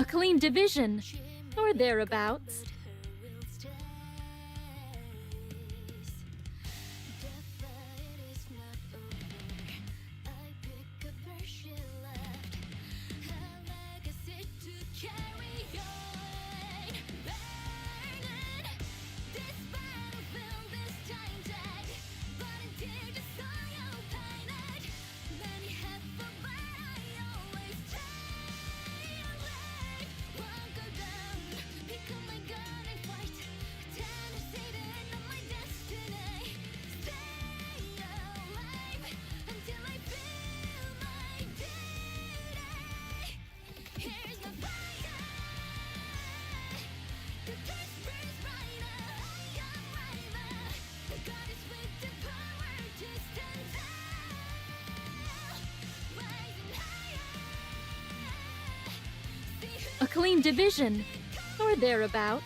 clean division, or thereabouts. A clean division, or thereabouts.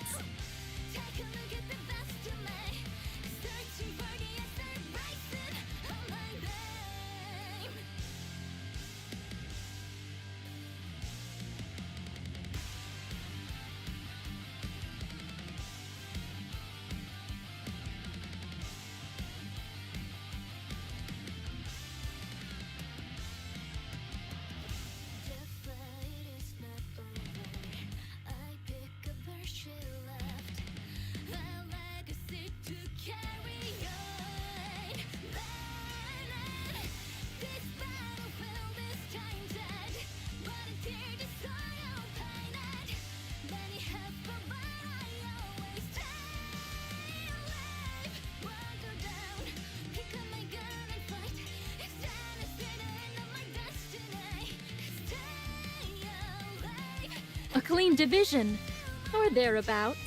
A clean division, or thereabouts.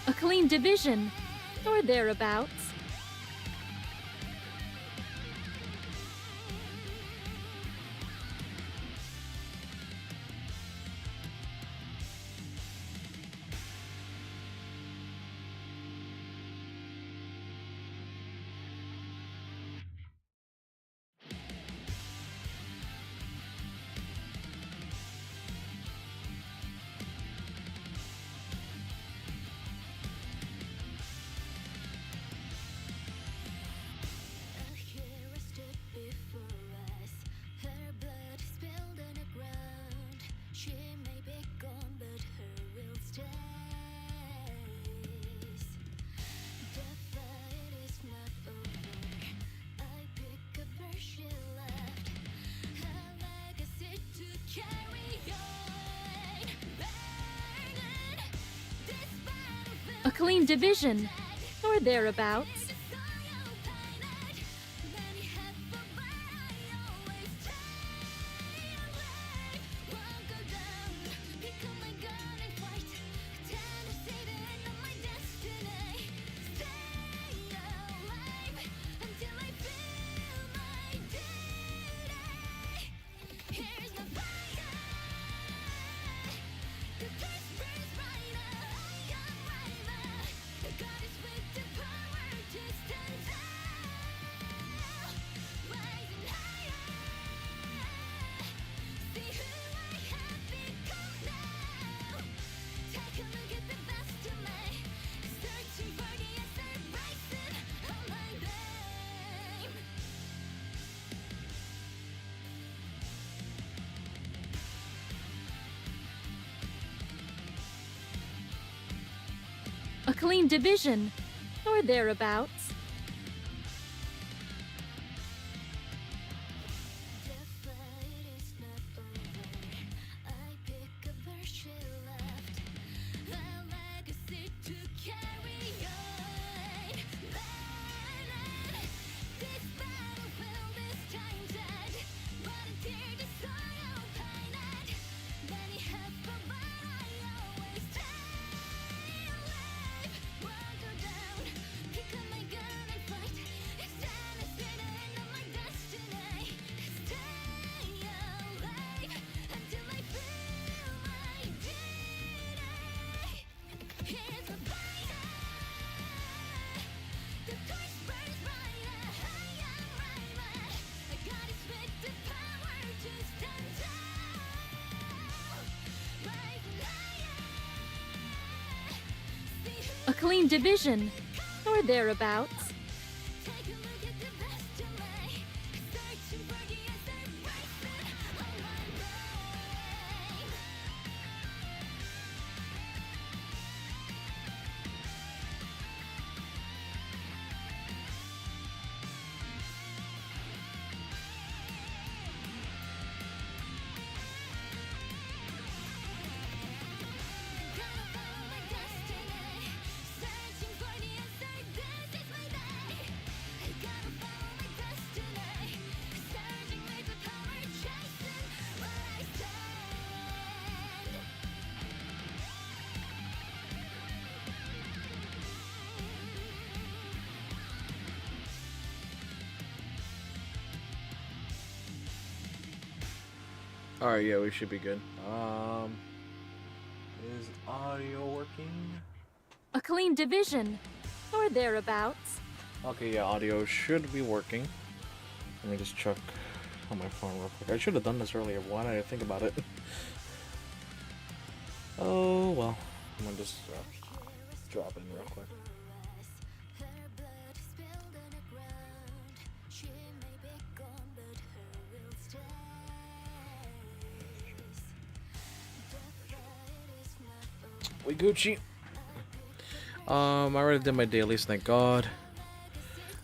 A clean division, or thereabouts. A clean division, or thereabouts. A clean division, or thereabouts. A clean division, or thereabouts. Alright, yeah, we should be good. Is audio working? A clean division, or thereabouts. Okay, yeah, audio should be working. Let me just check on my phone real quick. I should have done this earlier. Why did I think about it? Oh, well. I'm gonna just drop in real quick. We Gucci. I already did my dailies, thank God.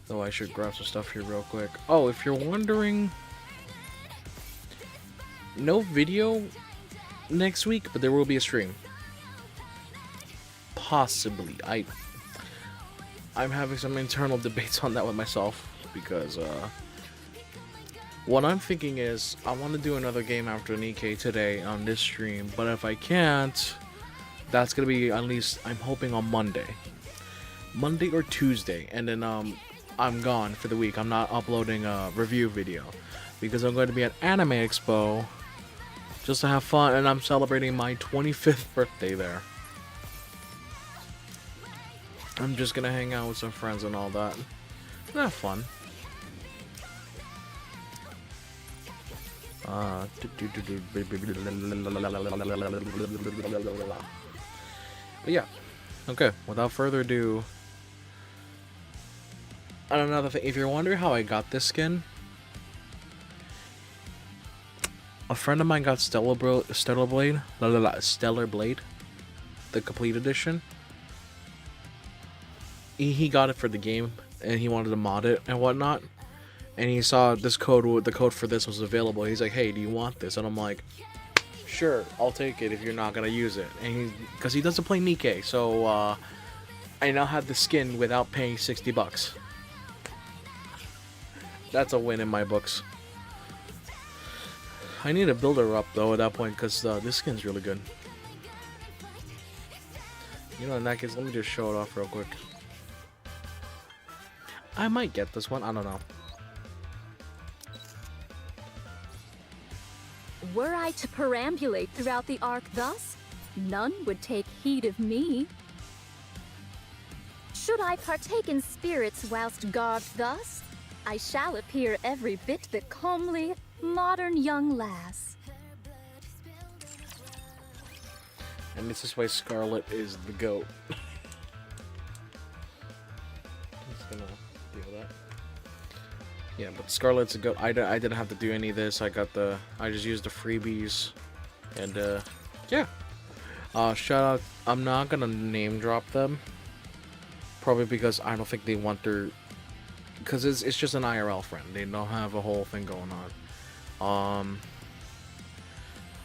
Though I should grab some stuff here real quick. Oh, if you're wondering, no video next week, but there will be a stream. Possibly. I'm having some internal debates on that with myself because what I'm thinking is I want to do another game after NIKKE today on this stream, but if I can't, that's gonna be at least, I'm hoping, on Monday or Tuesday, and then I'm gone for the week. I'm not uploading a review video because I'm going to be at Anime Expo just to have fun, and I'm celebrating my 25th birthday there. I'm just gonna hang out with some friends and all that. Have fun. But yeah, okay, without further ado, and another thing, if you're wondering how I got this skin, a friend of mine got Stellar Blade, the complete edition. He got it for the game, and he wanted to mod it and whatnot, and he saw this code, the code for this was available. He's like, hey, do you want this? And I'm like, sure, I'll take it if you're not gonna use it. And because he doesn't play NIKKE, so I now have the skin without paying 60 bucks. That's a win in my books. I need to build her up though at that point because this skin's really good. You know, in that case, let me just show it off real quick. I might get this one, I don't know. Were I to perambulate throughout the ark thus, none would take heed of me. Should I partake in spirits whilst garbed thus, I shall appear every bit the comely, modern young lass. And this is why Scarlet is the GOAT. Just gonna deal with that. Yeah, but Scarlet's a GOAT. I didn't have to do any of this. I just used the freebies. And, yeah. Shout out. I'm not gonna name drop them. Probably because I don't think they want their... Because it's just an IRL friend. They don't have a whole thing going on.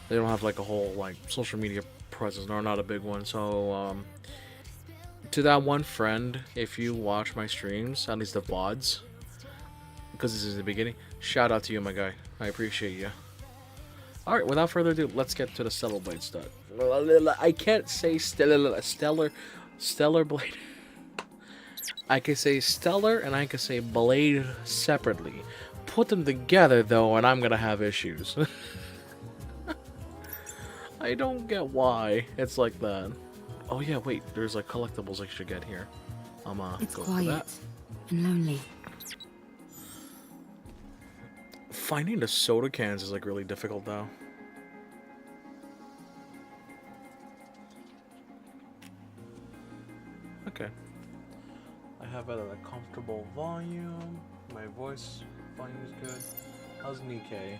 They don't have like a whole like social media presence, or not a big one. So to that one friend, if you watch my streams, at least the VODs, because this is the beginning, shout out to you, my guy. I appreciate you. All right, without further ado, let's get to the Stellar Blade stuff. I can't say Stellar Blade. I can say Stellar and I can say Blade separately. Put them together though, and I'm gonna have issues. I don't get why it's like that. Oh yeah, wait, there's like collectibles I should get here. It's go quiet for that. and lonely. Finding the soda cans is like really difficult though. Okay. I have it at a comfortable volume. My voice volume is good. How's NIKKE?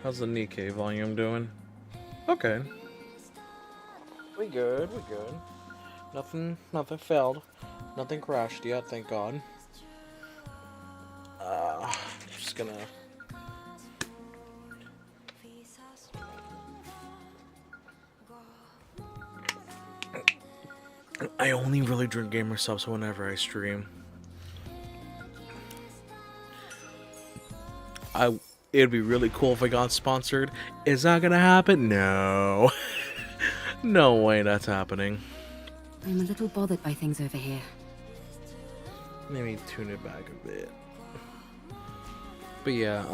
How's the NIKKE volume doing? Okay. We good, we good. Nothing failed. Nothing crashed yet, thank God. Just gonna... I only really drink gamer subs whenever I stream. It'd be really cool if I got sponsored. Is that gonna happen? No. No way that's happening. I'm a little bothered by things over here. Let me tune it back a bit. But yeah,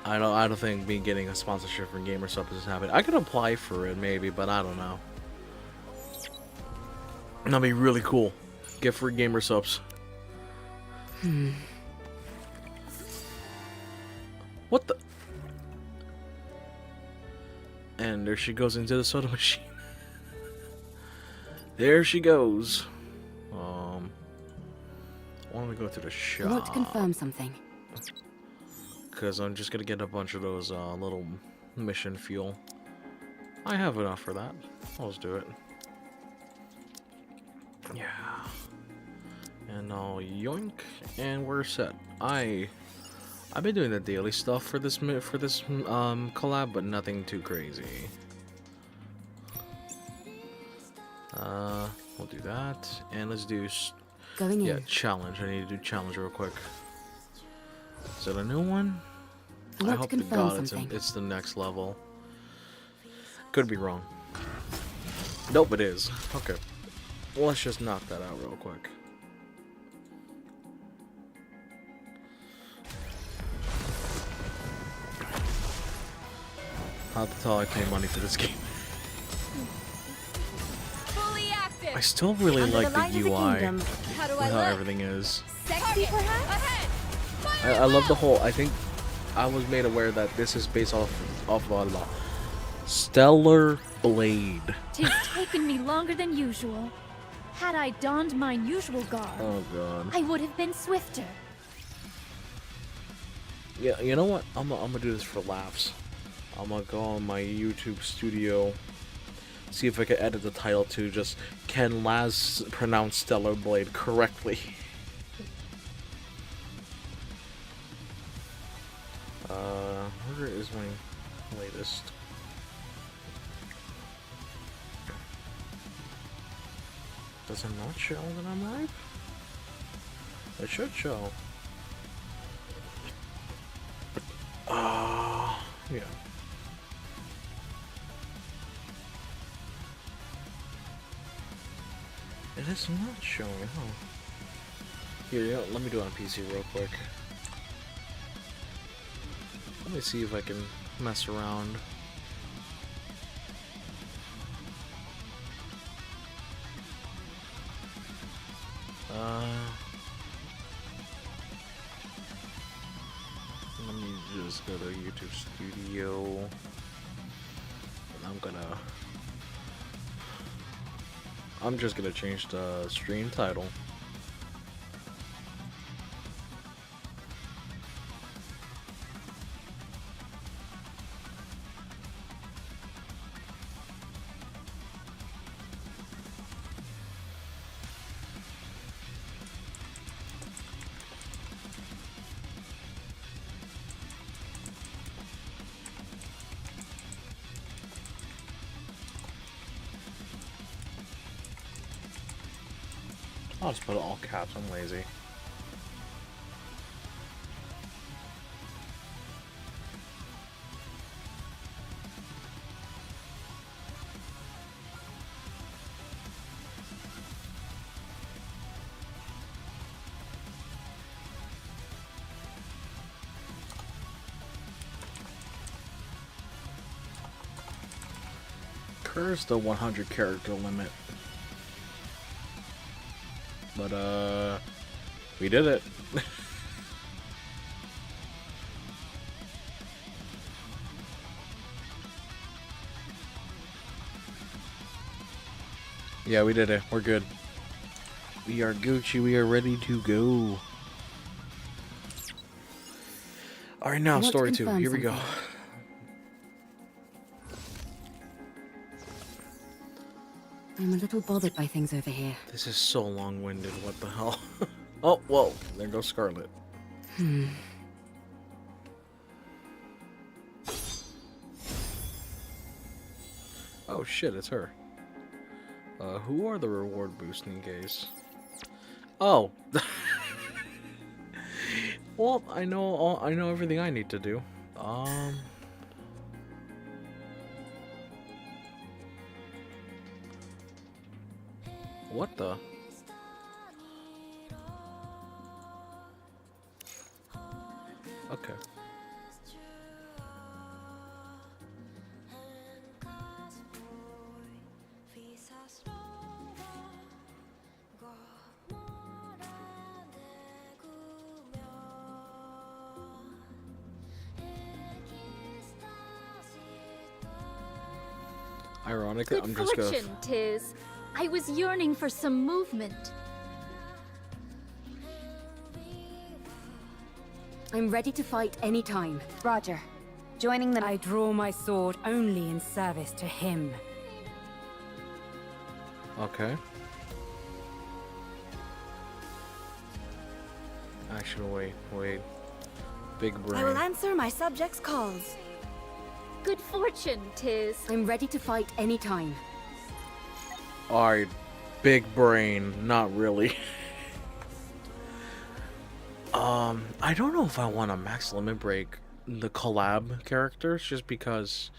I don't think me getting a sponsorship from gamer subs is happening. I could apply for it maybe, but I don't know. That'd be really cool. Get free gamer subs. What the? And there she goes into the soda machine. There she goes. I want to go to the shop. I want to confirm something. Because I'm just going to get a bunch of those little mission fuel. I have enough for that. Let's do it. Yeah. And I'll yoink. And we're set. I've been doing the daily stuff for this collab, but nothing too crazy. We'll do that, and let's do challenge. I need to do challenge real quick. Is it a new one? I hope to God it's the next level. Could be wrong. Nope, it is. Okay. Well, let's just knock that out real quick. Not to tell I pay money for this game. Fully active. I still really like the UI How do with I how look? everything is. Sexy, perhaps? I love the whole. I think I was made aware that this is based off Stellar Blade. Tis taken me longer than usual. Had I donned mine usual garb, Oh god. I would have been swifter. Yeah, you know what? I'm gonna do this for laughs. I'm gonna go on my YouTube studio, see if I can edit the title to just "Can LAZ pronounce Stellar Blade correctly?" Where is my latest? Does it not show that I'm live? It should show. Yeah. It is not showing, huh? Here, let me do it on PC real quick. Let me see if I can mess around. Let me just go to YouTube Studio. And I'm just gonna change the stream title. I'll just put it all caps. I'm lazy. Curse the 100 character limit. But we did it. Yeah, we did it. We're good. We are Gucci. We are ready to go. Alright, now story 2. Here we go. I'm a little bothered by things over here. This is so long-winded. What the hell? Oh, whoa. There goes Scarlet. Oh shit, it's her. Who are the reward boosting gays? Oh. Well, I know everything I need to do. What the? Okay. Ironically, Good I'm just gonna... fortune, 'tis. I was yearning for some movement. I'm ready to fight any time. Roger. Joining the... I draw my sword only in service to him. Okay. Actually, wait. Big brain. I will answer my subjects' calls. Good fortune, 'tis. I'm ready to fight any time. Alright, big brain, not really. I don't know if I want to max limit break the collab characters just because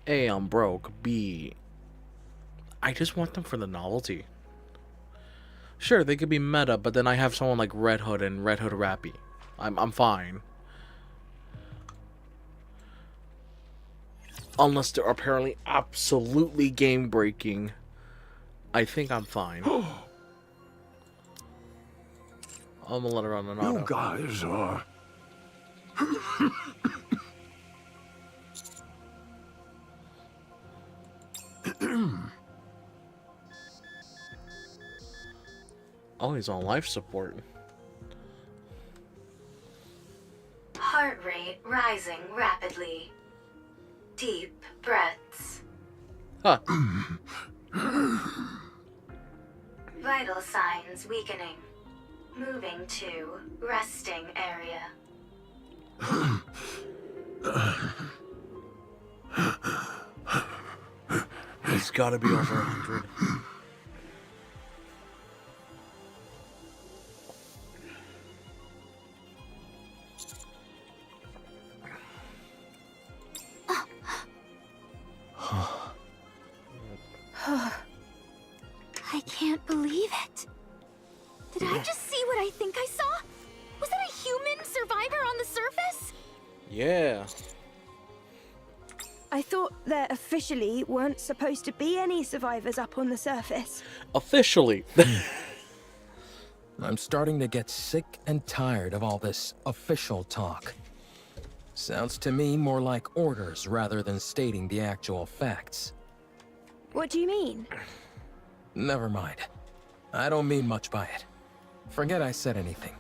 A, I'm broke, B, I just want them for the novelty. Sure, they could be meta, but then I have someone like Red Hood and Red Hood Rappy. I'm fine. Unless they're apparently absolutely game breaking. I think I'm fine. I'm gonna let her on an auto. You guys are... Oh, he's on life support. Heart rate rising rapidly. Deep breaths. Huh. Vital signs weakening. Moving to resting area. It's gotta be over 100. I can't believe it. Did I just see what I think I saw? Was that a human survivor on the surface? Yeah. I thought there officially weren't supposed to be any survivors up on the surface. Officially. I'm starting to get sick and tired of all this official talk. Sounds to me more like orders rather than stating the actual facts. What do you mean? Never mind. I don't mean much by it. Forget I said anything.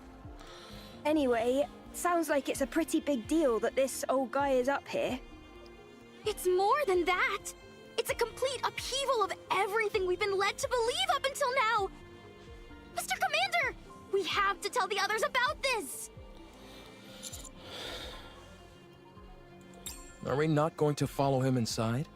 Anyway, sounds like it's a pretty big deal that this old guy is up here. It's more than that. It's a complete upheaval of everything we've been led to believe up until now. Mr. Commander, we have to tell the others about this. Are we not going to follow him inside?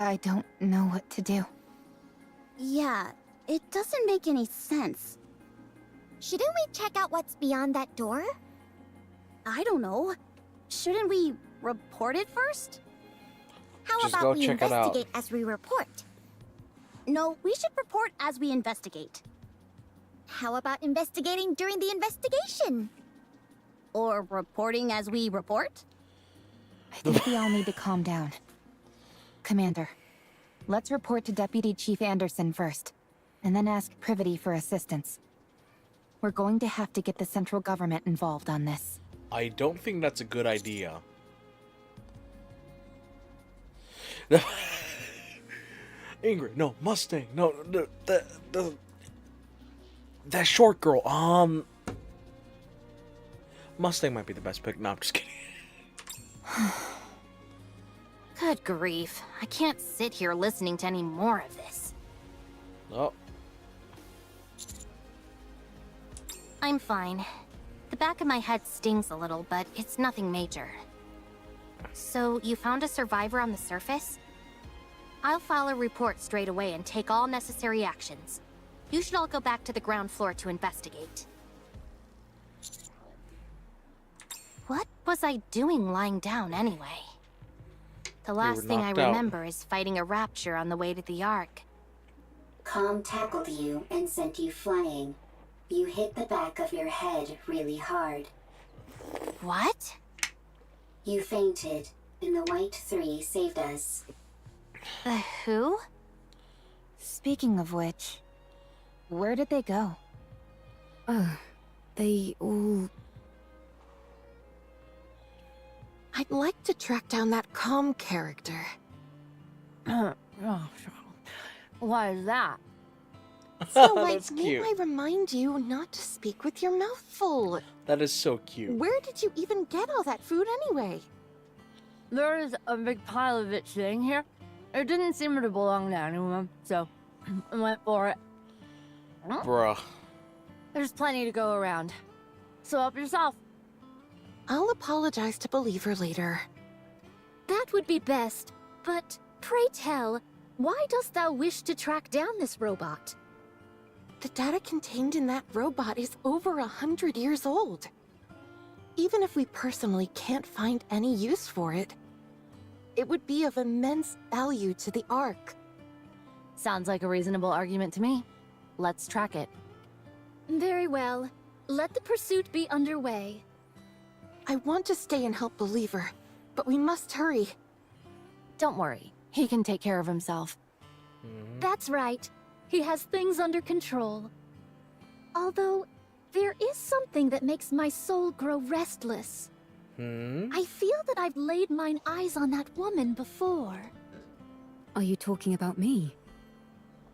I don't know what to do. Yeah, it doesn't make any sense. Shouldn't we check out what's beyond that door? I don't know. Shouldn't we report it first? How Just about go we check it out. investigate as we report? No, we should report as we investigate. How about investigating during the investigation? Or reporting as we report? I think we all need to calm down. Commander, let's report to Deputy Chief Anderson first, and then ask Privity for assistance. We're going to have to get the central government involved on this. I don't think that's a good idea. Ingrid, no, Mustang, no, that short girl, Mustang might be the best pick. No, I'm just kidding. Good grief. I can't sit here listening to any more of this. Oh, I'm fine. The back of my head stings a little, but it's nothing major. So, you found a survivor on the surface? I'll file a report straight away and take all necessary actions. You should all go back to the ground floor to investigate. What was I doing lying down anyway? The last thing I knocked out. remember is fighting a rapture on the way to the Ark. Calm tackled you and sent you flying. You hit the back of your head really hard. What? You fainted, and the White Three saved us. The who? Speaking of which, where did they go? Oh, they all... I'd like to track down that calm character. Why is that? So, like, That's may cute. I remind you not to speak with your mouth full. That is so cute. Where did you even get all that food anyway? There is a big pile of it sitting here. It didn't seem to belong to anyone, so I went for it. Bruh. There's plenty to go around. So help yourself. I'll apologize to Believer later. That would be best, but pray tell, why dost thou wish to track down this robot? The data contained in that robot is over 100 years old. Even if we personally can't find any use for it, it would be of immense value to the Ark. Sounds like a reasonable argument to me. Let's track it. Very well. Let the pursuit be underway. I want to stay and help Believer, but we must hurry. Don't worry. He can take care of himself. That's right. He has things under control. Although, there is something that makes my soul grow restless. I feel that I've laid mine eyes on that woman before. Are you talking about me?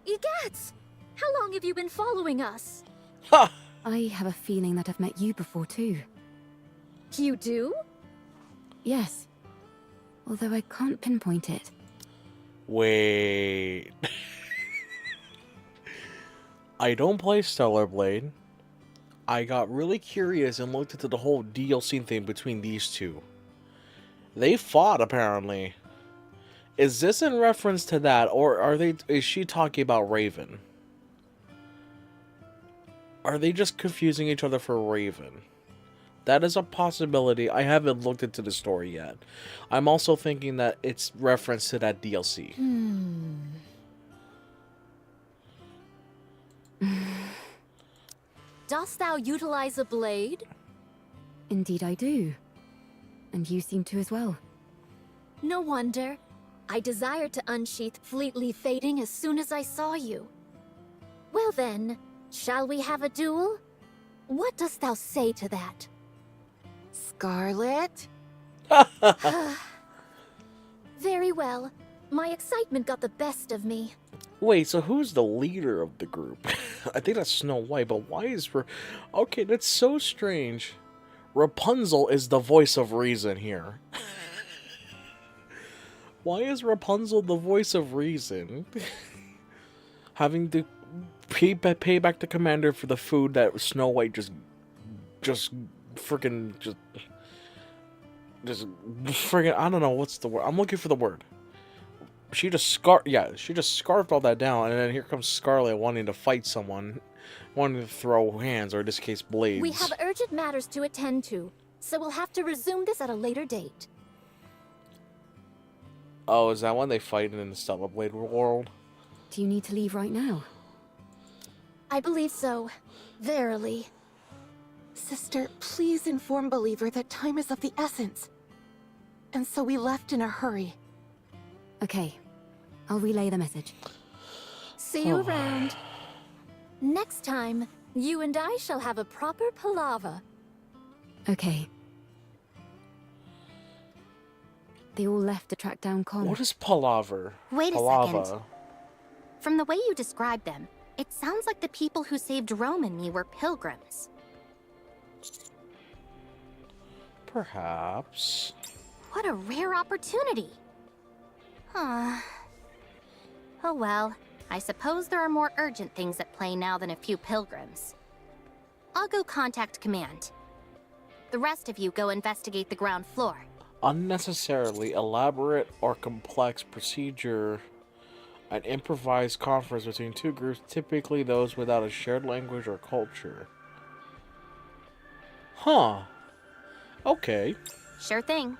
Egats! How long have you been following us? Ha! I have a feeling that I've met you before too. You do? Yes. Although I can't pinpoint it. Wait. I don't play Stellar Blade. I got really curious and looked into the whole DLC thing between these two. They fought, apparently. Is this in reference to that, or is she talking about Raven? Are they just confusing each other for Raven? That is a possibility. I haven't looked into the story yet. I'm also thinking that it's reference to that DLC. Dost thou utilize a blade? Indeed I do. And you seem to as well. No wonder. I desired to unsheath Fleetly Fading as soon as I saw you. Well then, shall we have a duel? What dost thou say to that? Scarlet? Very well. My excitement got the best of me. Wait, so who's the leader of the group? I think that's Snow White, but why is... Okay, that's so strange. Rapunzel is the voice of reason here. Why is Rapunzel the voice of reason? Having to pay back the commander for the food that Snow White just freaking I don't know what's the word. I'm looking for the word. she just scarfed all that down, and then here comes Scarlet wanting to fight someone, wanting to throw hands, or in this case, blades. We have urgent matters to attend to, so we'll have to resume this at a later date. Oh, is that when they fight in the Stellar Blade world? Do you need to leave right now? I believe so. Verily. Sister, please inform Believer that time is of the essence. And so we left in a hurry. Okay. I'll relay the message. See you around. Next time, you and I shall have a proper palaver. Okay. They all left to track down Con. What is palaver? Wait a Palava. second. From the way you described them, it sounds like the people who saved Rome and me were pilgrims. Perhaps. What a rare opportunity. Huh. Oh well, I suppose there are more urgent things at play now than a few pilgrims. I'll go contact command. The rest of you go investigate the ground floor. Unnecessarily elaborate or complex procedure. An improvised conference between two groups, typically those without a shared language or culture. Huh. Okay. Sure thing.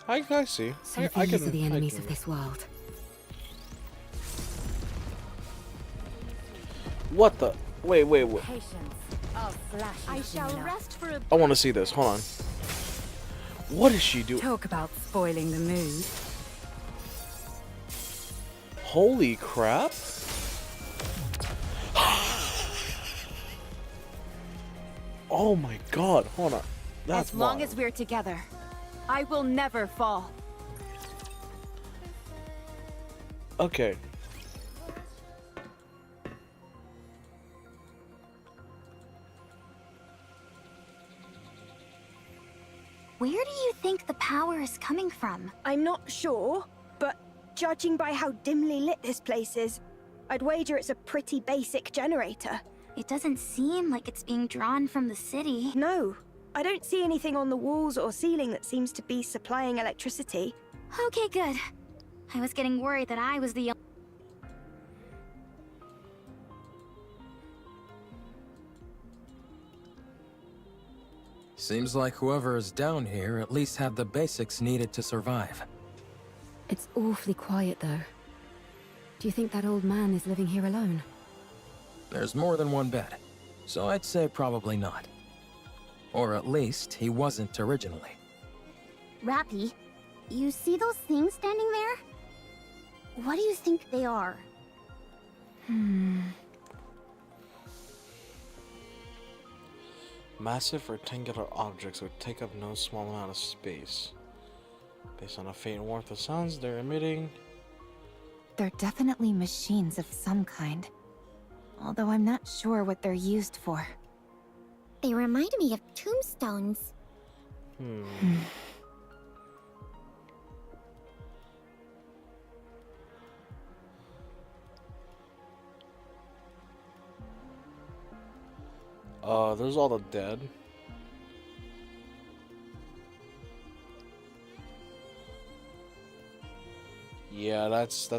I see. So I these can, are the enemies I can... of this world. What the? Wait. Patience. I'll slash you I soon shall enough. rest for a I want to see this. Hold on. What is she doing? Talk about spoiling the mood. Holy crap. Oh my god. Hold on. That's As long wild. as we're together, I will never fall. Okay. Where do you think the power is coming from? I'm not sure, but judging by how dimly lit this place is, I'd wager it's a pretty basic generator. It doesn't seem like it's being drawn from the city. No, I don't see anything on the walls or ceiling that seems to be supplying electricity. Okay, good. I was getting worried that I was the Seems like whoever is down here at least had the basics needed to survive. It's awfully quiet, though. Do you think that old man is living here alone? There's more than one bed, so I'd say probably not. Or at least he wasn't originally. Rappy, you see those things standing there? What do you think they are? Massive rectangular objects would take up no small amount of space. Based on the faint warmth of sounds they're emitting. They're definitely machines of some kind. Although I'm not sure what they're used for. They remind me of tombstones. There's all the dead. Yeah, that's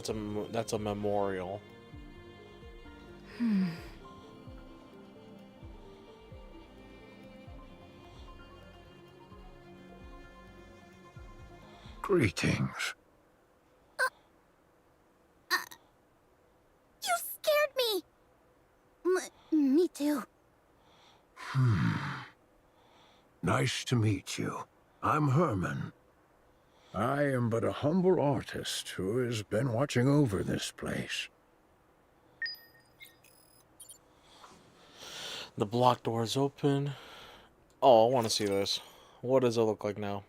a memorial. Greetings. You scared me! Me too. Nice to meet you. I'm Herman. I am but a humble artist who has been watching over this place. The block door is open. Oh, I want to see this. What does it look like now?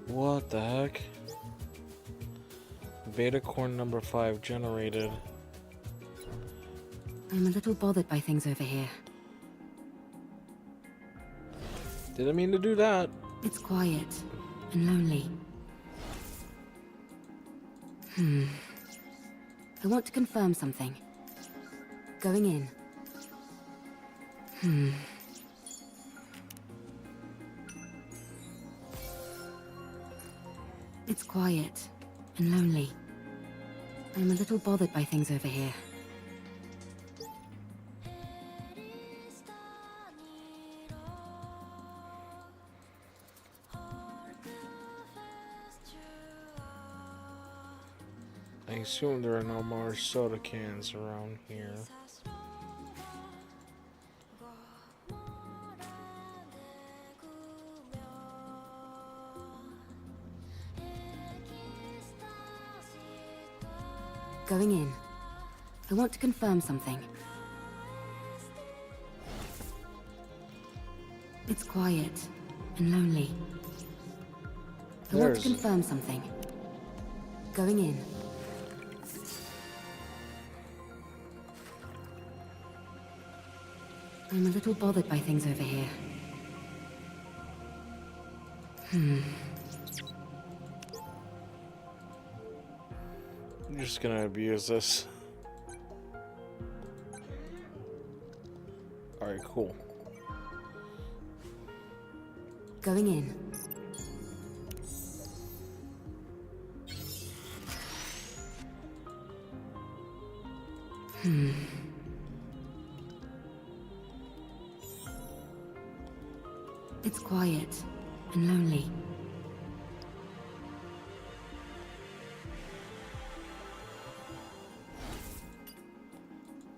What the heck? Beta core number 5 generated. I'm a little bothered by things over here. Didn't mean to do that. It's quiet and lonely. I want to confirm something. Going in. It's quiet and lonely. I'm a little bothered by things over here. I assume there are no more soda cans around here. Going in. I want to confirm something. It's quiet and lonely. I want to confirm something. Going in. I'm a little bothered by things over here. I'm just gonna abuse this. Alright, cool. Going in. It's quiet and lonely.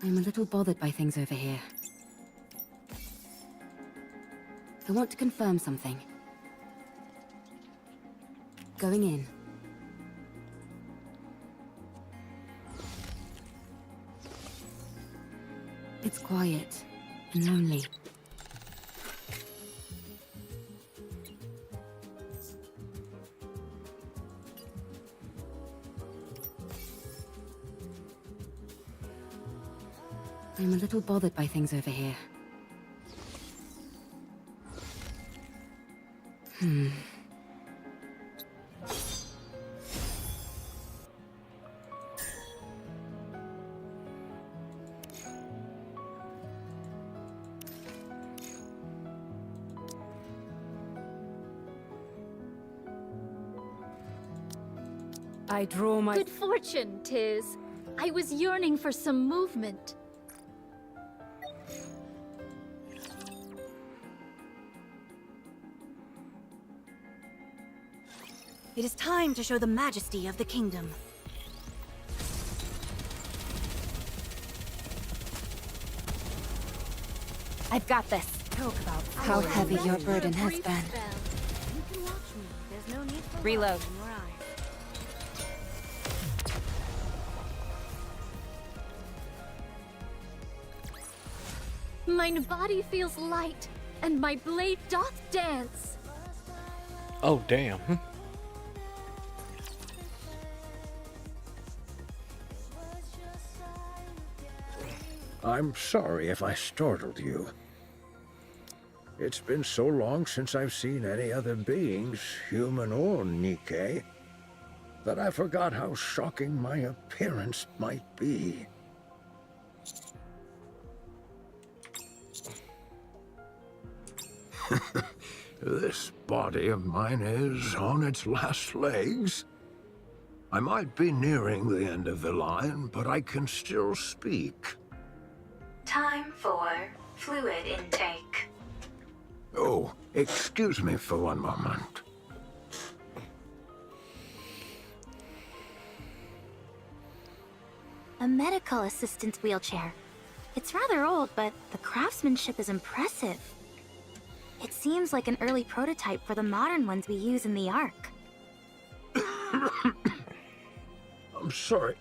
I'm a little bothered by things over here. I want to confirm something. Going in. It's quiet and lonely. I'm a little bothered by things over here. I draw my... Good fortune, 'tis. I was yearning for some movement. It is time to show the majesty of the kingdom. I've got this. Talk about How heavy your burden has been. You can watch me. There's no need for Reload. love in your eyes. Mine body feels light, and my blade doth dance. Oh, damn. I'm sorry if I startled you. It's been so long since I've seen any other beings, human or Nikke, that I forgot how shocking my appearance might be. This body of mine is on its last legs. I might be nearing the end of the line, but I can still speak. Time for fluid intake. Oh, excuse me for one moment. A medical assistance wheelchair. It's rather old, but the craftsmanship is impressive. It seems like an early prototype for the modern ones we use in the Ark. I'm sorry.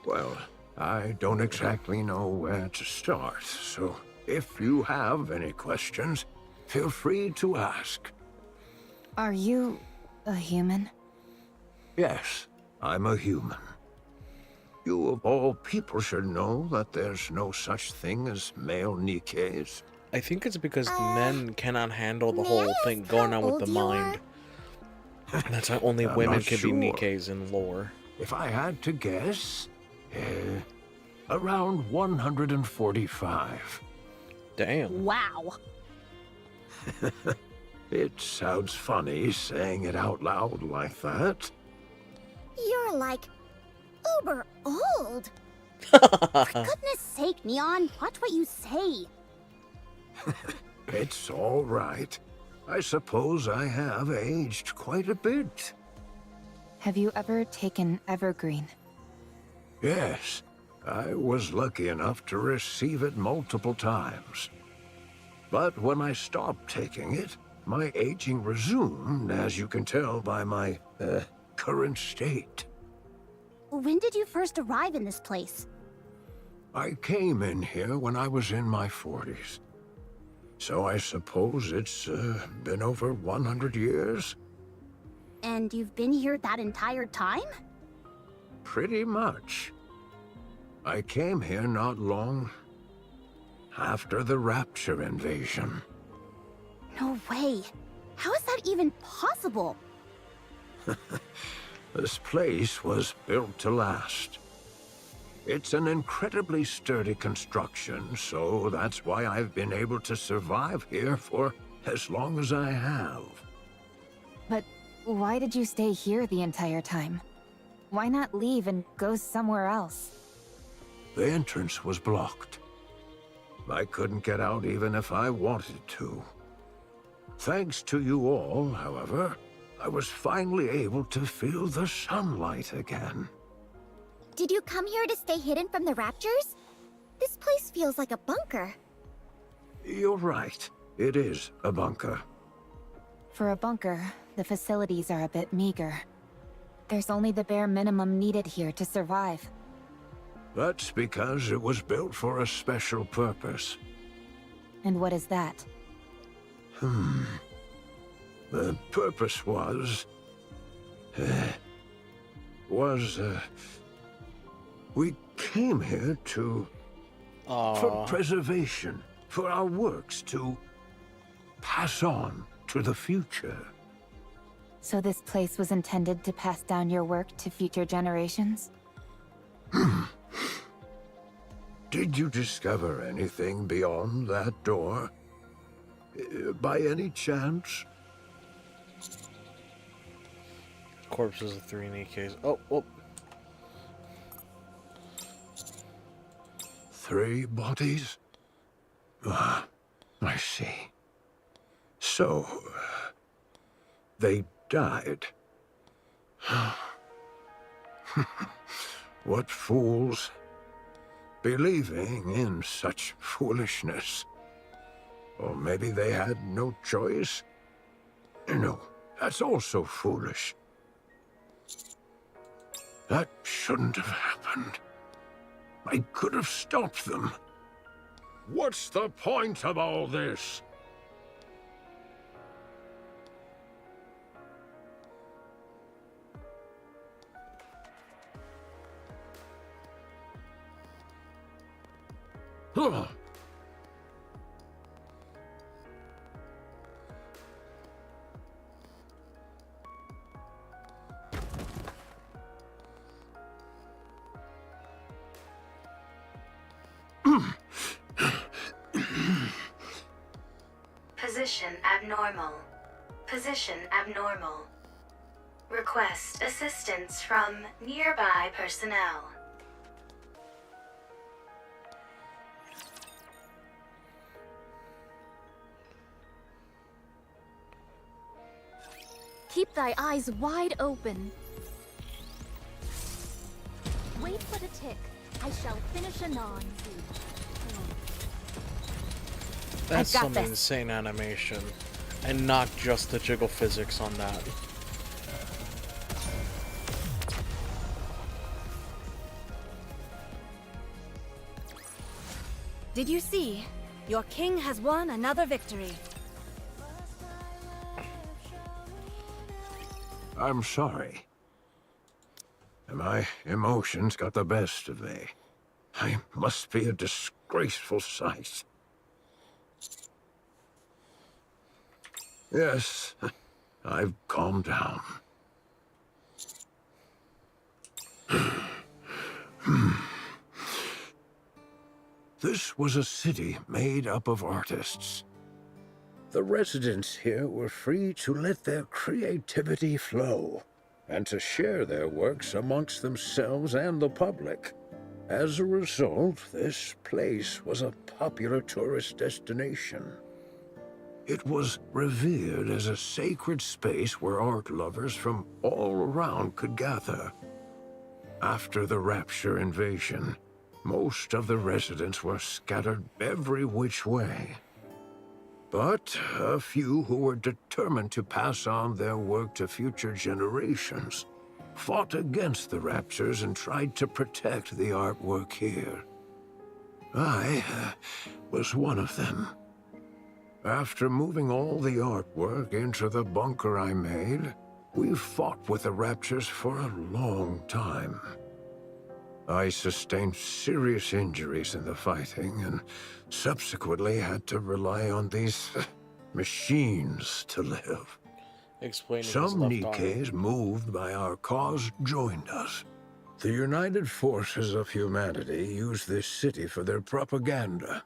Well, I don't exactly know where to start, so if you have any questions, feel free to ask. Are you a human? Yes, I'm a human. You of all people should know that there's no such thing as male Nikkes. I think it's because men cannot handle the whole thing going on with the mind. That's why only I'm women not can sure. be Nikkes in lore. If I had to guess, around 145. Damn. Wow. It sounds funny saying it out loud like that. You're like uber old. For goodness sake, Neon, watch what you say. It's all right. I suppose I have aged quite a bit. Have you ever taken Evergreen? Yes, I was lucky enough to receive it multiple times. But when I stopped taking it, my aging resumed, as you can tell by my, current state. When did you first arrive in this place? I came in here when I was in my 40s. So I suppose it's, been over 100 years? And you've been here that entire time? Pretty much. I came here not long after the Rapture invasion. No way. How is that even possible? This place was built to last. It's an incredibly sturdy construction, so that's why I've been able to survive here for as long as I have. But why did you stay here the entire time? Why not leave and go somewhere else? The entrance was blocked. I couldn't get out even if I wanted to. Thanks to you all, however, I was finally able to feel the sunlight again. Did you come here to stay hidden from the Raptures? This place feels like a bunker. You're right. It is a bunker. For a bunker, the facilities are a bit meager. There's only the bare minimum needed here to survive. That's because it was built for a special purpose. And what is that? The purpose was... we came here to... for preservation, for our works to pass on to the future. So this place was intended to pass down your work to future generations? Did you discover anything beyond that door? By any chance? Corpses of 3 Nikkes. Oh. 3 bodies? Ah, I see. So, they died. What fools. Believing in such foolishness. Or maybe they had no choice? No, that's also foolish. That shouldn't have happened. I could have stopped them. What's the point of all this? Position abnormal. Position abnormal. Request assistance from nearby personnel. Keep thy eyes wide open. Wait for the tick. I shall finish anon. That's some insane animation. And not just the jiggle physics on that. Did you see? Your king has won another victory. I'm sorry. My emotions got the best of me. I must be a disgraceful sight. Yes, I've calmed down. This was a city made up of artists. The residents here were free to let their creativity flow and to share their works amongst themselves and the public. As a result, this place was a popular tourist destination. It was revered as a sacred space where art lovers from all around could gather. After the Rapture invasion, most of the residents were scattered every which way. But a few who were determined to pass on their work to future generations fought against the Raptures and tried to protect the artwork here. I was one of them. After moving all the artwork into the bunker I made, we fought with the Raptures for a long time. I sustained serious injuries in the fighting and subsequently had to rely on these machines to live. Some Nikkes moved by our cause joined us. The United Forces of Humanity used this city for their propaganda.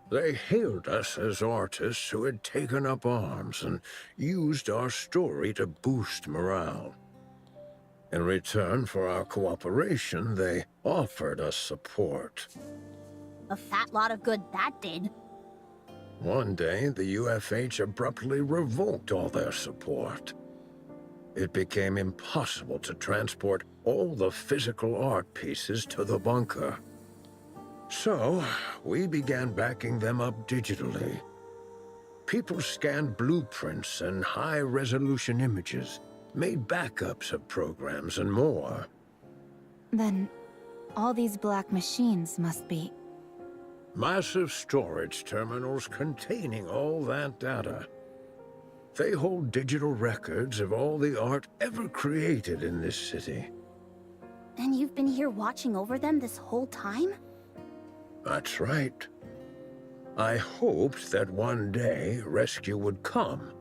They hailed us as artists who had taken up arms and used our story to boost morale. In return for our cooperation, they offered us support. A fat lot of good that did. One day, the UFH abruptly revoked all their support. It became impossible to transport all the physical art pieces to the bunker. So, we began backing them up digitally. People scanned blueprints and high-resolution images, made backups of programs and more. Then, all these black machines must be... Massive storage terminals containing all that data. They hold digital records of all the art ever created in this city. And you've been here watching over them this whole time? That's right. I hoped that one day rescue would come,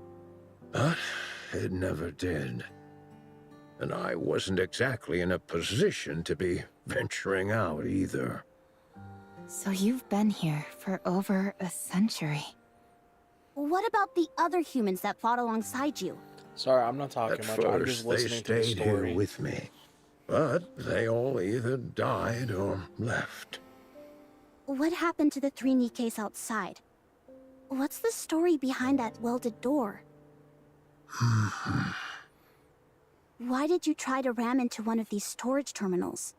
but it never did. And I wasn't exactly in a position to be venturing out either. So you've been here for over a century. What about the other humans that fought alongside you? Sorry, I'm not talking much. I'm just listening to the story. They stayed here with me, but they all either died or left. What happened to the 3 Nikkes outside? What's the story behind that welded door? Why did you try to ram into one of these storage terminals?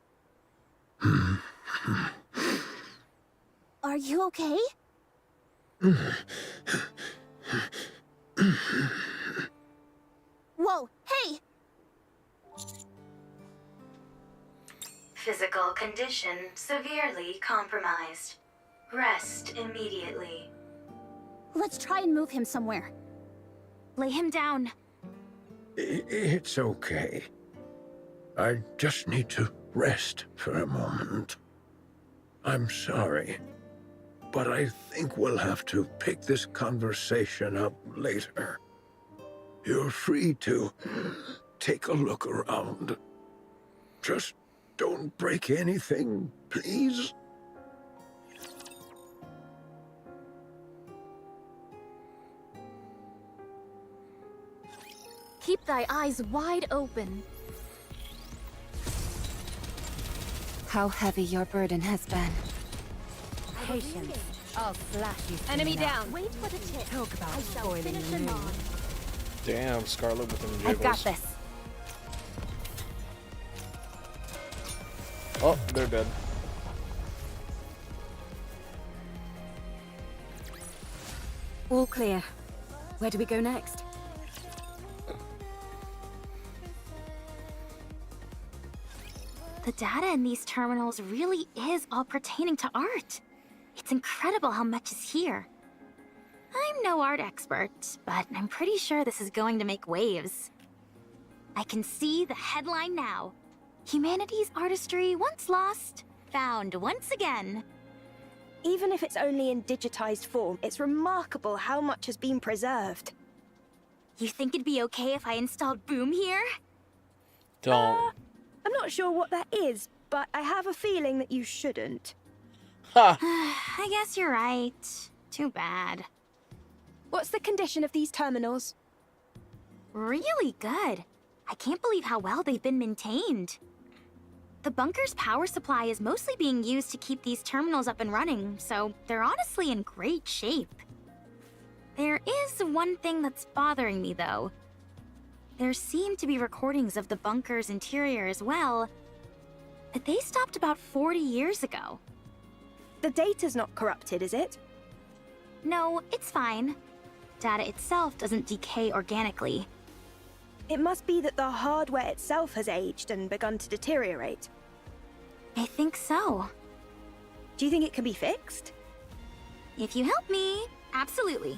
Are you okay? Whoa, hey! Physical condition severely compromised. Rest immediately. Let's try and move him somewhere. Lay him down. It's okay. I just need to rest for a moment. I'm sorry, but I think we'll have to pick this conversation up later. You're free to take a look around. Just don't break anything, please. Keep thy eyes wide open. How heavy your burden has been. Patience. I'll slash you. Enemy down. Wait for the tip. Talk about I shall spoiling finish the him mood. off. Damn, Scarlet with them jiggles. I've got this. Oh, they're dead. All clear. Where do we go next? The data in these terminals really is all pertaining to art. It's incredible how much is here. I'm no art expert, but I'm pretty sure this is going to make waves. I can see the headline now. Humanity's artistry, once lost, found once again. Even if it's only in digitized form, it's remarkable how much has been preserved. You think it'd be okay if I installed Boom here? Don't. I'm not sure what that is, but I have a feeling that you shouldn't. Ha! I guess you're right. Too bad. What's the condition of these terminals? Really good. I can't believe how well they've been maintained. The bunker's power supply is mostly being used to keep these terminals up and running, so they're honestly in great shape. There is one thing that's bothering me, though. There seem to be recordings of the bunker's interior as well, but they stopped about 40 years ago. The data's not corrupted, is it? No, it's fine. Data itself doesn't decay organically. It must be that the hardware itself has aged and begun to deteriorate. I think so. Do you think it can be fixed? If you help me, absolutely.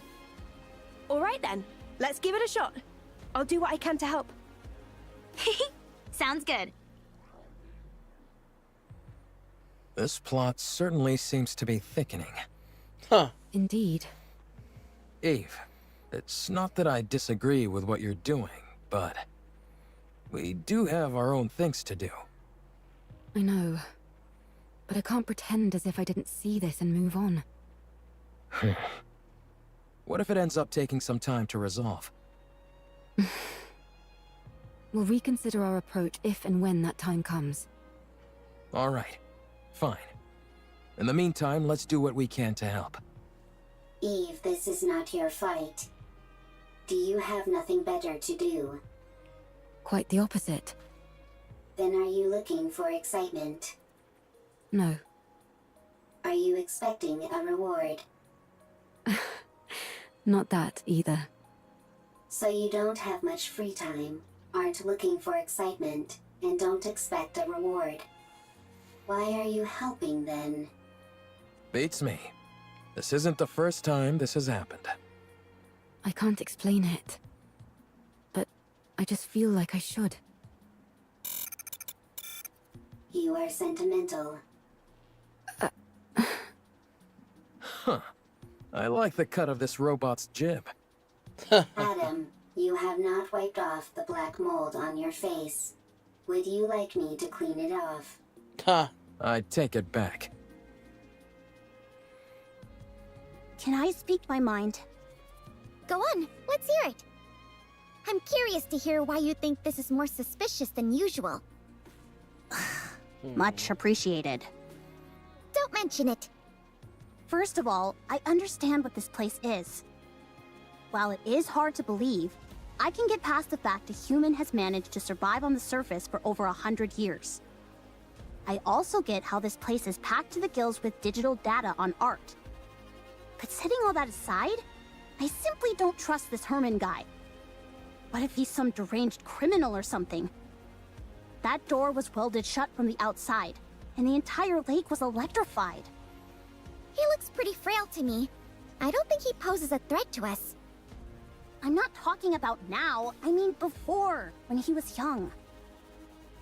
All right then, let's give it a shot. I'll do what I can to help. Sounds good. This plot certainly seems to be thickening. Huh. Indeed. Eve, it's not that I disagree with what you're doing, but we do have our own things to do. I know. But I can't pretend as if I didn't see this and move on. What if it ends up taking some time to resolve? We'll reconsider our approach if and when that time comes. All right. Fine. In the meantime, let's do what we can to help. Eve, this is not your fight. Do you have nothing better to do? Quite the opposite. Then are you looking for excitement? No. Are you expecting a reward? Not that, either. So you don't have much free time, aren't looking for excitement, and don't expect a reward. Why are you helping then? Beats me. This isn't the first time this has happened. I can't explain it. But I just feel like I should. You are sentimental. Huh. I like the cut of this robot's jib. Adam, you have not wiped off the black mold on your face. Would you like me to clean it off? Ha! I take it back. Can I speak my mind? Go on, let's hear it. I'm curious to hear why you think this is more suspicious than usual. Much appreciated. Don't mention it. First of all, I understand what this place is. While it is hard to believe, I can get past the fact a human has managed to survive on the surface for over 100 years. I also get how this place is packed to the gills with digital data on art. But setting all that aside, I simply don't trust this Herman guy. What if he's some deranged criminal or something? That door was welded shut from the outside, and the entire lake was electrified. He looks pretty frail to me. I don't think he poses a threat to us. I'm not talking about now, I mean before, when he was young.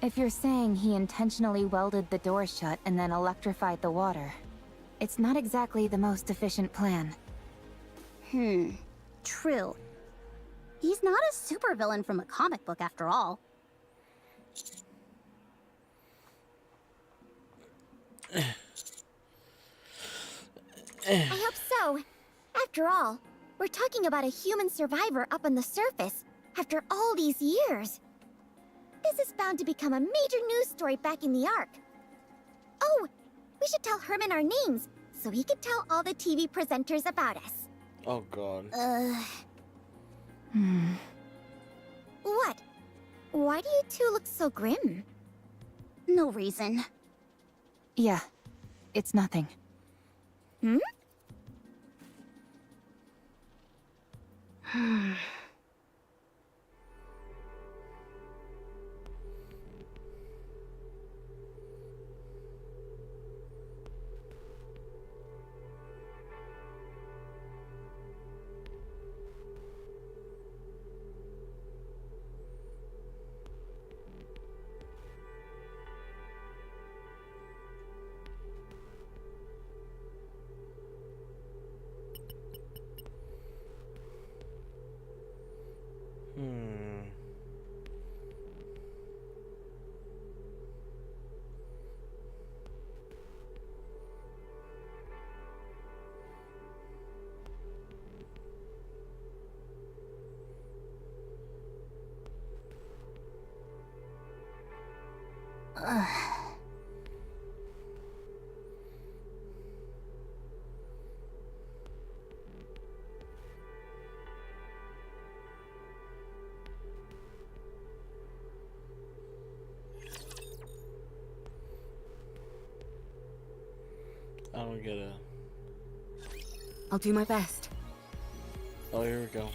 If you're saying he intentionally welded the door shut and then electrified the water, it's not exactly the most efficient plan. True. He's not a supervillain from a comic book after all. I hope so. After all, we're talking about a human survivor up on the surface after all these years. This is bound to become a major news story back in the Ark. Oh, we should tell Herman our names so he can tell all the TV presenters about us. Oh god. What? Why do you two look so grim? No reason. Yeah, it's nothing. I don't get it. I'll do my best. Oh, here we go.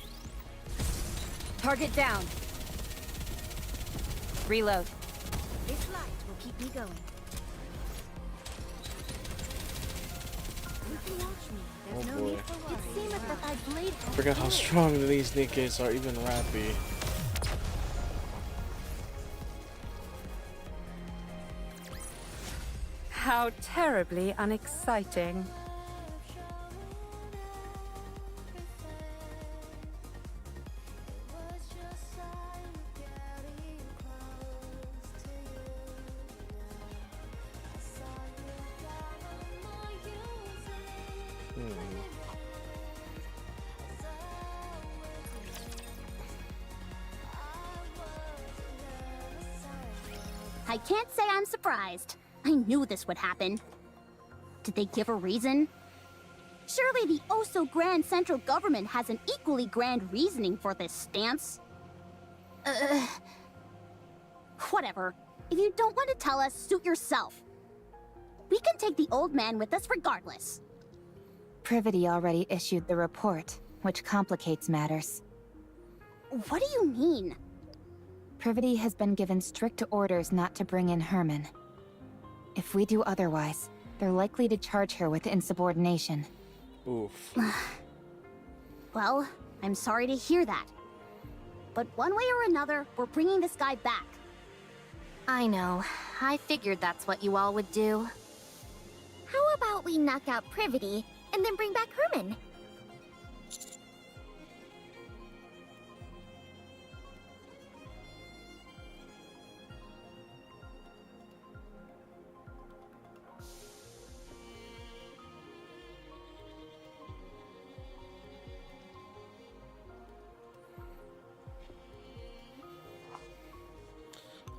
Target down. Reload. This light will keep me going. You can watch me. There's no need for worry. It seemeth that thy blade I forgot how strong these Nikkes are, even Rappy. How terribly unexciting. I can't say I'm surprised. I knew this would happen. Did they give a reason? Surely the oh-so-grand central government has an equally grand reasoning for this stance. Whatever. If you don't want to tell us, suit yourself. We can take the old man with us regardless. Privity already issued the report, which complicates matters. What do you mean? Privity has been given strict orders not to bring in Herman. If we do otherwise, they're likely to charge her with insubordination. Oof. Well, I'm sorry to hear that. But one way or another, we're bringing this guy back. I know. I figured that's what you all would do. How about we knock out Privity and then bring back Herman?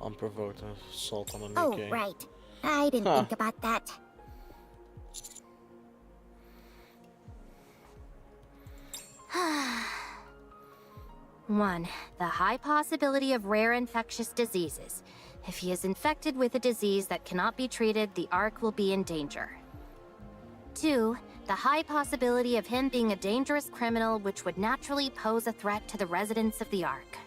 Unprovoked assault on a Oh, Nikke. right. I didn't think about that. One, the high possibility of rare infectious diseases. If he is infected with a disease that cannot be treated, the Ark will be in danger. 2, the high possibility of him being a dangerous criminal which would naturally pose a threat to the residents of the Ark.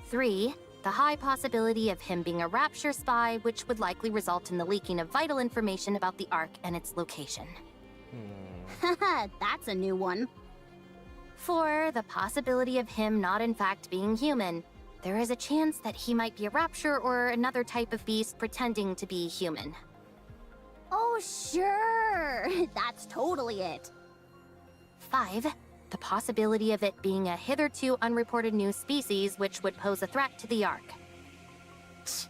3, the high possibility of him being a Rapture spy which would likely result in the leaking of vital information about the Ark and its location. Haha, that's a new one. 4, the possibility of him not in fact being human. There is a chance that he might be a Rapture or another type of beast pretending to be human. Oh, sure! That's totally it. 5, the possibility of it being a hitherto unreported new species which would pose a threat to the Ark.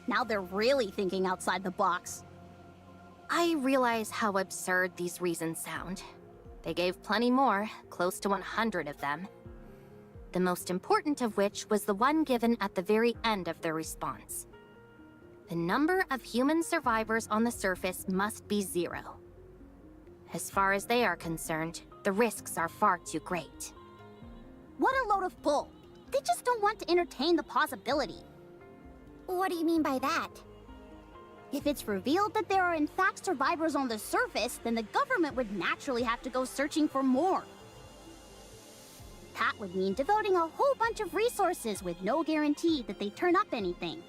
Now they're really thinking outside the box. I realize how absurd these reasons sound. They gave plenty more, close to 100 of them. The most important of which was the one given at the very end of their response. The number of human survivors on the surface must be 0. As far as they are concerned, the risks are far too great. What a load of bull! They just don't want to entertain the possibility. What do you mean by that? If it's revealed that there are in fact survivors on the surface, then the government would naturally have to go searching for more. That would mean devoting a whole bunch of resources with no guarantee that they turn up anything.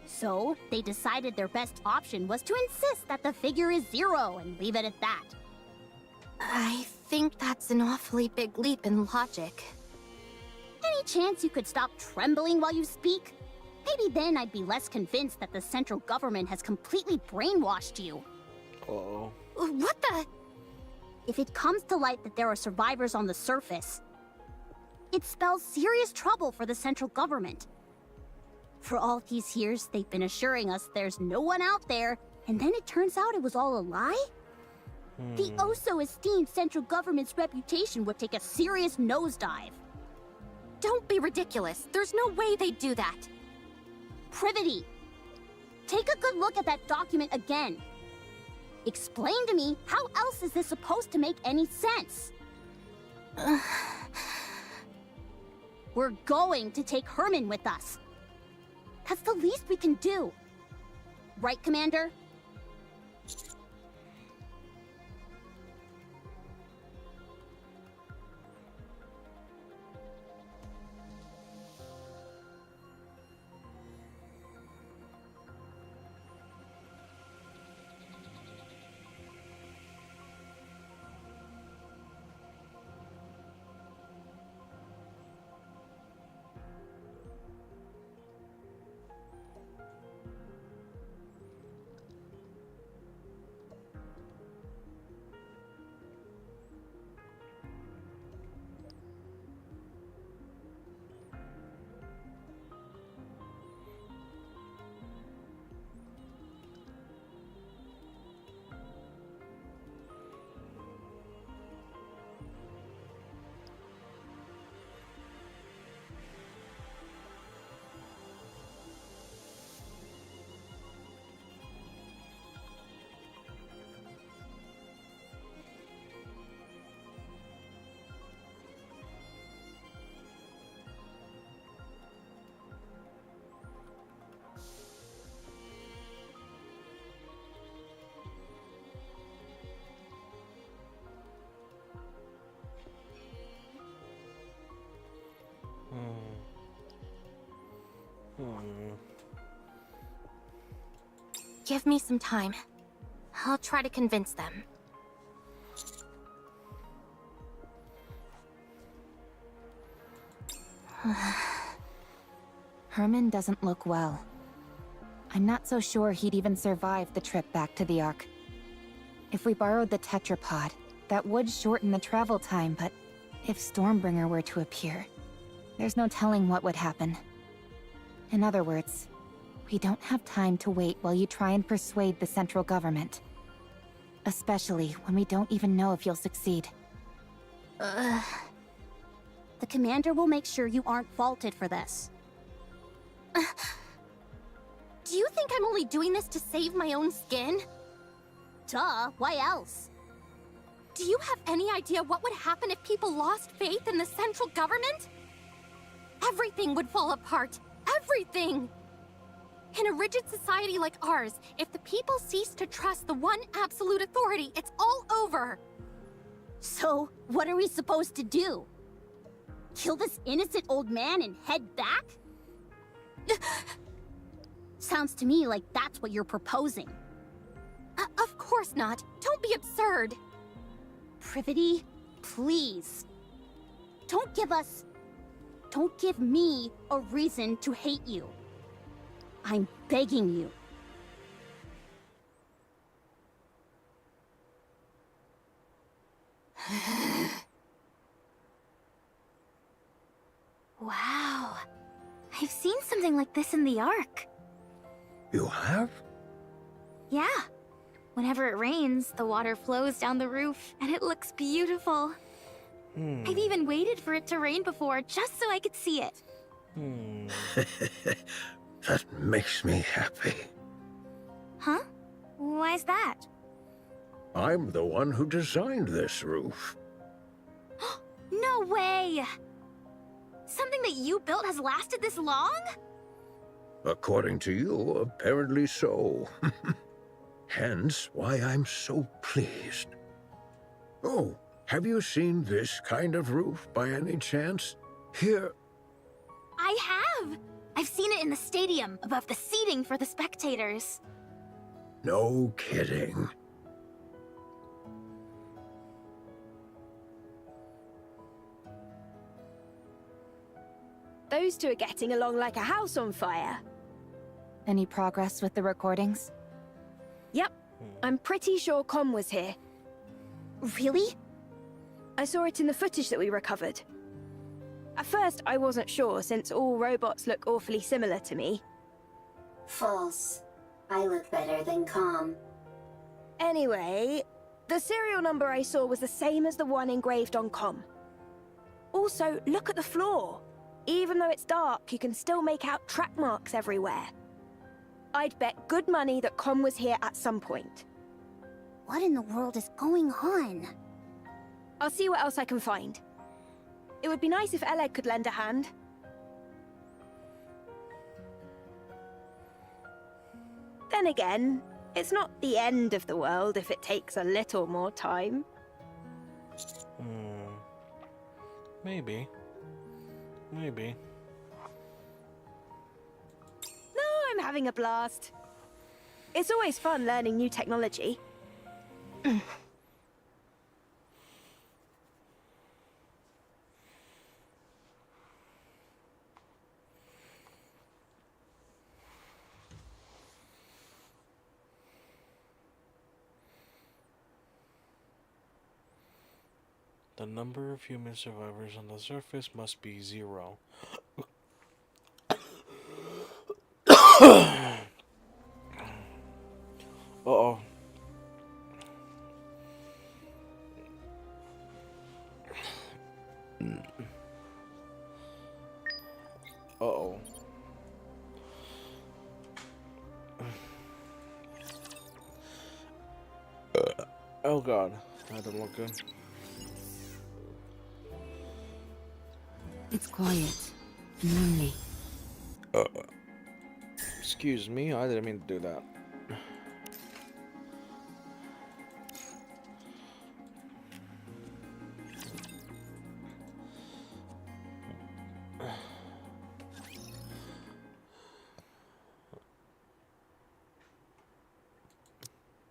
So, they decided their best option was to insist that the figure is 0 and leave it at that. I think that's an awfully big leap in logic. Any chance you could stop trembling while you speak? Maybe then I'd be less convinced that the central government has completely brainwashed you. Uh-oh. What the? If it comes to light that there are survivors on the surface, It spells serious trouble for the central government. For all these years, they've been assuring us there's no one out there, and then it turns out it was all a lie? The oh-so-esteemed central government's reputation would take a serious nosedive. Don't be ridiculous. There's no way they'd do that. Privity! Take a good look at that document again. Explain to me, how else is this supposed to make any sense? We're going to take Herman with us. That's the least we can do. Right, Commander? Give me some time. I'll try to convince them. Herman doesn't look well. I'm not so sure he'd even survive the trip back to the Ark. If we borrowed the tetrapod, that would shorten the travel time, but if Stormbringer were to appear, there's no telling what would happen. In other words, we don't have time to wait while you try and persuade the central government. Especially when we don't even know if you'll succeed. The commander will make sure you aren't faulted for this. Do you think I'm only doing this to save my own skin? Duh, why else? Do you have any idea what would happen if people lost faith in the central government? Everything would fall apart. Everything! In a rigid society like ours, if the people cease to trust the one absolute authority, it's all over. So, what are we supposed to do? Kill this innocent old man and head back? Sounds to me like that's what you're proposing. Of course not. Don't be absurd. Privity, please. Don't give me a reason to hate you. I'm begging you. Wow. I've seen something like this in the Ark. You have? Yeah. Whenever it rains, the water flows down the roof, and it looks beautiful. I've even waited for it to rain before, just so I could see it. That makes me happy. Huh? Why's that? I'm the one who designed this roof. No way! Something that you built has lasted this long? According to you, apparently so. Hence why I'm so pleased. Oh, have you seen this kind of roof by any chance? Here... I have! I've seen it in the stadium, above the seating for the spectators. No kidding. Those two are getting along like a house on fire. Any progress with the recordings? Yep. I'm pretty sure Com was here. Really? I saw it in the footage that we recovered. At first, I wasn't sure since all robots look awfully similar to me. False. I look better than calm. Anyway, the serial number I saw was the same as the one engraved on Com. Also, look at the floor. Even though it's dark, you can still make out track marks everywhere. I'd bet good money that Com was here at some point. What in the world is going on? I'll see what else I can find. It would be nice if Oleg could lend a hand. Then again, it's not the end of the world if it takes a little more time. Maybe. Maybe. No, I'm having a blast. It's always fun learning new technology. The number of human survivors on the surface must be 0. Uh-oh. Uh-oh. Oh god, that doesn't look good. It's quiet and lonely. Excuse me, I didn't mean to do that.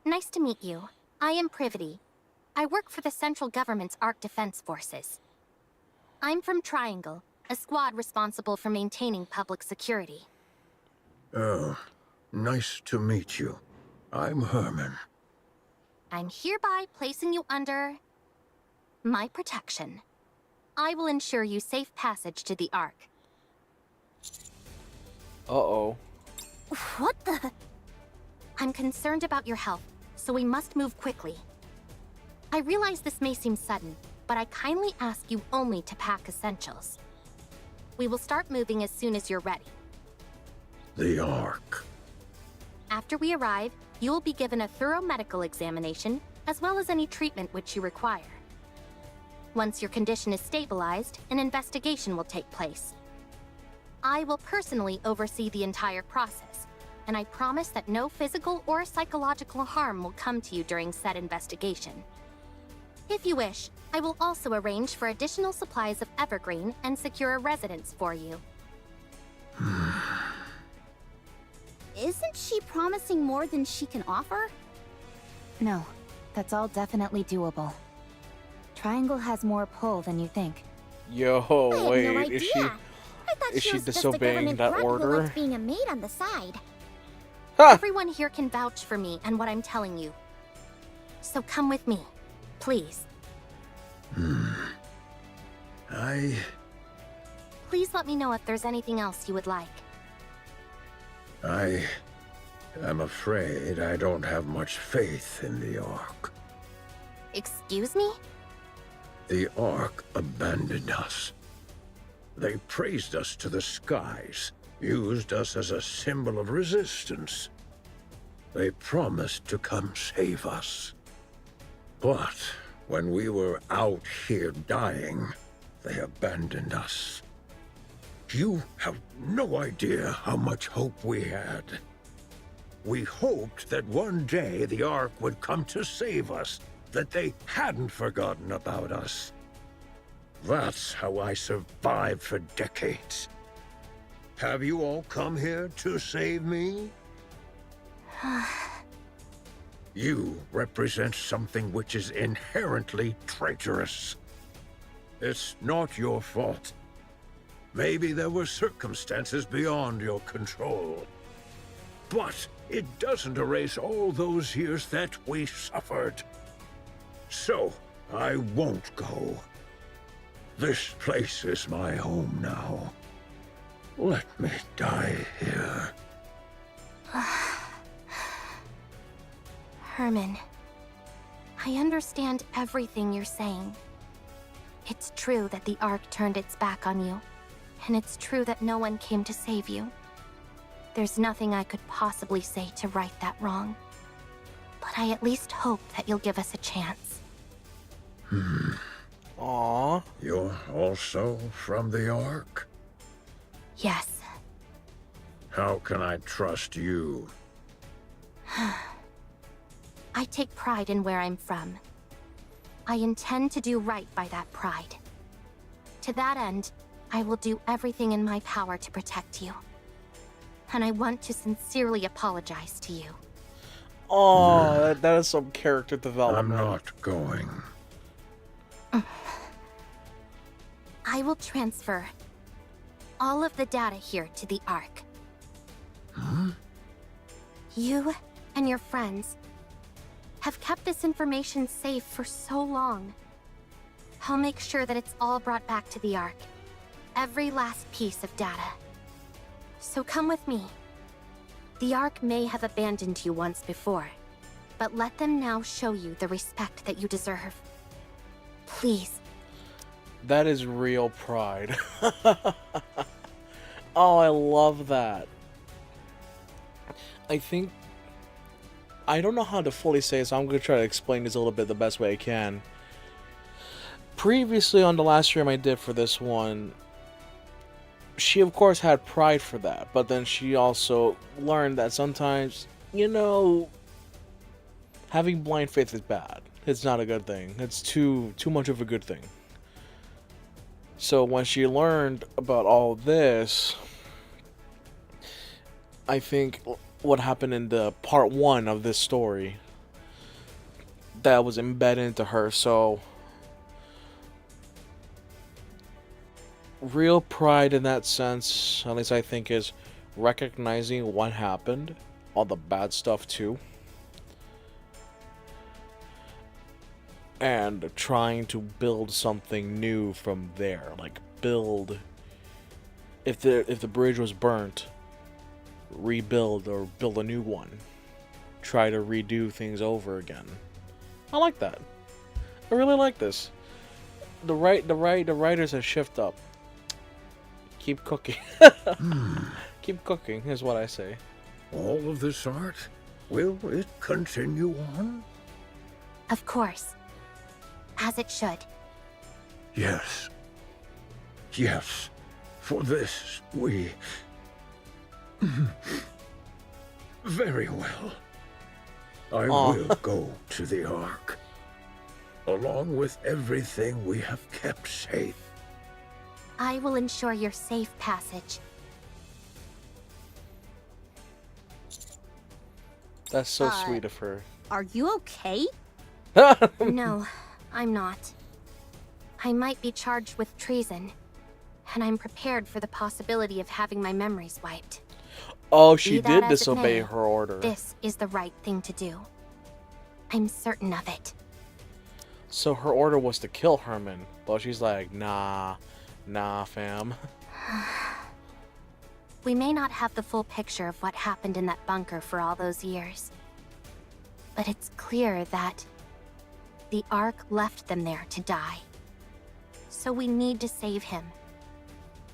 Nice to meet you. I am Privity. I work for the central government's Ark Defense Forces. I'm from Triangle, a squad responsible for maintaining public security. Oh, nice to meet you. I'm Herman. I'm hereby placing you under my protection. I will ensure you safe passage to the Ark. Uh-oh. What the? I'm concerned about your health, so we must move quickly. I realize this may seem sudden, but I kindly ask you only to pack essentials. We will start moving as soon as you're ready. The Ark. After we arrive, you will be given a thorough medical examination, as well as any treatment which you require. Once your condition is stabilized, an investigation will take place. I will personally oversee the entire process, and I promise that no physical or psychological harm will come to you during said investigation. If you wish, I will also arrange for additional supplies of evergreen and secure a residence for you. Isn't she promising more than she can offer? No, that's all definitely doable. Triangle has more pull than you think. Yo, wait, I had no is idea. I thought is she she was just a disobeying government that grunt who order? likes being a maid on the side. Everyone here can vouch for me and what I'm telling you. So come with me, please. Please let me know if there's anything else you would like. I'm afraid I don't have much faith in the Ark. Excuse me? The Ark abandoned us. They praised us to the skies, used us as a symbol of resistance. They promised to come save us. But when we were out here dying, they abandoned us. You have no idea how much hope we had. We hoped that one day the Ark would come to save us, that they hadn't forgotten about us. That's how I survived for decades. Have you all come here to save me? You represent something which is inherently traitorous. It's not your fault. Maybe there were circumstances beyond your control. But it doesn't erase all those years that we suffered. So, I won't go. This place is my home now. Let me die here. Herman, I understand everything you're saying. It's true that the Ark turned its back on you, and it's true that no one came to save you. There's nothing I could possibly say to right that wrong. But I at least hope that you'll give us a chance. Aww. You're also from the Ark? Yes. How can I trust you? I take pride in where I'm from. I intend to do right by that pride. To that end, I will do everything in my power to protect you. And I want to sincerely apologize to you. Oh, that is some character development. I'm not going. I will transfer all of the data here to the Ark. Huh? You and your friends have kept this information safe for so long. I'll make sure that it's all brought back to the Ark. Every last piece of data. So come with me. The Ark may have abandoned you once before, but let them now show you the respect that you deserve. Please. That is real pride. Oh, I love that. I don't know how to fully say it, so I'm going to try to explain this a little bit the best way I can. Previously, on the last stream I did for this one, she of course had pride for that, but then she also learned that sometimes, you know, having blind faith is bad. It's not a good thing. It's too much of a good thing. So when she learned about all this, I think what happened in the part 1 of this story, that was embedded into her. So real pride in that sense, at least I think, is recognizing what happened, all the bad stuff too, and trying to build something new from there. Like build, if the bridge was burnt, rebuild or build a new one. Try to redo things over again. I like that. I really like this. The writers have shifted up. Keep cooking. Keep cooking is what I say. All of this art? Will it continue on? Of course. As it should. Yes. Yes. For this, we... Very well. I will go to the Ark. Along with everything we have kept safe. I will ensure your safe passage. That's so sweet of her. Are you okay? No, I'm not. I might be charged with treason, and I'm prepared for the possibility of having my memories wiped. Oh, she Be that did as it disobey may, her order. This is the right thing to do. I'm certain of it. So her order was to kill Herman, but she's like, nah, fam. We may not have the full picture of what happened in that bunker for all those years. But it's clear that the Ark left them there to die. So we need to save him.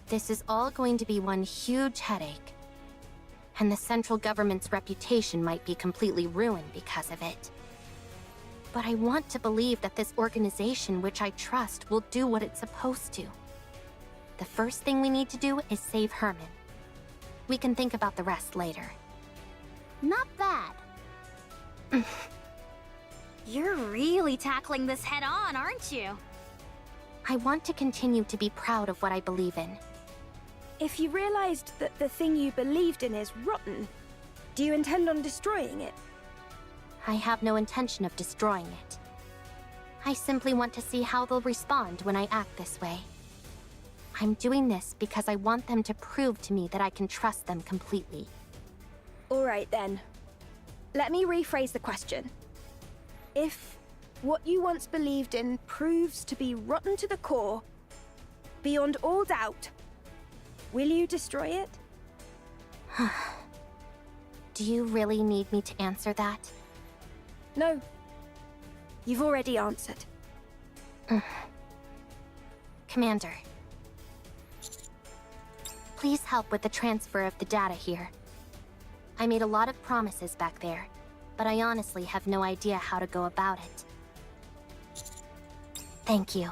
This is all going to be one huge headache. And the central government's reputation might be completely ruined because of it. But I want to believe that this organization, which I trust, will do what it's supposed to. The first thing we need to do is save Herman. We can think about the rest later. Not bad. You're really tackling this head on, aren't you? I want to continue to be proud of what I believe in. If you realized that the thing you believed in is rotten, do you intend on destroying it? I have no intention of destroying it. I simply want to see how they'll respond when I act this way. I'm doing this because I want them to prove to me that I can trust them completely. Alright then. Let me rephrase the question. If what you once believed in proves to be rotten to the core, beyond all doubt. Will you destroy it? Do you really need me to answer that? No. You've already answered. Commander, please help with the transfer of the data here. I made a lot of promises back there, but I honestly have no idea how to go about it. Thank you.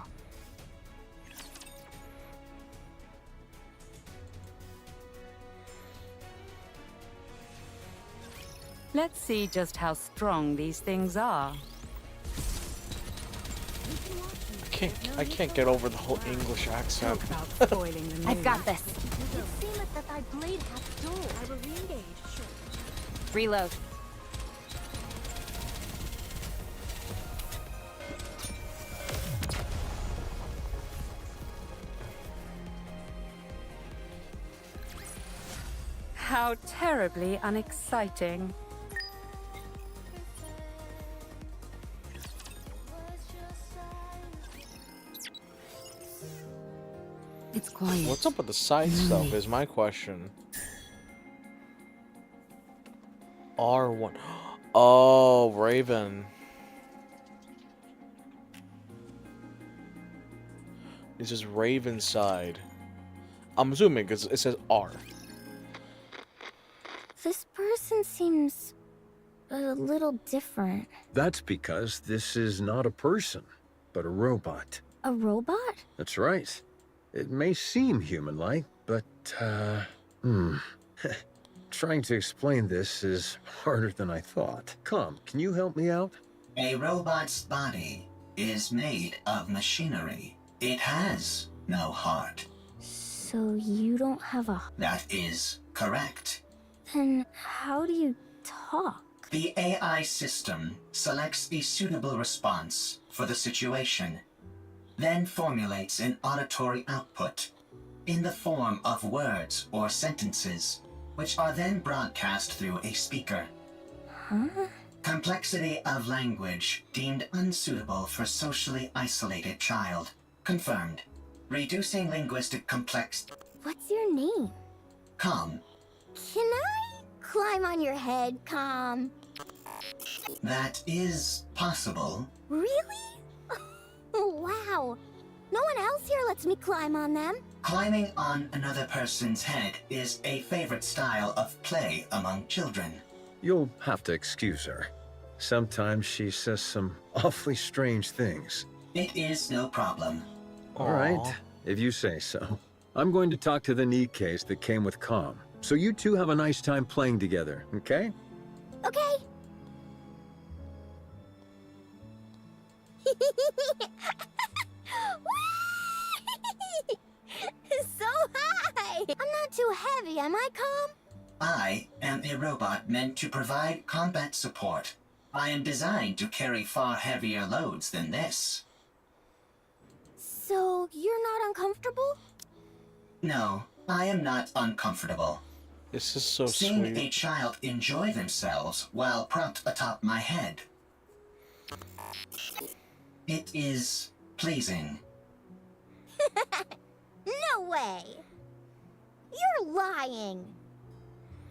Let's see just how strong these things are. I can't get over the whole English accent. I've got this. It seemeth that thy blade hath dull. I will re-engage. Sure. Reload. How terribly unexciting. It's quiet. What's up with the side stuff is my question. R1. Oh, Raven. This is Raven side. I'm assuming because it says R. This person seems a little different. That's because this is not a person, but a robot. A robot? That's right. It may seem human-like, but, trying to explain this is harder than I thought. Come, can you help me out? A robot's body is made of machinery. It has no heart. So you don't have a... That is correct. Then how do you talk? The AI system selects a suitable response for the situation, then formulates an auditory output in the form of words or sentences, which are then broadcast through a speaker. Huh? Complexity of language deemed unsuitable for socially isolated child. Confirmed. Reducing linguistic complexity. What's your name? Calm. Can I climb on your head, Calm? That is possible. Really? Wow. No one else here lets me climb on them. Climbing on another person's head is a favorite style of play among children. You'll have to excuse her. Sometimes she says some awfully strange things. It is no problem. All right, if you say so. I'm going to talk to the Nikkes that came with Calm. So you two have a nice time playing together, okay? Okay. So high! I'm not too heavy, am I, Calm? I am a robot meant to provide combat support. I am designed to carry far heavier loads than this. So you're not uncomfortable? No, I am not uncomfortable. This is so Seeing sweet. a child enjoy themselves while propped atop my head. It is pleasing. No way! You're lying!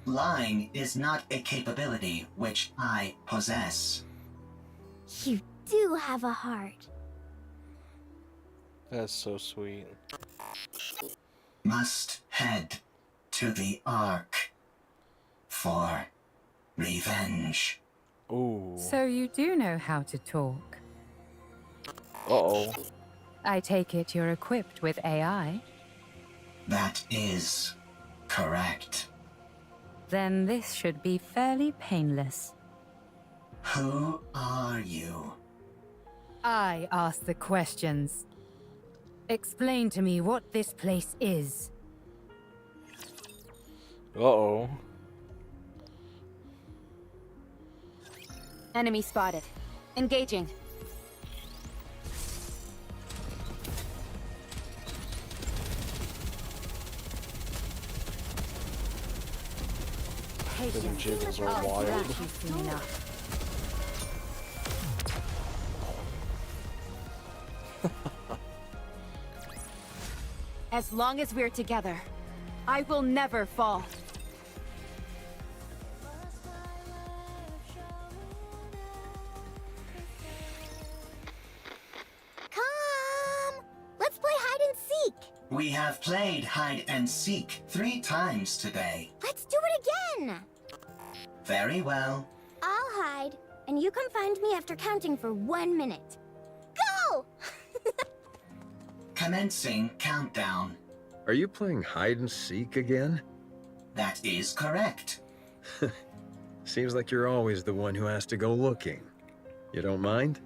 Lying is not a capability which I possess. You do have a heart. That's so sweet. Must head to the Ark for revenge. Ooh. So you do know how to talk. Uh-oh. I take it you're equipped with AI? That is correct. Then this should be fairly painless. Who are you? I ask the questions. Explain to me what this place is. Uh-oh. Enemy spotted. Engaging. The jiggles are wild. As long as we're together, I will never fall. Come! Let's play hide and seek! We have played hide and seek 3 times today. Let's do it again! Very well. I'll hide, and you come find me after counting for 1 minute. Go! Commencing countdown. Are you playing hide and seek again? That is correct. Seems like you're always the one who has to go looking. You don't mind?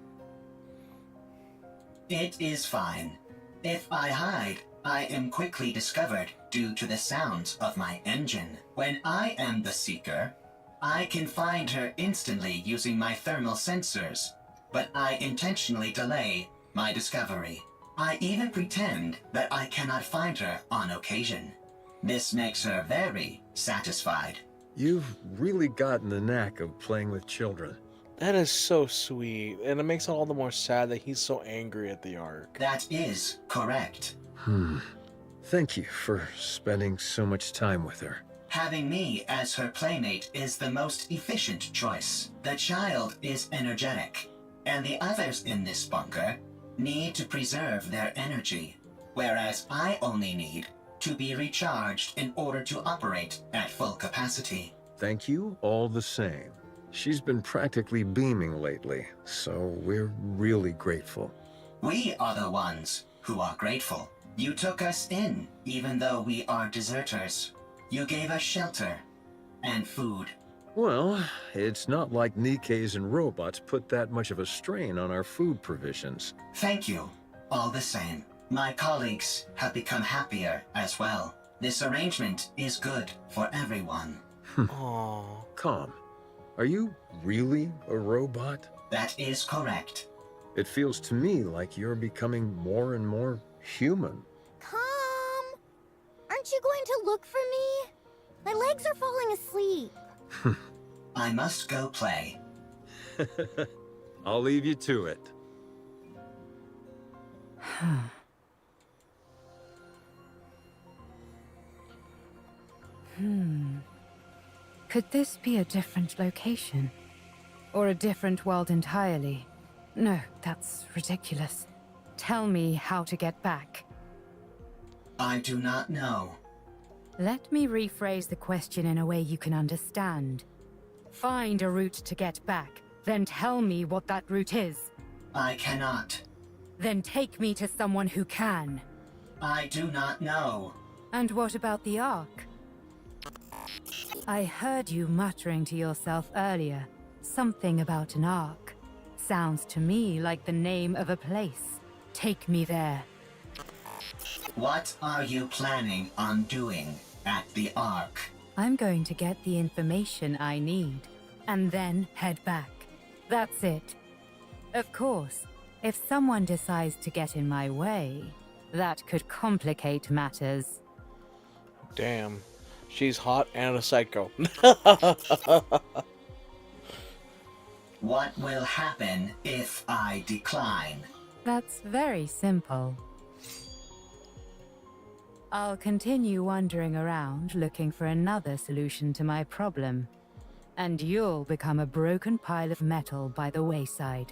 It is fine. If I hide, I am quickly discovered due to the sounds of my engine. When I am the seeker, I can find her instantly using my thermal sensors, but I intentionally delay my discovery. I even pretend that I cannot find her on occasion. This makes her very satisfied. You've really gotten the knack of playing with children. That is so sweet, and it makes it all the more sad that he's so angry at the Ark. That is correct. Thank you for spending so much time with her. Having me as her playmate is the most efficient choice. The child is energetic, and the others in this bunker need to preserve their energy, whereas I only need to be recharged in order to operate at full capacity. Thank you all the same. She's been practically beaming lately, so we're really grateful. We are the ones who are grateful. You took us in, even though we are deserters. You gave us shelter and food. Well, it's not like Nikke's and robots put that much of a strain on our food provisions. Thank you, all the same. My colleagues have become happier as well. This arrangement is good for everyone. Aww. Calm. Are you really a robot? That is correct. It feels to me like you're becoming more and more human. Come! Aren't you going to look for me? My legs are falling asleep. I must go play. I'll leave you to it. Could this be a different location? Or a different world entirely? No, that's ridiculous. Tell me how to get back. I do not know. Let me rephrase the question in a way you can understand. Find a route to get back, then tell me what that route is. I cannot. Then take me to someone who can. I do not know. And what about the Ark? I heard you muttering to yourself earlier. Something about an Ark. Sounds to me like the name of a place. Take me there. What are you planning on doing at the Ark? I'm going to get the information I need, and then head back. That's it. Of course, if someone decides to get in my way, that could complicate matters. Damn. She's hot and a psycho. What will happen if I decline? That's very simple. I'll continue wandering around looking for another solution to my problem. And you'll become a broken pile of metal by the wayside.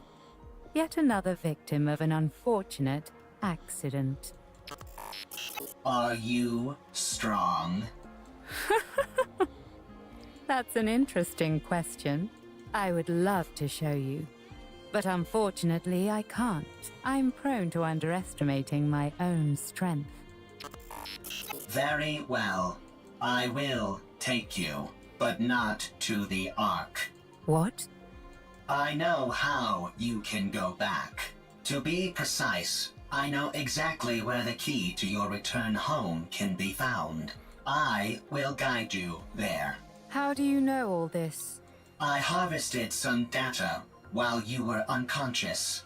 Yet another victim of an unfortunate accident. Are you strong? That's an interesting question. I would love to show you. But unfortunately, I can't. I'm prone to underestimating my own strength. Very well. I will take you, but not to the Ark. What? I know how you can go back. To be precise, I know exactly where the key to your return home can be found. I will guide you there. How do you know all this? I harvested some data while you were unconscious.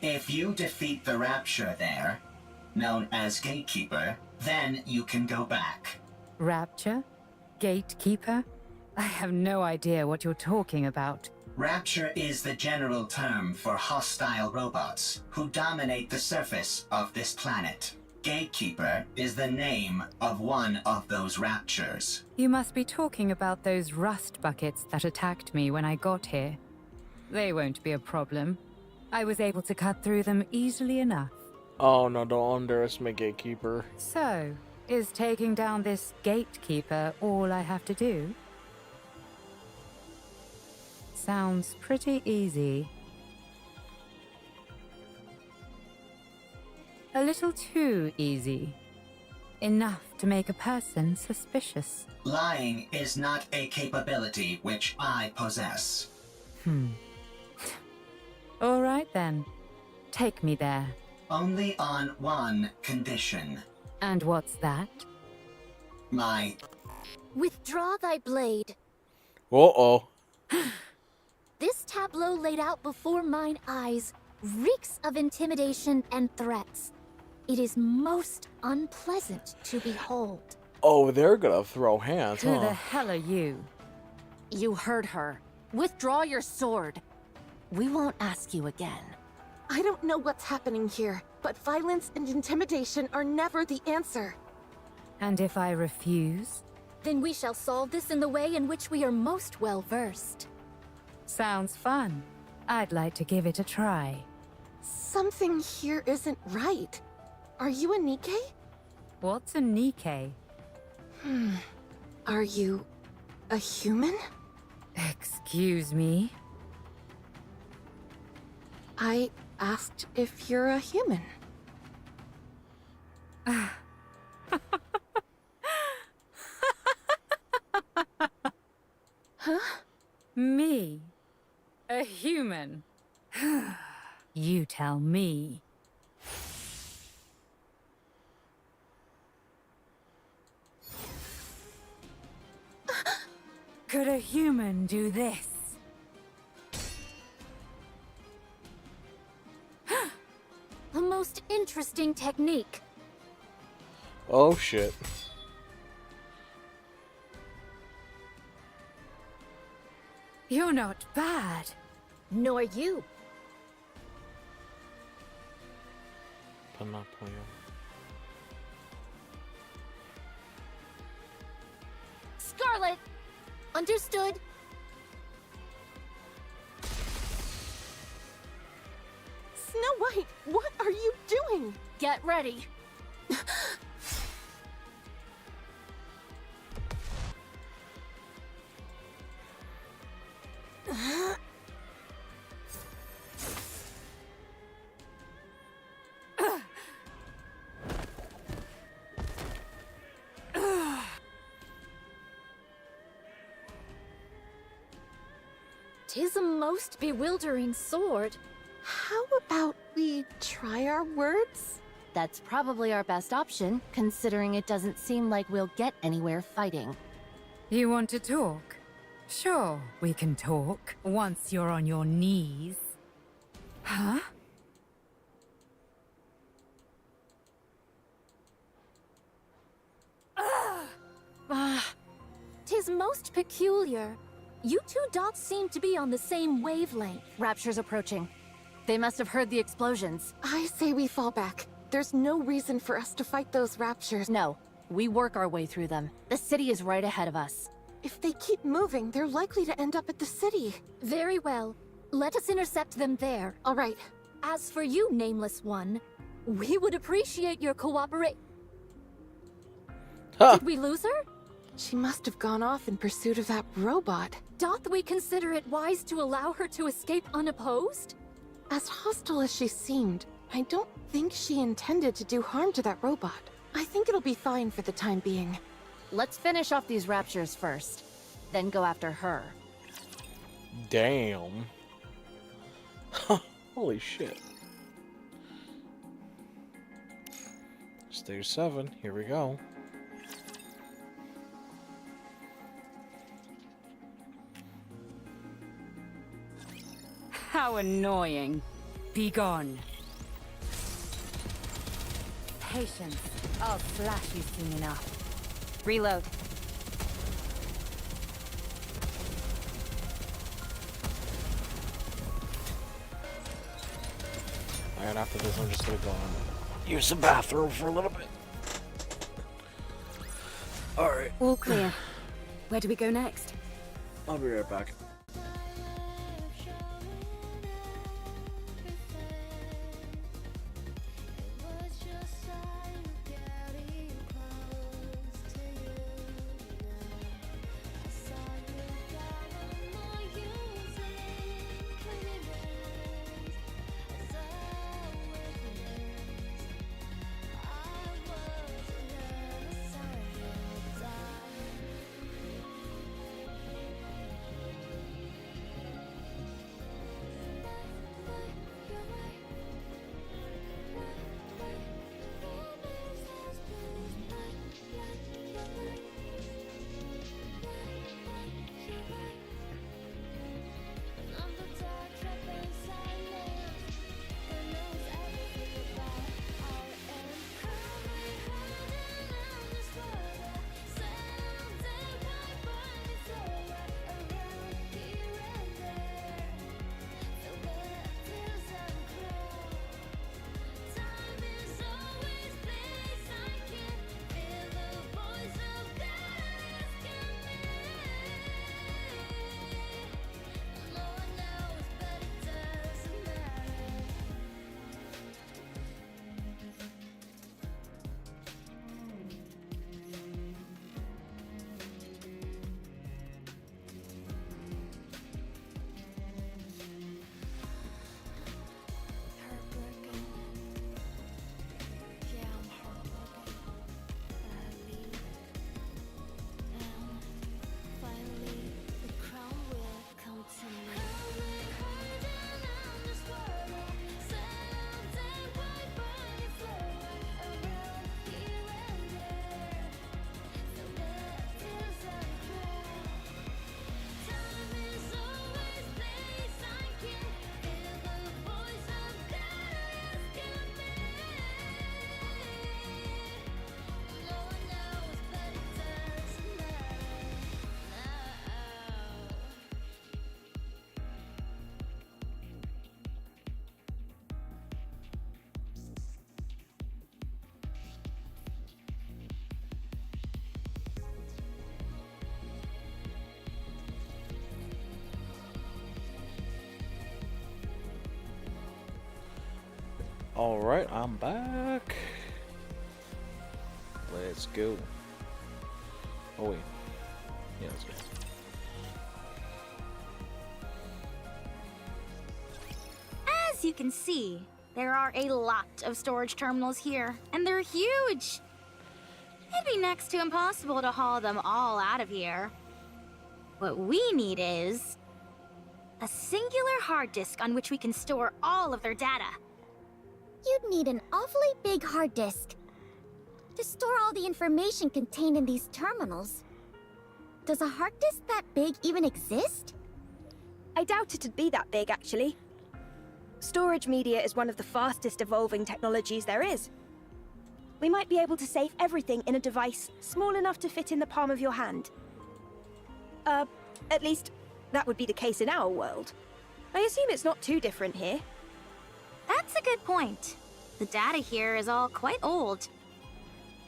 If you defeat the Rapture there, known as Gatekeeper, then you can go back. Rapture? Gatekeeper? I have no idea what you're talking about. Rapture is the general term for hostile robots who dominate the surface of this planet. Gatekeeper is the name of one of those raptures. You must be talking about those rust buckets that attacked me when I got here. They won't be a problem. I was able to cut through them easily enough. Oh no, don't underestimate Gatekeeper. So, is taking down this gatekeeper all I have to do? Sounds pretty easy. A little too easy. Enough to make a person suspicious. Lying is not a capability which I possess. All right then. Take me there. Only on one condition. And what's that? My... Withdraw thy blade. Uh-oh. This tableau laid out before mine eyes reeks of intimidation and threats. It is most unpleasant to behold. Oh, they're gonna throw hands, Who huh? the hell are you? You heard her. Withdraw your sword. We won't ask you again. I don't know what's happening here, but violence and intimidation are never the answer. And if I refuse? Then we shall solve this in the way in which we are most well versed. Sounds fun. I'd like to give it a try. Something here isn't right. Are you a Nikke? What's a Nikke? Are you a human? Excuse me? I asked if you're a human. Huh? Me? A human? You tell me. Could a human do this? A most interesting technique. Oh shit. You're not bad. Nor you. Panoplia. Scarlet! Understood. Snow White, what are you doing? Get ready. Tis a most bewildering sword. How about we try our words? That's probably our best option, considering it doesn't seem like we'll get anywhere fighting. You want to talk? Sure, we can talk, once you're on your knees. Huh? Tis most peculiar. You two dots seem to be on the same wavelength. Rapture's approaching. They must have heard the explosions. I say we fall back. There's no reason for us to fight those raptures. No, we work our way through them. The city is right ahead of us. If they keep moving, they're likely to end up at the city. Very well. Let us intercept them there. All right. As for you, Nameless One, we would appreciate your cooperation. Did we lose her? She must have gone off in pursuit of that robot. Doth we consider it wise to allow her to escape unopposed? As hostile as she seemed, I don't think she intended to do harm to that robot. I think it'll be fine for the time being. Let's finish off these raptures first, then go after her. Damn. Holy shit. Stage 7, here we go. How annoying. Be gone. Patience. I'll slash you soon enough. Reload. And after this, I'm just gonna go on. use the bathroom for a little bit. Alright. All clear. Where do we go next? I'll be right back. Alright, I'm back. Let's go. Oh wait. Yeah, let's go. As you can see, there are a lot of storage terminals here, and they're huge. It'd be next to impossible to haul them all out of here. What we need is a singular hard disk on which we can store all of their data. You'd need an awfully big hard disk to store all the information contained in these terminals. Does a hard disk that big even exist? I doubt it'd be that big, actually. Storage media is one of the fastest evolving technologies there is. We might be able to save everything in a device small enough to fit in the palm of your hand. At least, that would be the case in our world. I assume it's not too different here. That's a good point. The data here is all quite old.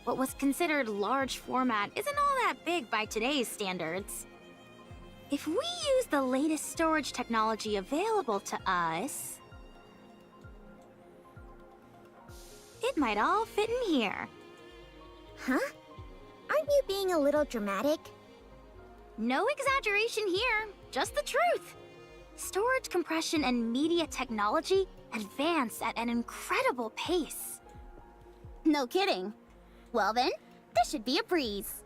What was considered large format isn't all that big by today's standards. If we use the latest storage technology available to us, it might all fit in here. Huh? Aren't you being a little dramatic? No exaggeration here, just the truth. Storage compression and media technology advance at an incredible pace. No kidding. Well then, this should be a breeze.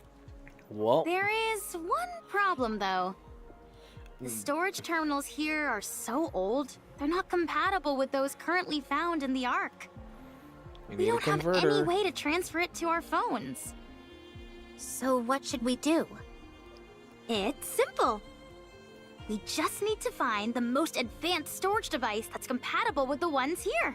Well, there is one problem though. The storage terminals here are so old, they're not compatible with those currently found in the Ark. We don't have any way to transfer it to our phones. So what should we do? It's simple. We just need to find the most advanced storage device that's compatible with the ones here.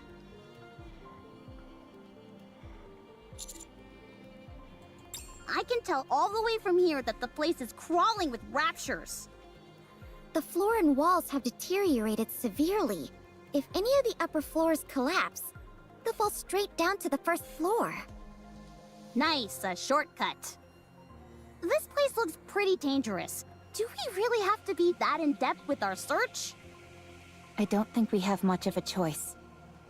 I can tell all the way from here that the place is crawling with raptures. The floor and walls have deteriorated severely. If any of the upper floors collapse, They'll fall straight down to the first floor. Nice, a shortcut. This place looks pretty dangerous. Do we really have to be that in-depth with our search? I don't think we have much of a choice.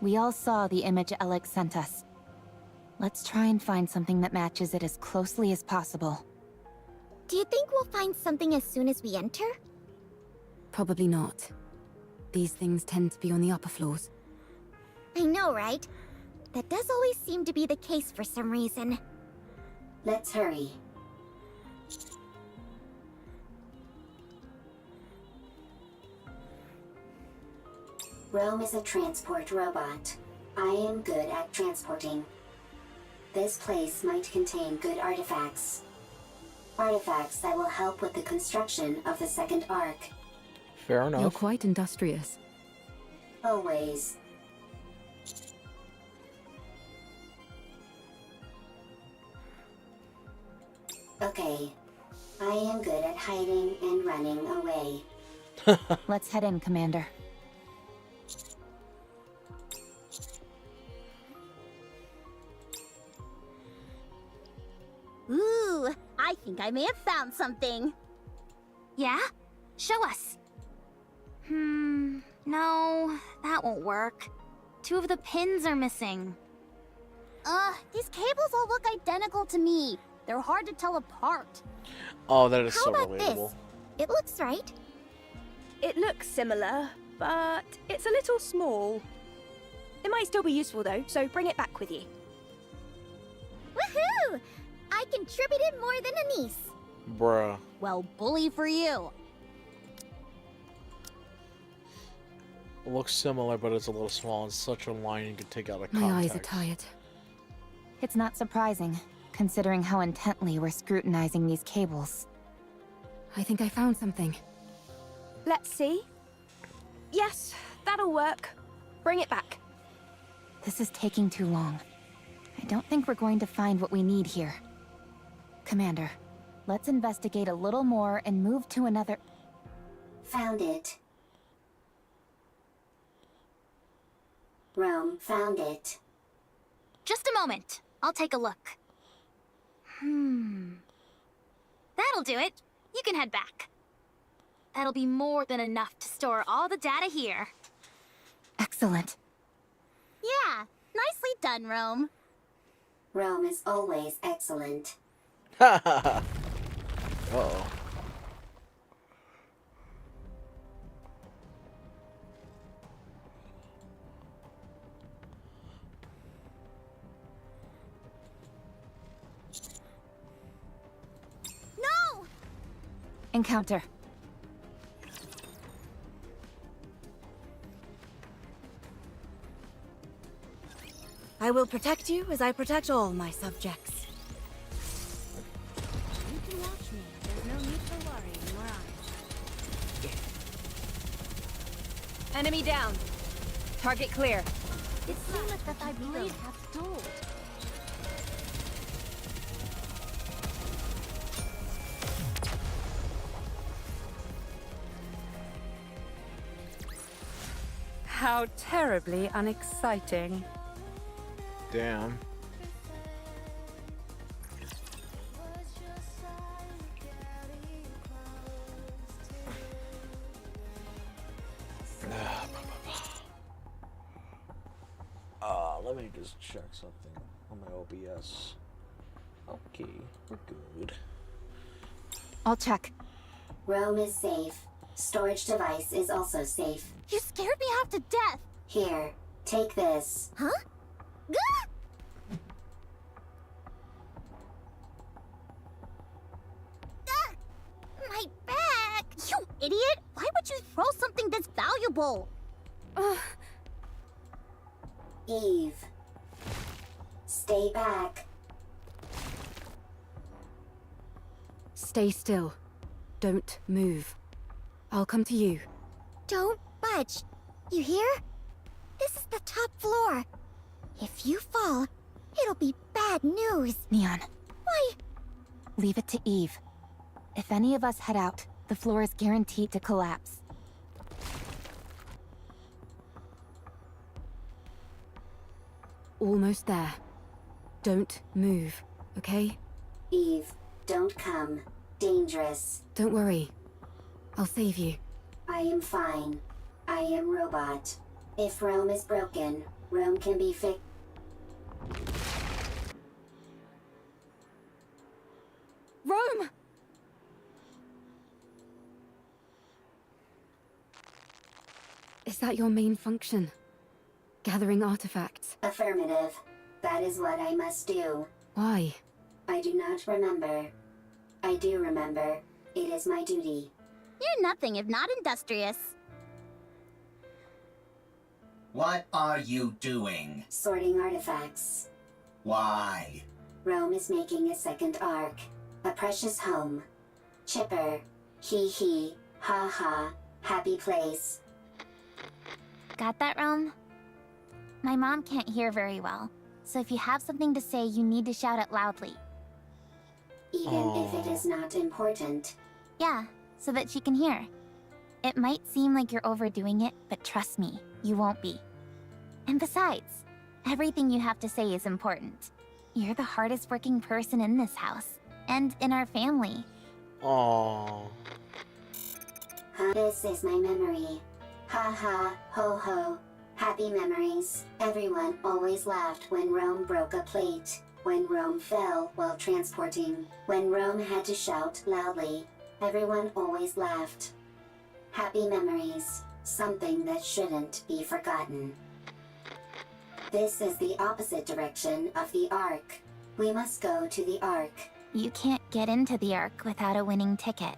We all saw the image Alex sent us. Let's try and find something that matches it as closely as possible. Do you think we'll find something as soon as we enter? Probably not. These things tend to be on the upper floors. I know, right? That does always seem to be the case for some reason. Let's hurry. Rome is a transport robot. I am good at transporting. This place might contain good artifacts. Artifacts that will help with the construction of the second arc. Fair enough. You're quite industrious. Always. Okay. I am good at hiding and running away. Let's head in, Commander. Ooh, I think I may have found something. Yeah? Show us. No, that won't work. 2 of the pins are missing. These cables all look identical to me. They're hard to tell apart. Oh, that is How so about relatable. this? It looks right. It looks similar, but it's a little small. It might still be useful though, so bring it back with you. Woohoo! I contributed more than a niece. Bruh. Well, bully for you. It looks similar, but it's a little small. It's such a line you could take out of My context. eyes are tired. It's not surprising, considering how intently we're scrutinizing these cables. I think I found something. Let's see. Yes, that'll work. Bring it back. This is taking too long. I don't think we're going to find what we need here. Commander, let's investigate a little more and move to another... Found it. Rome found it. Just a moment. I'll take a look. That'll do it. You can head back. That'll be more than enough to store all the data here. Excellent. Yeah, nicely done, Rome. Rome is always excellent. Uh-oh. No! Encounter. I will protect you as I protect all my subjects. You can watch me. There's no need for worry in your eyes. Enemy down. Target clear. It seems that thy blade hath dulled. How terribly unexciting. Damn. Let me just check something on my OBS. Okay, we're good. I'll check. Rome is safe. Storage device is also safe. You scared me half to death. Here, take this. Huh? Gah! Ah! My back! You idiot! Why would you throw something this valuable? Eve. Stay back. Stay still. Don't move. I'll come to you. Don't budge. You hear? This is the top floor. If you fall, it'll be bad news. Neon. Why? Leave it to Eve. If any of us head out, the floor is guaranteed to collapse. almost there. Don't move, okay? Eve, don't come. Dangerous. Don't worry. I'll save you. I am fine. I am robot. If Rome is broken, Rome can be fixed. Rome! Is that your main function? Gathering artifacts? Affirmative. That is what I must do. Why? I do not remember. I do remember. It is my duty. You're nothing if not industrious. What are you doing? Sorting artifacts. Why? Rome is making a second arc. A precious home. Chipper. Hee hee. Ha ha. Happy place. Got that, Rome? My mom can't hear very well, so if you have something to say, you need to shout it loudly. Even if it is not important. Yeah, so that she can hear. It might seem like you're overdoing it, but trust me, you won't be. And besides, everything you have to say is important. You're the hardest working person in this house, and in our family. Aww. This is my memory. Ha ha, ho ho. Happy memories. Everyone always laughed when Rome broke a plate. When Rome fell while transporting. When Rome had to shout loudly. Everyone always laughed. Happy memories. Something that shouldn't be forgotten. This is the opposite direction of the Ark. We must go to the Ark. You can't get into the Ark without a winning ticket,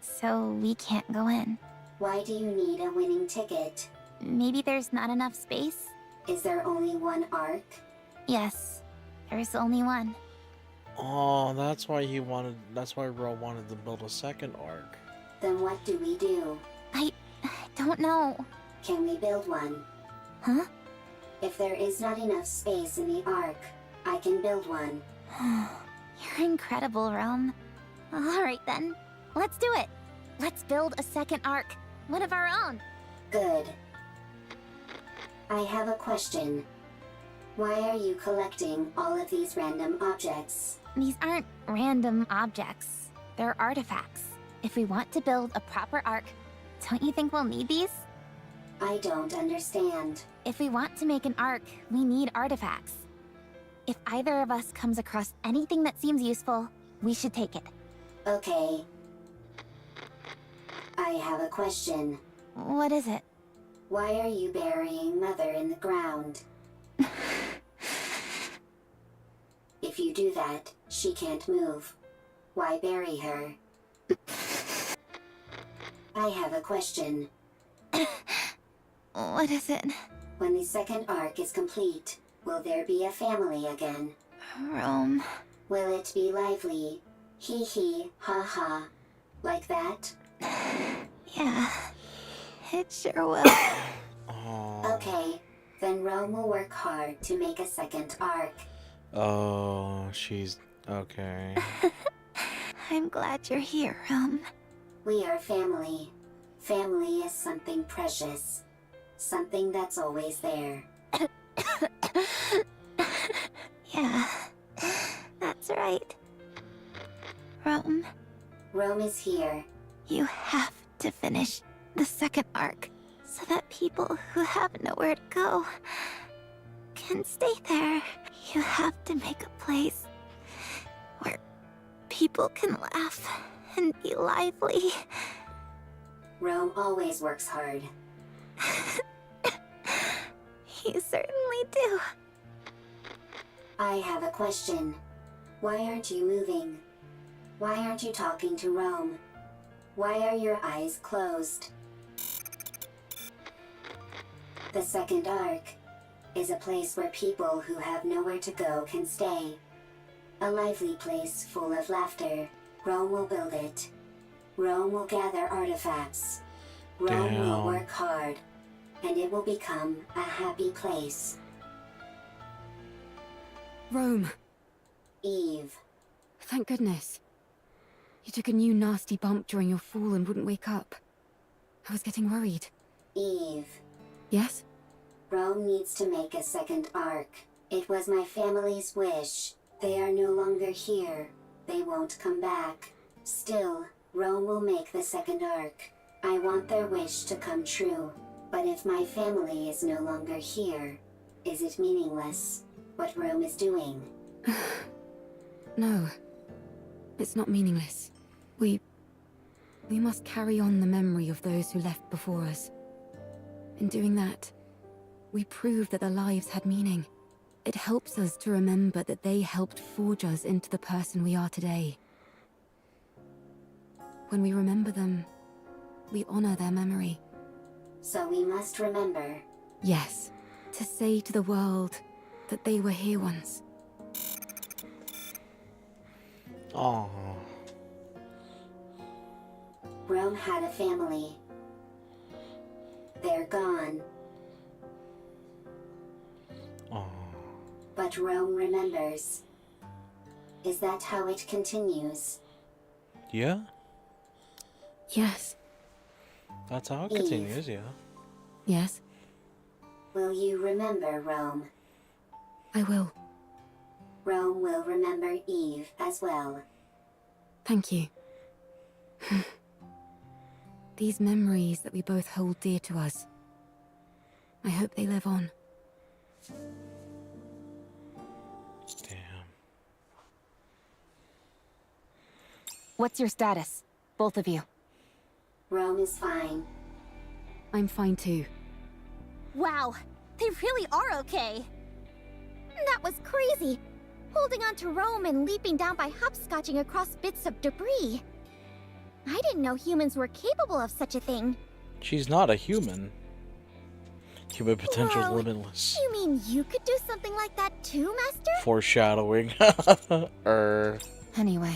so we can't go in. Why do you need a winning ticket? Maybe there's not enough space? Is there only one Ark? Yes, there's only one. Oh, that's why Ro wanted to build a second arc. Then what do we do? I don't know. Can we build one? Huh? If there is not enough space in the Ark, I can build one. You're incredible, Rome. Alright then, let's do it. Let's build a second Ark. One of our own. Good. I have a question. Why are you collecting all of these random objects? These aren't random objects. They're artifacts. If we want to build a proper Ark, don't you think we'll need these? I don't understand. If we want to make an Ark, we need artifacts. If either of us comes across anything that seems useful, we should take it. Okay. I have a question. What is it? Why are you burying Mother in the ground? If you do that, she can't move. Why bury her? I have a question. What is it? When the second arc is complete, will there be a family again? Rome. Will it be lively? Hee hee, ha ha. Like that? Yeah. It sure will. Okay, then Rome will work hard to make a second arc. Oh, she's... okay. I'm glad you're here, Rome. We are family. Family is something precious. Something that's always there. Yeah, that's right. Rome. Rome is here. You have to finish the second arc so that people who have nowhere to go can stay there. You have to make a place where people can laugh and be lively. Rome always works hard. You certainly do. I have a question. Why aren't you moving? Why aren't you talking to Rome? Why are your eyes closed? The second arc is a place where people who have nowhere to go can stay. A lively place full of laughter. Rome will build it. Rome will gather artifacts. Rome will work hard. And it will become a happy place. Rome. Eve. Thank goodness. You took a new nasty bump during your fall and wouldn't wake up. I was getting worried. Eve. Yes? Rome needs to make a second arc. It was my family's wish. They are no longer here. They won't come back. Still, Rome will make the second arc. I want their wish to come true. But if my family is no longer here, is it meaningless, what Rome is doing? No. It's not meaningless. We must carry on the memory of those who left before us. In doing that, we prove that their lives had meaning. It helps us to remember that they helped forge us into the person we are today. When we remember them, we honor their memory. So we must remember. Yes, to say to the world that they were here once. Oh. Rome had a family. They're gone. Oh. But Rome remembers. Is that how it continues? Yeah? Yes. That's how it Eve. continues, yeah. Yes, Will you remember Rome? I will. Rome will remember Eve as well. Thank you. These memories that we both hold dear to us. I hope they live on. Damn. What's your status? Both of you. Rome is fine. I'm fine too. Wow, they really are okay. That was crazy. Holding on to Rome and leaping down by hopscotching across bits of debris. I didn't know humans were capable of such a thing. She's not a human. Human potential's Whoa, limitless. You mean you could do something like that too, Master? Foreshadowing. Anyway,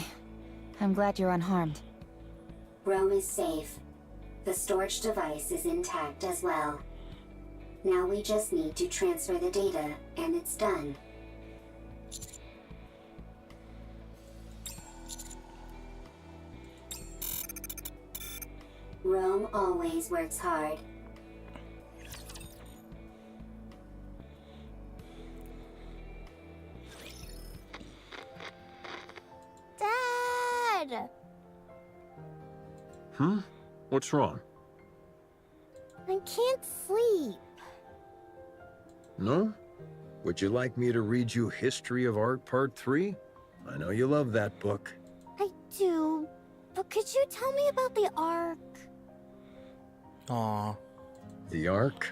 I'm glad you're unharmed. Rome is safe. The storage device is intact as well. Now we just need to transfer the data, and it's done. Rome always works hard. Dad! What's wrong? I can't sleep. No? Would you like me to read you History of Art Part 3? I know you love that book. I do, but could you tell me about the Ark? Aw. The Ark?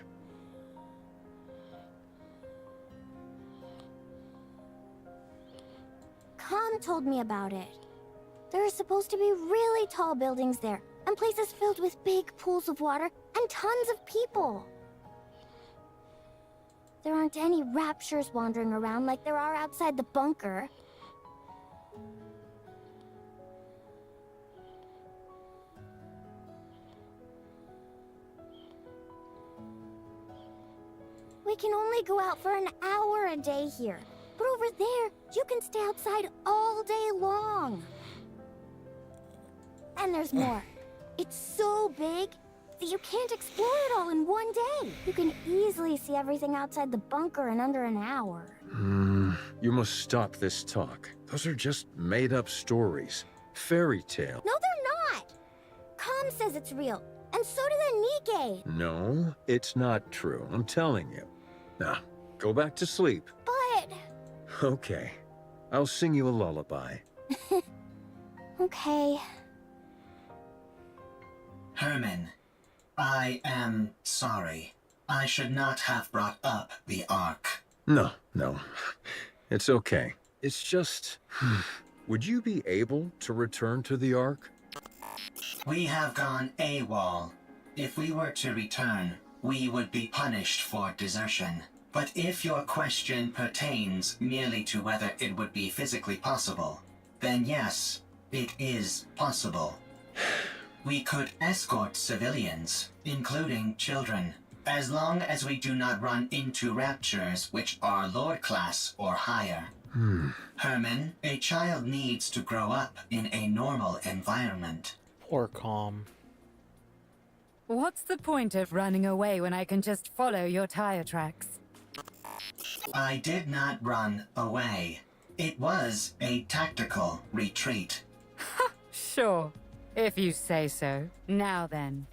Com told me about it. There are supposed to be really tall buildings there, and places filled with big pools of water, and tons of people. There aren't any raptures wandering around like there are outside the bunker. We can only go out for an hour a day here. But over there, you can stay outside all day long. And there's more. It's so big that you can't explore it all in one day. You can easily see everything outside the bunker in under an hour. You must stop this talk. Those are just made-up stories. Fairy tale. No, they're not! Com says it's real, and so do the Nikke. No, it's not true. I'm telling you. Now, go back to sleep. But... Okay. I'll sing you a lullaby. Okay. Herman, I am sorry. I should not have brought up the Ark. No. It's okay. It's just... Would you be able to return to the Ark? We have gone AWOL. If we were to return, we would be punished for desertion. But if your question pertains merely to whether it would be physically possible, then yes, it is possible. We could escort civilians, including children, as long as we do not run into raptures which are Lord class or higher. Herman, a child needs to grow up in a normal environment. Poor Com. What's the point of running away when I can just follow your tire tracks? I did not run away. It was a tactical retreat. Sure, if you say so. Now then,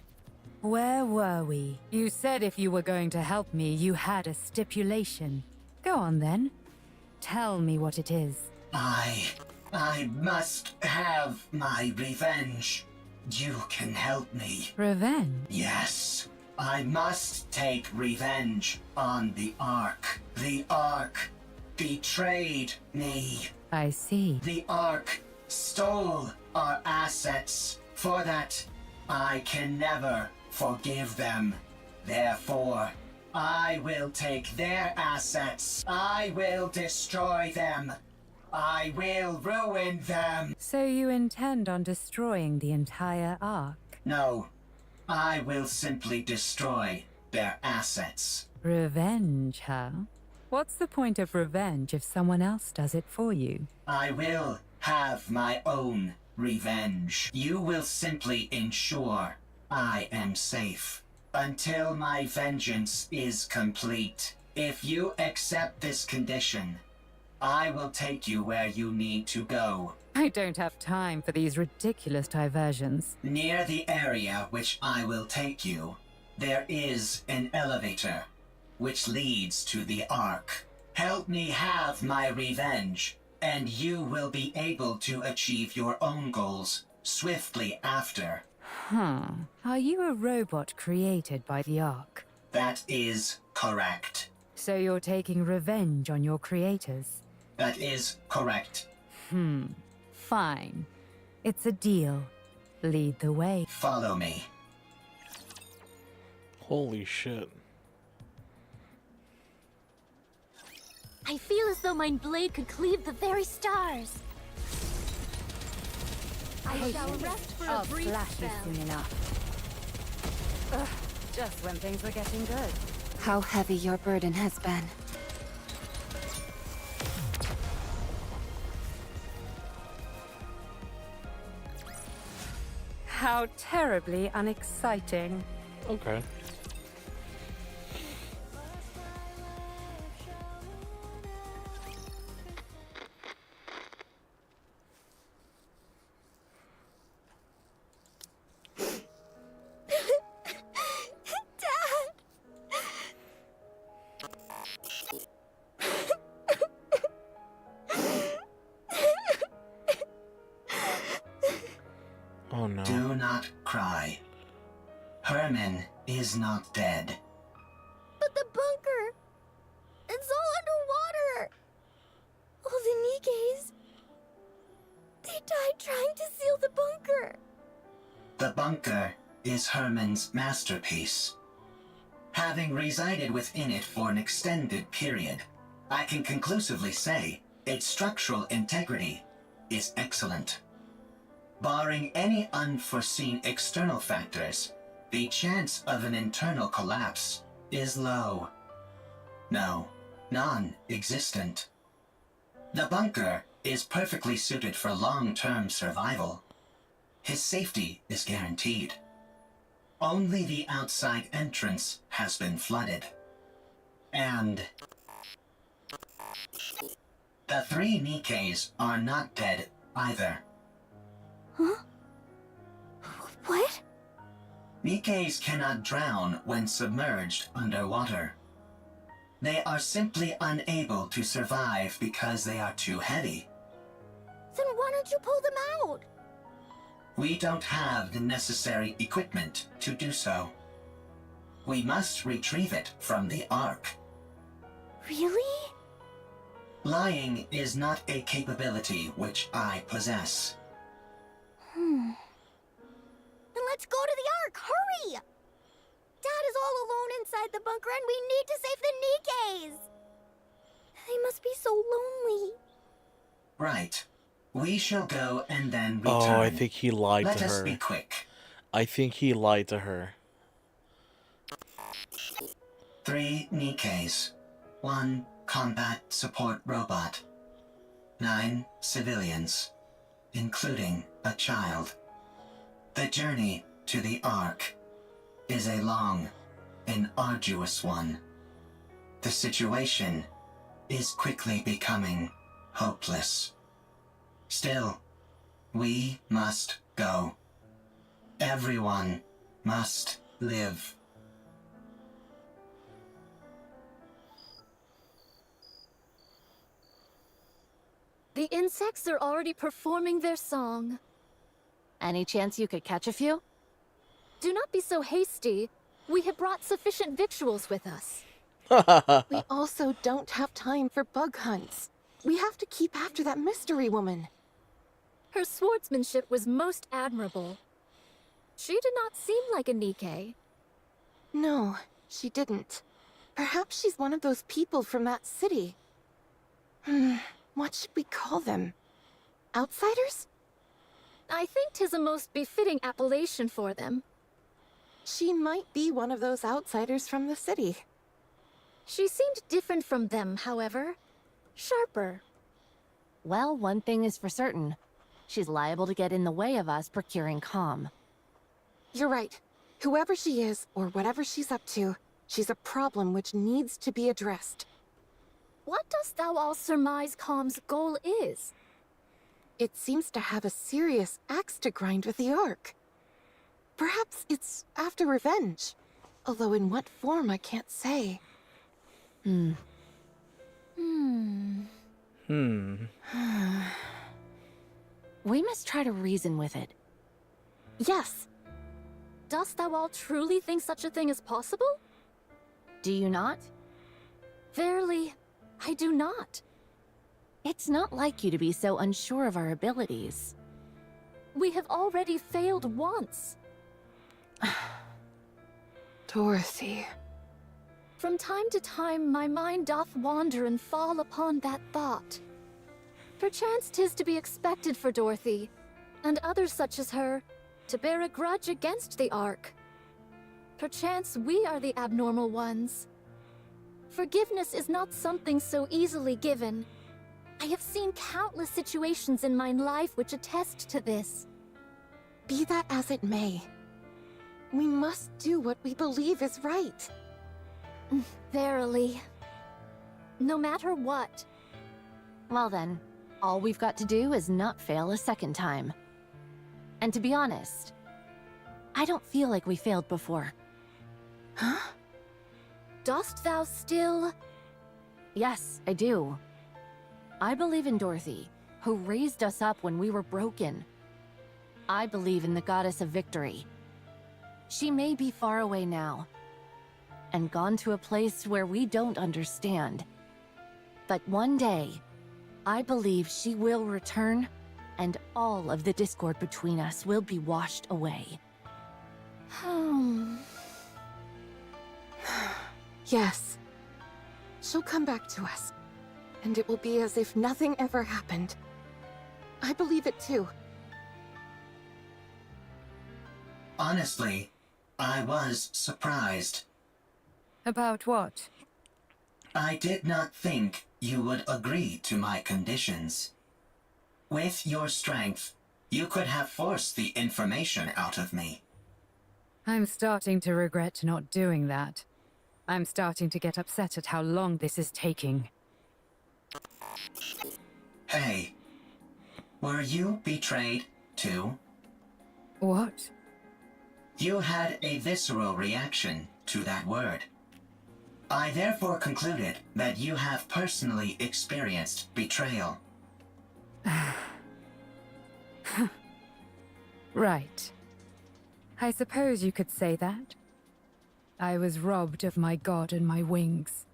where were we? You said if you were going to help me, you had a stipulation. Go on then. Tell me what it is. I must have my revenge. You can help me. Revenge? Yes. I must take revenge on the Ark. The Ark betrayed me. I see. The Ark stole our assets. For that, I can never forgive them. Therefore, I will take their assets. I will destroy them. I will ruin them. So you intend on destroying the entire Ark? No, I will simply destroy their assets. Revenge, huh? What's the point of revenge if someone else does it for you? I will have my own revenge. You will simply ensure I am safe until my vengeance is complete. If you accept this condition, I will take you where you need to go. I don't have time for these ridiculous diversions. Near the area which I will take you, there is an elevator which leads to the Ark. Help me have my revenge, and you will be able to achieve your own goals swiftly after. Are you a robot created by the Ark? That is correct. So you're taking revenge on your creators? That is correct. Fine. It's a deal. Lead the way. Follow me. Holy shit. I feel as though my blade could cleave the very stars. I shall rest for a brief spell. Soon enough. Ugh, just when things were getting good. How heavy your burden has been. How terribly unexciting. Okay. Oh no. Do not cry. Herman is not dead. But the bunker! It's all underwater! All the Nikkes... They died trying to seal the bunker! The bunker is Herman's masterpiece. Having resided within it for an extended period, I can conclusively say its structural integrity is excellent. Barring any unforeseen external factors, the chance of an internal collapse is low. No, non-existent. The bunker is perfectly suited for long-term survival. His safety is guaranteed. Only the outside entrance has been flooded. And the 3 Nikkes are not dead either. Huh? What? Nikkes cannot drown when submerged underwater. They are simply unable to survive because they are too heavy. Then why don't you pull them out? We don't have the necessary equipment to do so. We must retrieve it from the Ark. Really? Lying is not a capability which I possess. Then let's go to the Ark, hurry! Dad is all alone inside the bunker and we need to save the Nikkes! They must be so lonely. Right. We shall go and then return. Oh, I think he lied Let to us her. be quick. I think he lied to her. 3 Nikkes. 1 combat support robot. 9 civilians, including a child. The journey to the Ark is a long and arduous one. The situation is quickly becoming hopeless. Still, we must go. Everyone must live. The insects are already performing their song. Any chance you could catch a few? Do not be so hasty. We have brought sufficient victuals with us. We also don't have time for bug hunts. We have to keep after that mystery woman. Her swordsmanship was most admirable. She did not seem like a NIKKE. No, she didn't. Perhaps she's one of those people from that city. What should we call them? Outsiders? I think 'tis a most befitting appellation for them. She might be one of those outsiders from the city. She seemed different from them, however. Sharper. Well, one thing is for certain. She's liable to get in the way of us procuring calm. You're right. Whoever she is, or whatever she's up to, she's a problem which needs to be addressed. What dost thou all surmise Calm's goal is? It seems to have a serious axe to grind with the Ark. Perhaps it's after revenge. Although in what form I can't say. We must try to reason with it. Yes. Dost thou all truly think such a thing is possible? Do you not? Verily, I do not. It's not like you to be so unsure of our abilities. We have already failed once. Dorothy. From time to time, my mind doth wander and fall upon that thought. Perchance 'tis to be expected for Dorothy, and others such as her, to bear a grudge against the Ark. Perchance we are the abnormal ones. Forgiveness is not something so easily given. I have seen countless situations in my life which attest to this. Be that as it may, we must do what we believe is right. Verily. No matter what. Well then, all we've got to do is not fail a second time. And to be honest, I don't feel like we failed before. Huh? Dost thou still? Yes, I do. I believe in Dorothy, who raised us up when we were broken. I believe in the goddess of victory. She may be far away now, and gone to a place where we don't understand. But one day, I believe she will return, and all of the discord between us will be washed away. Yes. She'll come back to us, and it will be as if nothing ever happened. I believe it too. Honestly, I was surprised. About what? I did not think you would agree to my conditions. With your strength, you could have forced the information out of me. I'm starting to regret not doing that. I'm starting to get upset at how long this is taking. Hey, were you betrayed too? What? You had a visceral reaction to that word. I therefore concluded that you have personally experienced betrayal. Right. I suppose you could say that. I was robbed of my god and my wings.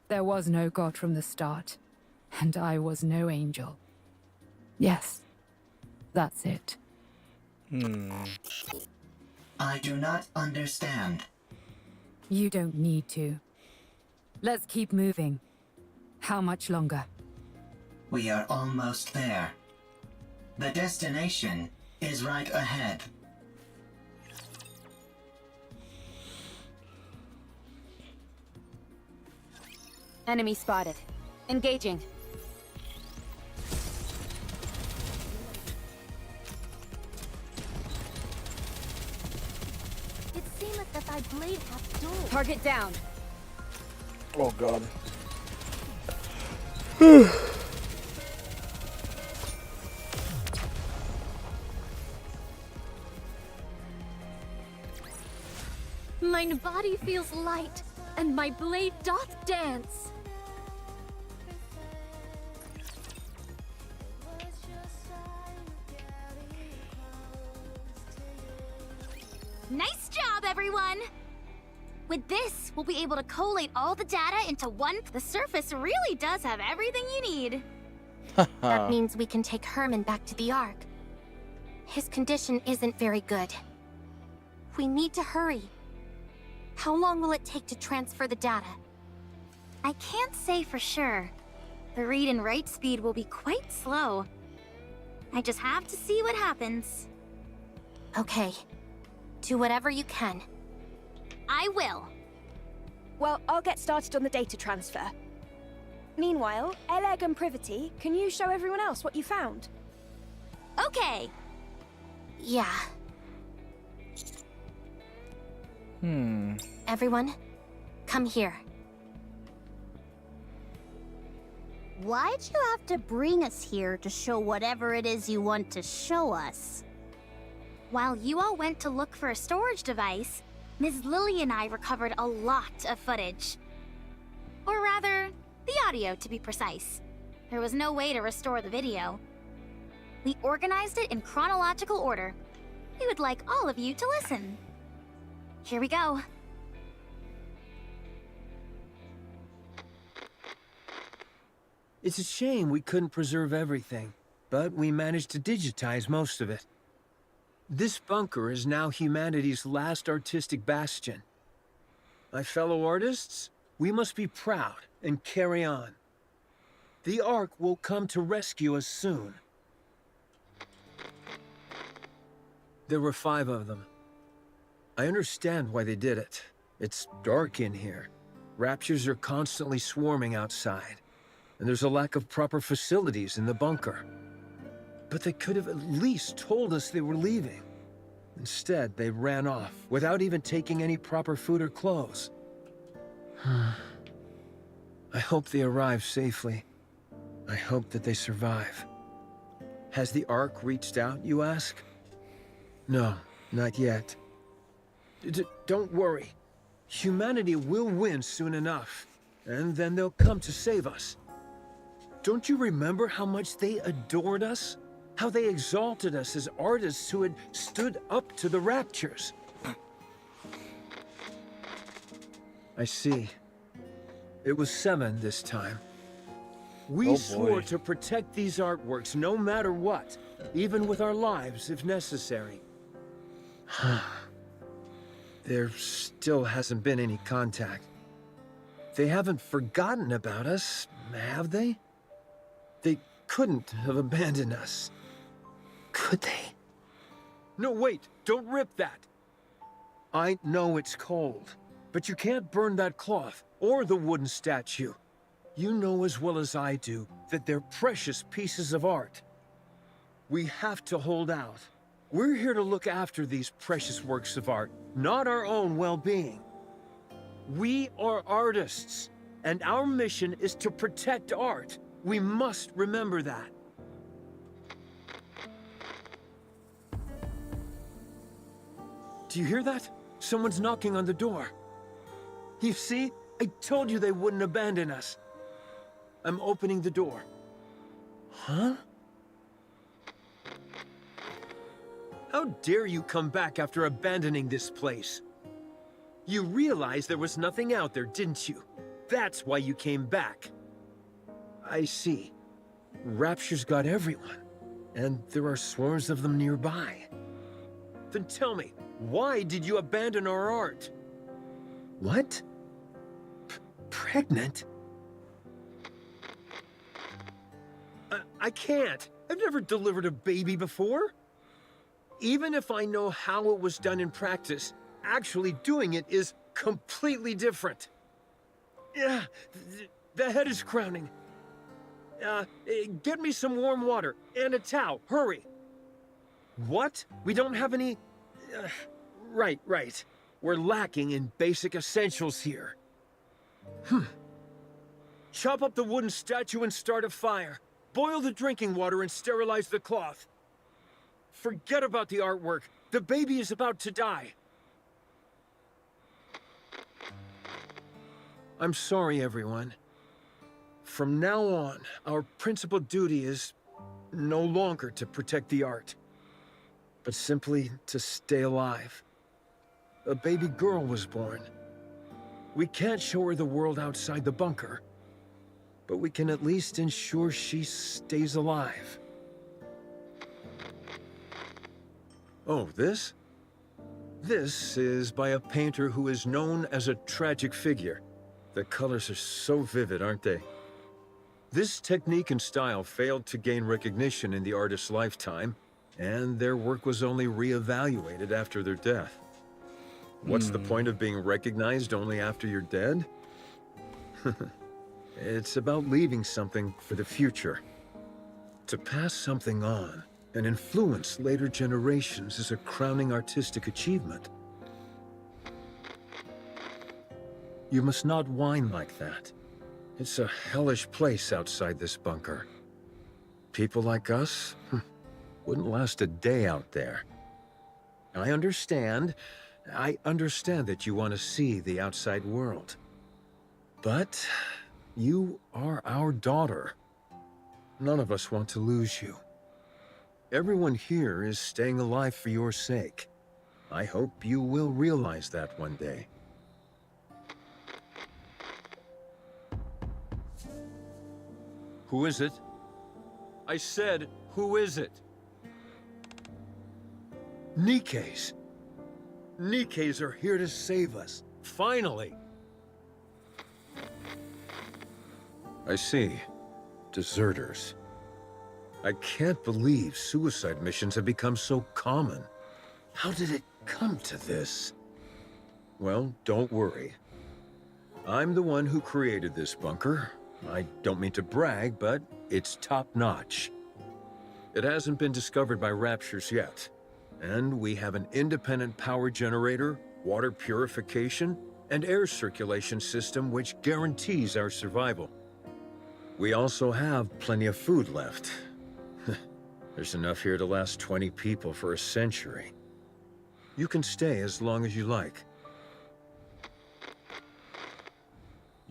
There was no god from the start, and I was no angel. Yes, that's it. I do not understand. You don't need to. Let's keep moving. How much longer? We are almost there. The destination is right ahead. Enemy spotted. Engaging. It seemeth that thy blade hath dulled. Target down. Oh god. Mine body feels light, and my blade doth dance. Nice job, everyone! With this, we'll be able to collate all the data into one. The surface really does have everything you need. That means we can take Herman back to the Ark. His condition isn't very good. We need to hurry. How long will it take to transfer the data? I can't say for sure. The read and write speed will be quite slow. I just have to see what happens. Okay. Do whatever you can. I will. Well, I'll get started on the data transfer. Meanwhile, Eleg and Privity, can you show everyone else what you found? Okay. Yeah. Everyone, come here. Why'd you have to bring us here to show whatever it is you want to show us? While you all went to look for a storage device, Ms. Lily and I recovered a lot of footage. Or rather, the audio to be precise. There was no way to restore the video. We organized it in chronological order. We would like all of you to listen. Here we go. It's a shame we couldn't preserve everything, but we managed to digitize most of it. This bunker is now humanity's last artistic bastion. My fellow artists, we must be proud and carry on. The Ark will come to rescue us soon. There were 5 of them. I understand why they did it. It's dark in here. Raptures are constantly swarming outside, and there's a lack of proper facilities in the bunker. But they could have at least told us they were leaving. Instead, they ran off without even taking any proper food or clothes. I hope they arrive safely. I hope that they survive. Has the Ark reached out, you ask? No, not yet. Don't worry. Humanity will win soon enough, and then they'll come to save us. Don't you remember how much they adored us? How they exalted us as artists who had stood up to the Raptures? I see. It was 7 this time. We swore to protect these artworks no matter what, even with our lives if necessary. There still hasn't been any contact. They haven't forgotten about us, have they? They couldn't have abandoned us. Could they? No, wait! Don't rip that! I know it's cold, but you can't burn that cloth or the wooden statue. You know as well as I do that they're precious pieces of art. We have to hold out. We're here to look after these precious works of art, not our own well-being. We are artists, and our mission is to protect art. We must remember that. Do you hear that? Someone's knocking on the door. You see? I told you they wouldn't abandon us. I'm opening the door. Huh? How dare you come back after abandoning this place? You realized there was nothing out there, didn't you? That's why you came back. I see. Rapture's got everyone, and there are swarms of them nearby. Then tell me, why did you abandon our art? What? Pregnant? I can't. I've never delivered a baby before. Even if I know how it was done in practice, actually doing it is completely different. Yeah, the head is crowning. Get me some warm water and a towel, hurry. What? We don't have any... Right. We're lacking in basic essentials here. Chop up the wooden statue and start a fire. Boil the drinking water and sterilize the cloth. Forget about the artwork. The baby is about to die. I'm sorry, everyone. From now on, our principal duty is no longer to protect the art, but simply to stay alive. A baby girl was born. We can't show her the world outside the bunker, but we can at least ensure she stays alive. Oh, this? This is by a painter who is known as a tragic figure. The colors are so vivid, aren't they? This technique and style failed to gain recognition in the artist's lifetime, and their work was only re-evaluated after their death. What's the point of being recognized only after you're dead? It's about leaving something for the future. To pass something on and influence later generations is a crowning artistic achievement. You must not whine like that. It's a hellish place outside this bunker. People like us wouldn't last a day out there. I understand that you want to see the outside world. But you are our daughter. None of us want to lose you. Everyone here is staying alive for your sake. I hope you will realize that one day. Who is it? I said, who is it? Nikke's. Nikke's are here to save us. Finally. I see. Deserters. I can't believe suicide missions have become so common. How did it come to this? Well, don't worry. I'm the one who created this bunker. I don't mean to brag, but it's top-notch. It hasn't been discovered by Raptures yet. And we have an independent power generator, water purification, and air circulation system which guarantees our survival. We also have plenty of food left. There's enough here to last 20 people for a century. You can stay as long as you like.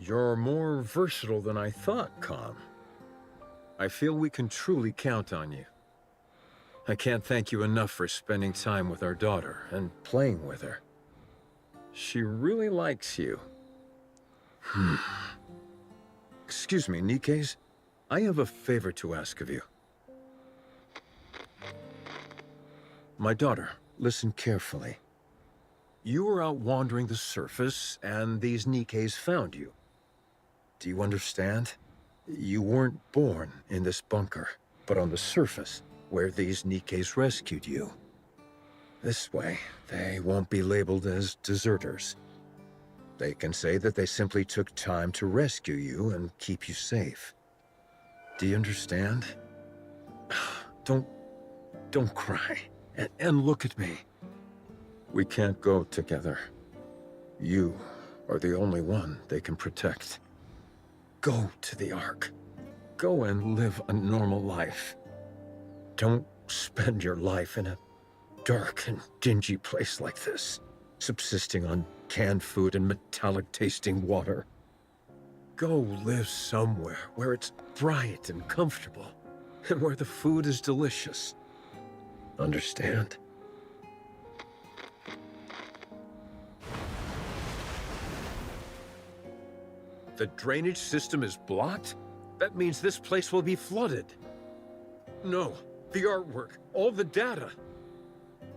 You're more versatile than I thought, Com. I feel we can truly count on you. I can't thank you enough for spending time with our daughter and playing with her. She really likes you. Excuse me, Nikke's. I have a favor to ask of you. My daughter, listen carefully. You were out wandering the surface, and these Nikke's found you. Do you understand? You weren't born in this bunker, but on the surface, where these Nikke's rescued you. This way, they won't be labeled as deserters. They can say that they simply took time to rescue you and keep you safe. Do you understand? Don't cry, and look at me. We can't go together. You are the only one they can protect. Go to the Ark. Go and live a normal life. Don't spend your life in a dark and dingy place like this, subsisting on canned food and metallic-tasting water. Go live somewhere where it's bright and comfortable, and where the food is delicious. Understand? The drainage system is blocked? That means this place will be flooded. No, the artwork, all the data.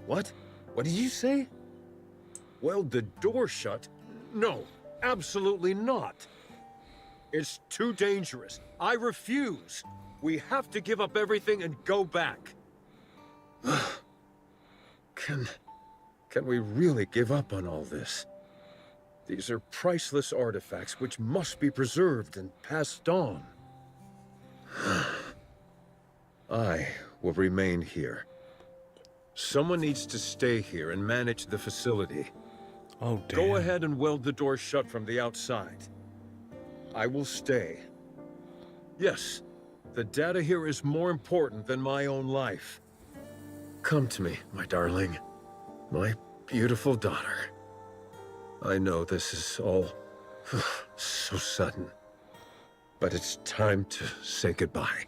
What? What did you say? Weld the door shut? No, absolutely not. It's too dangerous. I refuse. We have to give up everything and go back. Can we really give up on all this? These are priceless artifacts which must be preserved and passed on. I will remain here. Someone needs to stay here and manage the facility. Oh, damn. Go ahead and weld the door shut from the outside. I will stay Yes, the data here is more important than my own life. Come to me, my darling. My beautiful daughter. I know this is all so sudden, but it's time to say goodbye.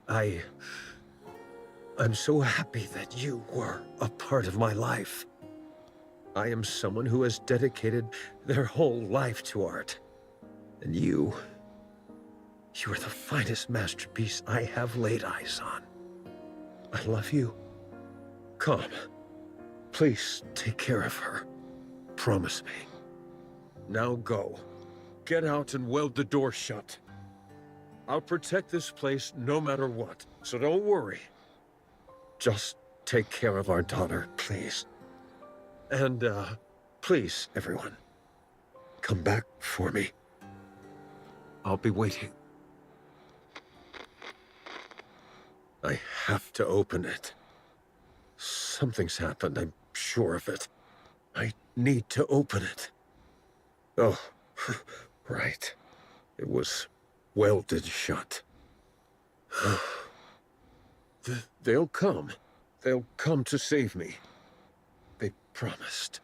I'm so happy that you were a part of my life. I am someone who has dedicated their whole life to art. And you are the finest masterpiece I have laid eyes on. I love you. Come. Please take care of her. Promise me. Now go. Get out and weld the door shut. I'll protect this place no matter what, so don't worry. Just take care of our daughter, please. And, please, everyone, come back for me. I'll be waiting. I have to open it. Something's happened, I'm sure of it. I need to open it. Oh, right. It was welded shut. They'll come. They'll come to save me. They promised.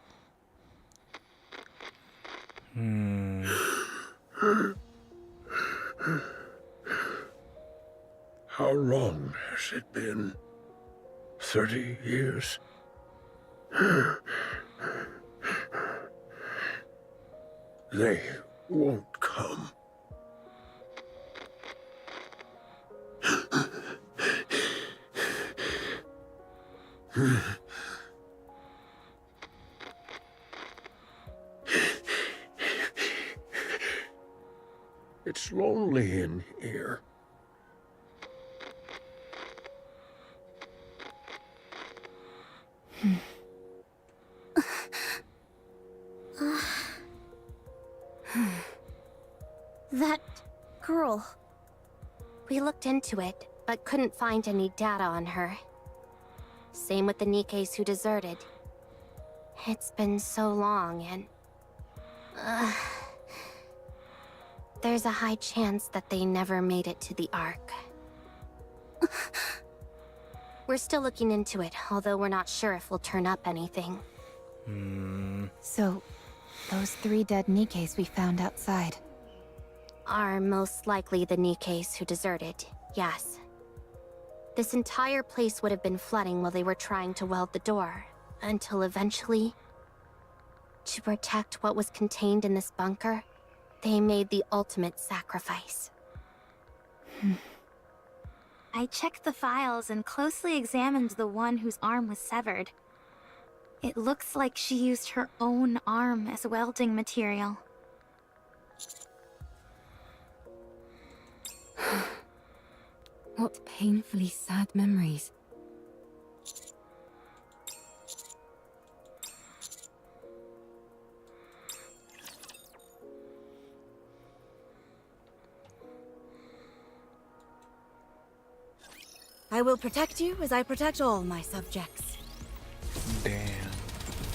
How long has it been? 30 years? They won't come. It's lonely in here. That girl. We looked into it, but couldn't find any data on her. Same with the Nikkes who deserted. It's been so long and... there's a high chance that they never made it to the Ark. We're still looking into it, although we're not sure if we'll turn up anything. So, those 3 dead Nikkes we found outside are most likely the Nikkes who deserted, yes. This entire place would have been flooding while they were trying to weld the door, until eventually, to protect what was contained in this bunker, they made the ultimate sacrifice. I checked the files and closely examined the one whose arm was severed. It looks like she used her own arm as welding material. What painfully sad memories. I will protect you as I protect all my subjects. Damn.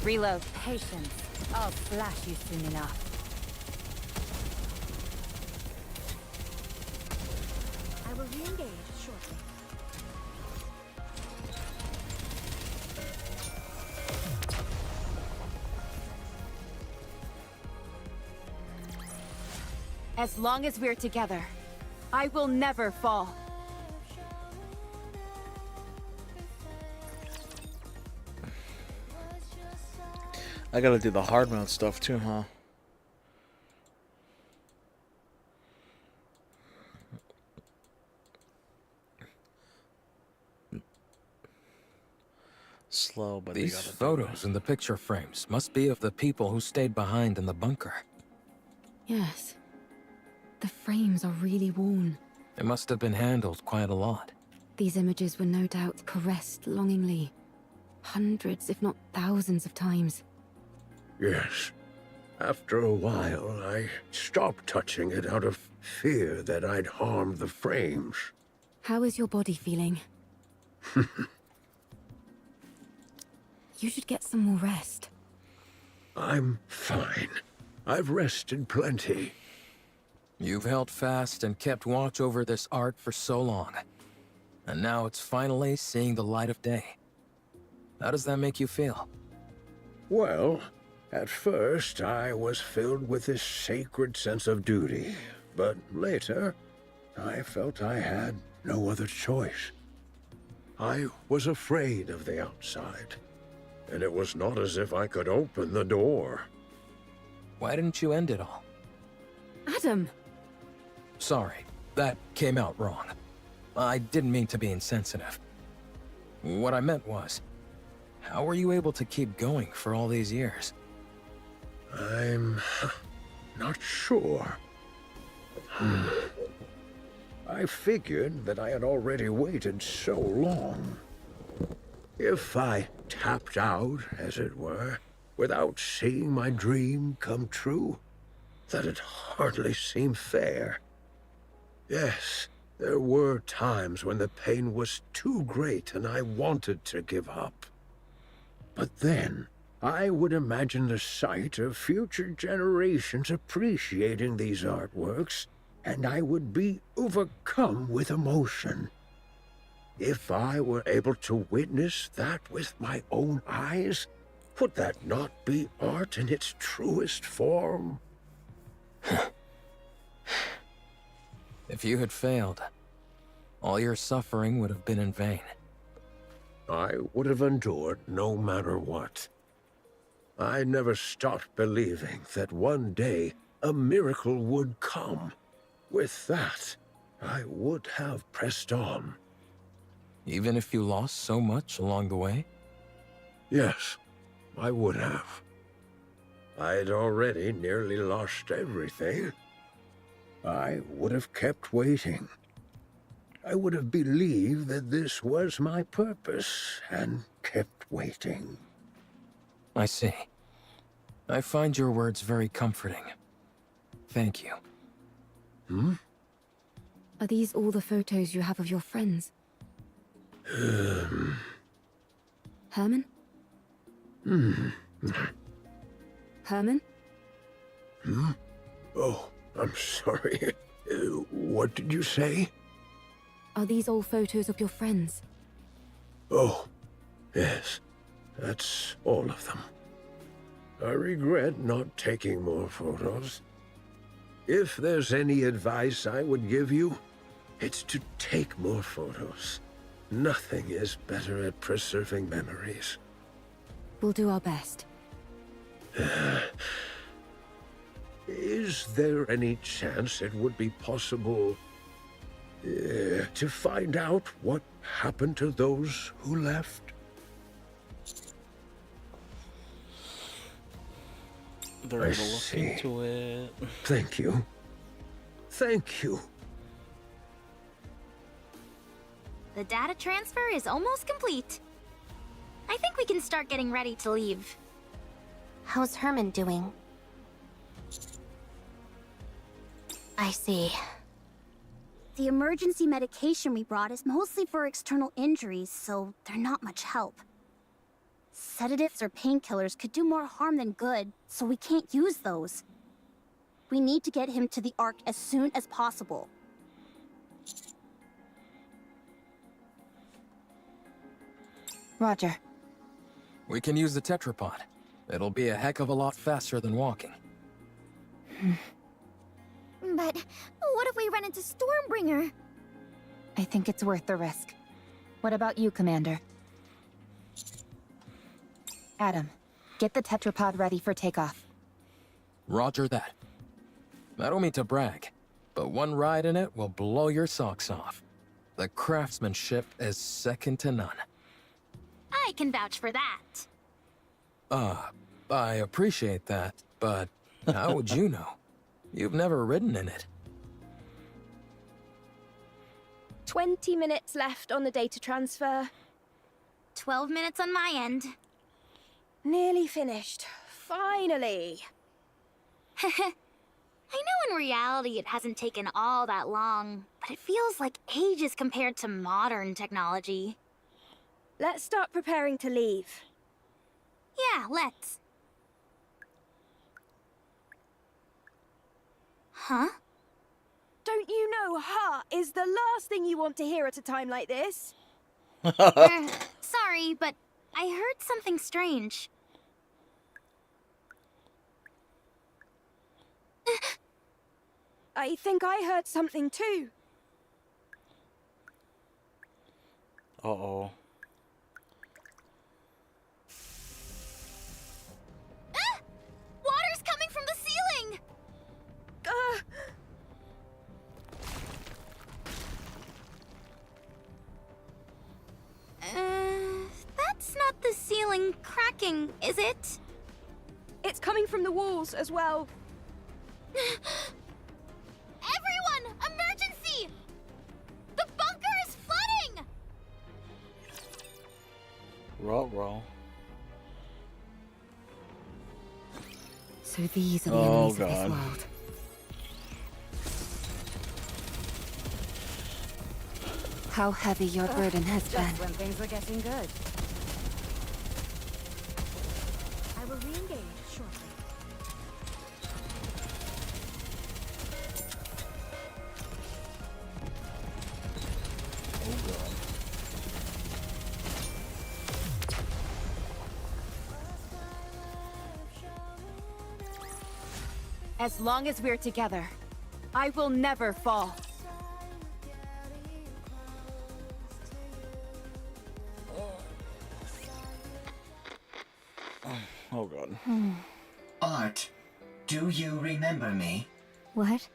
Reload. Patience. I'll flash you soon enough. I will re-engage shortly. As long as we're together, I will never fall. I gotta do the hard mode stuff too, huh? Slow, but these photos in the picture frames must be of the people who stayed behind in the bunker. Yes. The frames are really worn. It must have been handled quite a lot. These images were no doubt caressed longingly. Hundreds, if not thousands of times. Yes. After a while, I stopped touching it out of fear that I'd harm the frames. How is your body feeling? You should get some more rest. I'm fine. I've rested plenty. You've held fast and kept watch over this art for so long. And now it's finally seeing the light of day. How does that make you feel? Well, at first I was filled with this sacred sense of duty, but later I felt I had no other choice. I was afraid of the outside, and it was not as if I could open the door. Why didn't you end it all? Adam! Sorry, that came out wrong. I didn't mean to be insensitive. What I meant was, how were you able to keep going for all these years? I'm not sure. I figured that I had already waited so long. If I tapped out, as it were, without seeing my dream come true, that it hardly seemed fair. Yes, there were times when the pain was too great and I wanted to give up. But then, I would imagine the sight of future generations appreciating these artworks, and I would be overcome with emotion. If I were able to witness that with my own eyes, would that not be art in its truest form? If you had failed, all your suffering would have been in vain. I would have endured no matter what. I never stopped believing that one day a miracle would come. With that, I would have pressed on. Even if you lost so much along the way? Yes, I would have. I'd already nearly lost everything. I would have kept waiting. I would have believed that this was my purpose and kept waiting. I see. I find your words very comforting. Thank you. Hmm? Are these all the photos you have of your friends? Herman? Herman? Hmm? Oh, I'm sorry. What did you say? Are these all photos of your friends? Oh, yes. That's all of them. I regret not taking more photos. If there's any advice I would give you, it's to take more photos. Nothing is better at preserving memories. We'll do our best. Is there any chance it would be possible to find out what happened to those who left? They're able to look into it. Thank you. Thank you. The data transfer is almost complete. I think we can start getting ready to leave. How's Herman doing? I see. The emergency medication we brought is mostly for external injuries, so they're not much help. Sedatives or painkillers could do more harm than good, so we can't use those. We need to get him to the Ark as soon as possible. Roger. We can use the tetrapod. It'll be a heck of a lot faster than walking. But what if we run into Stormbringer? I think it's worth the risk. What about you, Commander? Adam, get the tetrapod ready for takeoff. Roger that. I don't mean to brag, but one ride in it will blow your socks off. The craftsmanship is second to none. I can vouch for that. I appreciate that, but how would you know? You've never ridden in it. 20 minutes left on the data transfer. 12 minutes on my end. Nearly finished. Finally. I know in reality it hasn't taken all that long, but it feels like ages compared to modern technology. Let's start preparing to leave. Yeah, let's. Huh? Don't you know ha is the last thing you want to hear at a time like this? Sorry, but I heard something strange. I think I heard something too. Uh-oh. Water's coming from the ceiling! That's not the ceiling cracking, is it? It's coming from the walls as well. Everyone! Emergency! The bunker is flooding! Ruh-roh. So these are the Oh, enemies of this God. world. How heavy your burden has been. Just when things were getting good. I will re-engage shortly. Oh, God. As long as we're together, I will never fall. Oh, God. Art, do you remember me? What?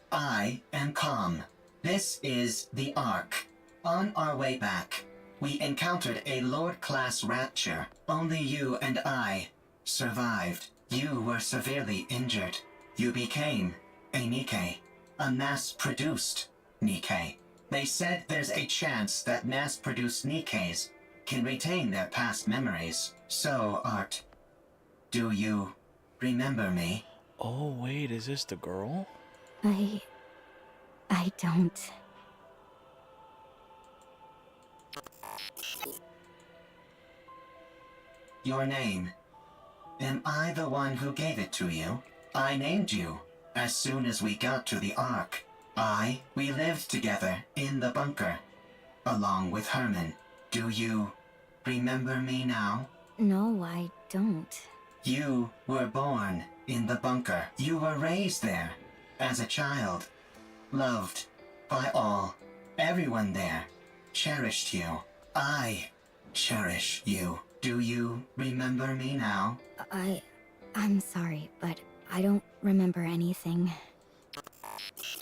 I am Calm. This is the Ark. On our way back, we encountered a Lord-class rapture. Only you and I survived. You were severely injured. You became a Nikke, a mass-produced Nikke. They said there's a chance that mass-produced Nikkes can retain their past memories. So, Art, do you remember me? Oh, wait, is this the girl? I don't. Your name. Am I the one who gave it to you? I named you as soon as we got to the Ark. We lived together in the bunker, along with Herman. Do you remember me now? No, I don't. You were born in the bunker. You were raised there as a child, loved by all. Everyone there cherished you. I cherish you. Do you remember me now? I'm sorry, but I don't remember anything.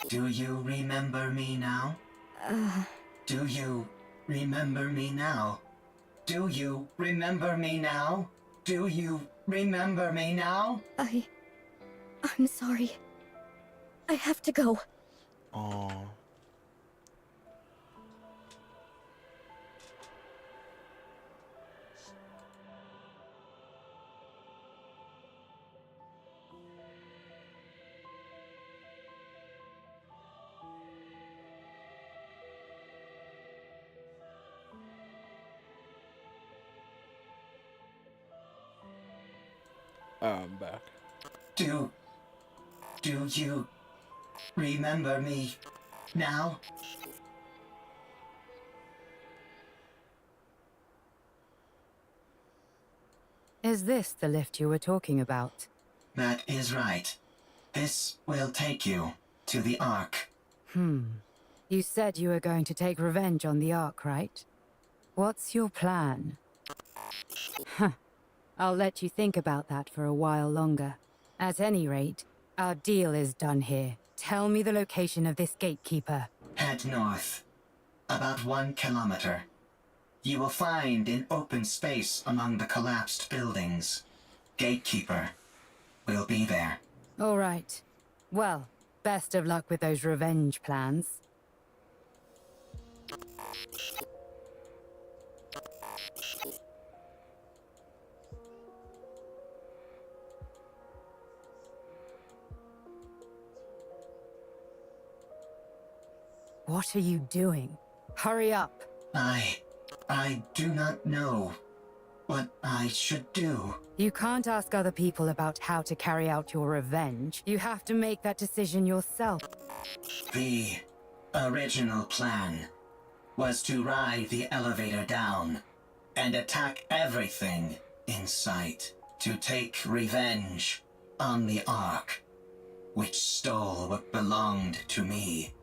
Do you remember me now? Do you remember me now? Do you remember me now? Do you remember me now? I'm sorry. I have to go. Oh. I'm back. Do you remember me now? Is this the lift you were talking about? That is right. This will take you to the Ark. You said you were going to take revenge on the Ark, right? What's your plan? Huh. I'll let you think about that for a while longer. At any rate, our deal is done here. Tell me the location of this gatekeeper. Head north. About 1 kilometer. You will find an open space among the collapsed buildings. Gatekeeper will be there. All right. Well, best of luck with those revenge plans. What are you doing? Hurry up. I do not know. what I should do. You can't ask other people about how to carry out your revenge. You have to make that decision yourself. The original plan was to ride the elevator down and attack everything in sight, to take revenge on the Ark, which stole what belonged to me,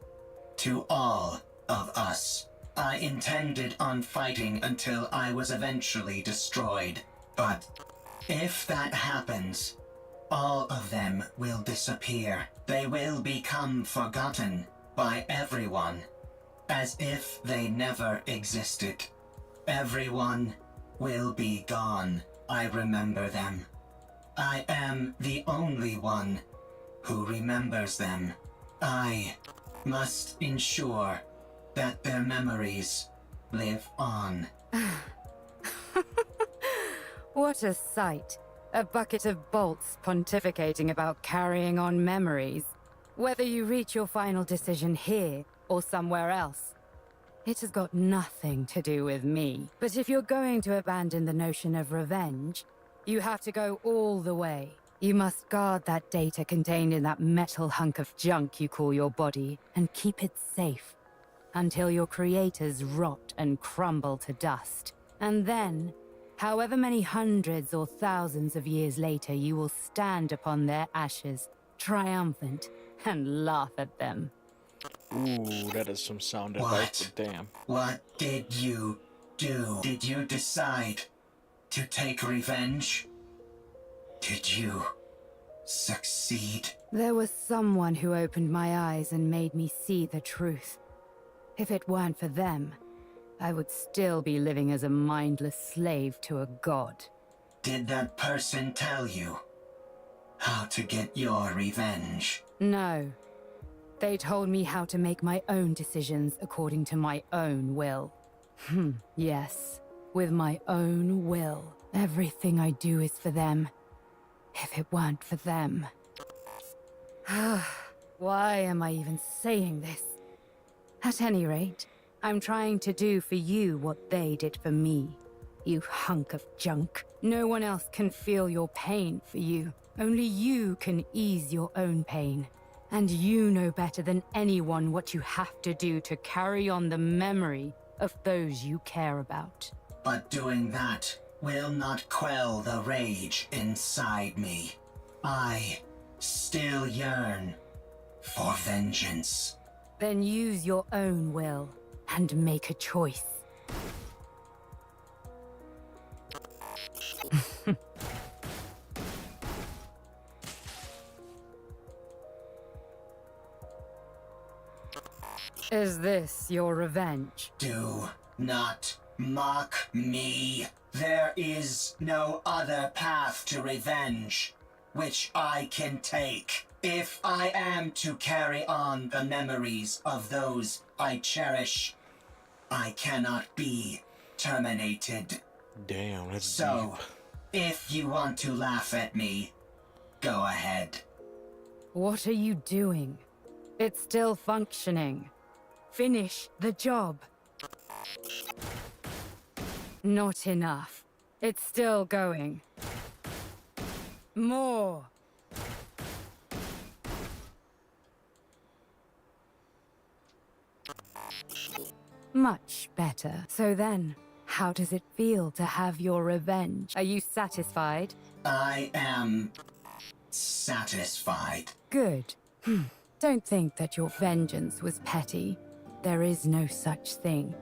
to all of us. I intended on fighting until I was eventually destroyed, but if that happens, all of them will disappear. They will become forgotten by everyone, as if they never existed. Everyone will be gone. I remember them. I am the only one who remembers them. I must ensure that their memories live on. What a sight. A bucket of bolts pontificating about carrying on memories. Whether you reach your final decision here or somewhere else, it has got nothing to do with me. But if you're going to abandon the notion of revenge, you have to go all the way. You must guard that data contained in that metal hunk of junk you call your body and keep it safe until your creators rot and crumble to dust. And then, however many hundreds or thousands of years later, you will stand upon their ashes, triumphant, and laugh at them. Ooh, that is some sound advice, but damn. What did you do? Did you decide to take revenge? Did you succeed? There was someone who opened my eyes and made me see the truth. If it weren't for them, I would still be living as a mindless slave to a god. Did that person tell you how to get your revenge? No. They told me how to make my own decisions according to my own will. Yes, with my own will. Everything I do is for them. If it weren't for them... Why am I even saying this? At any rate, I'm trying to do for you what they did for me. You hunk of junk. No one else can feel your pain for you. Only you can ease your own pain. And you know better than anyone what you have to do to carry on the memory of those you care about. But doing that will not quell the rage inside me. I still yearn for vengeance. Then use your own will and make a choice. Is this your revenge? Do not mock me. There is no other path to revenge which I can take. If I am to carry on the memories of those I cherish, I cannot be terminated. Damn, that's so, deep. If you want to laugh at me, go ahead. What are you doing? It's still functioning. Finish the job. Not enough. It's still going. More. Much better. So then, how does it feel to have your revenge? Are you satisfied? I am satisfied. Good. Don't think that your vengeance was petty. There is no such thing.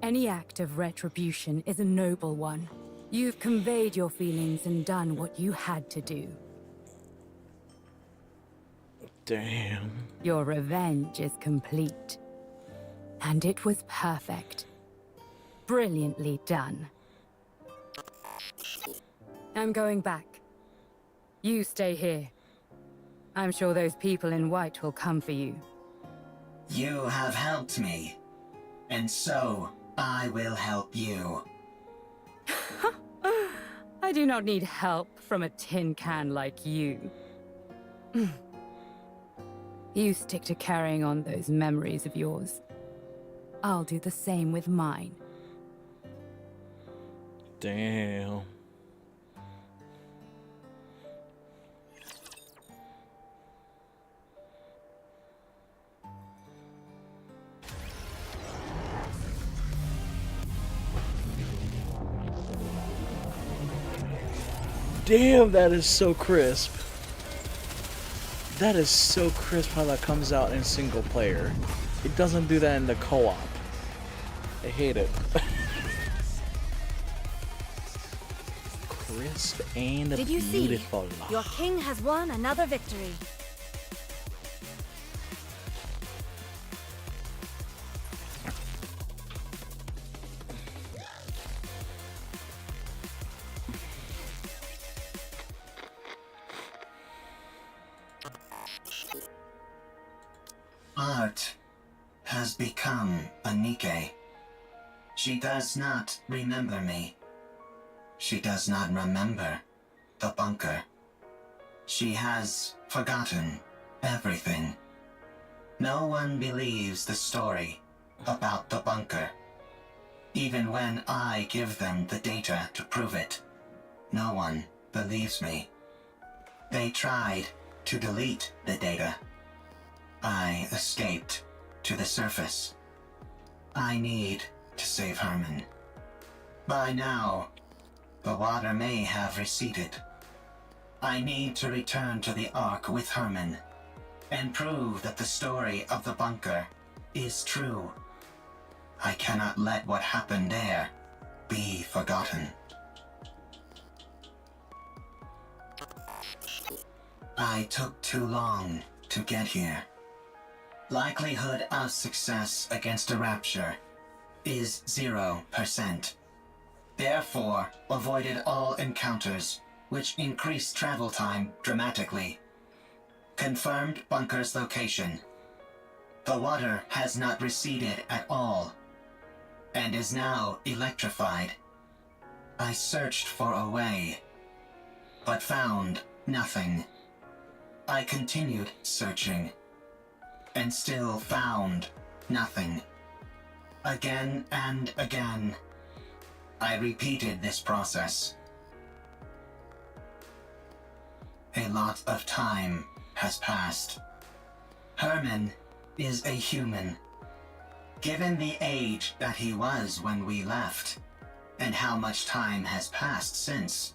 Any act of retribution is a noble one. You've conveyed your feelings and done what you had to do. Damn. Your revenge is complete. And it was perfect. Brilliantly done. I'm going back. You stay here. I'm sure those people in white will come for you. You have helped me, and so I will help you. I do not need help from a tin can like you. You stick to carrying on those memories of yours. I'll do the same with mine. Damn. Damn, that is so crisp. That is so crisp how that comes out in single player. It doesn't do that in the co-op. I hate it. Crisp and Did you beautiful. see? Your king has won another victory. Art has become a Nikke. She does not remember me. She does not remember the bunker. She has forgotten everything. No one believes the story about the bunker. Even when I give them the data to prove it, no one believes me. They tried to delete the data. I escaped to the surface. I need to save Herman. By now, the water may have receded. I need to return to the Ark with Herman and prove that the story of the bunker is true. I cannot let what happened there be forgotten. I took too long to get here. Likelihood of success against a rapture is 0%. Therefore, avoided all encounters, which increased travel time dramatically. Confirmed bunker's location. The water has not receded at all, and is now electrified. I searched for a way, but found nothing. I continued searching, and still found nothing. Again and again, I repeated this process. A lot of time has passed. Herman is a human. Given the age that he was when we left, and how much time has passed since,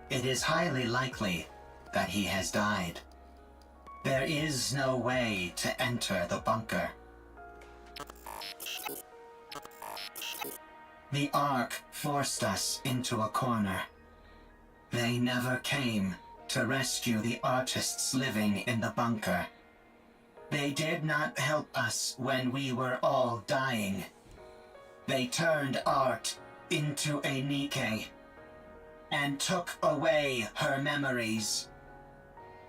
it is highly likely that he has died. There is no way to enter the bunker. The Ark forced us into a corner. They never came to rescue the artists living in the bunker. They did not help us when we were all dying. They turned art into a Nikke and took away her memories.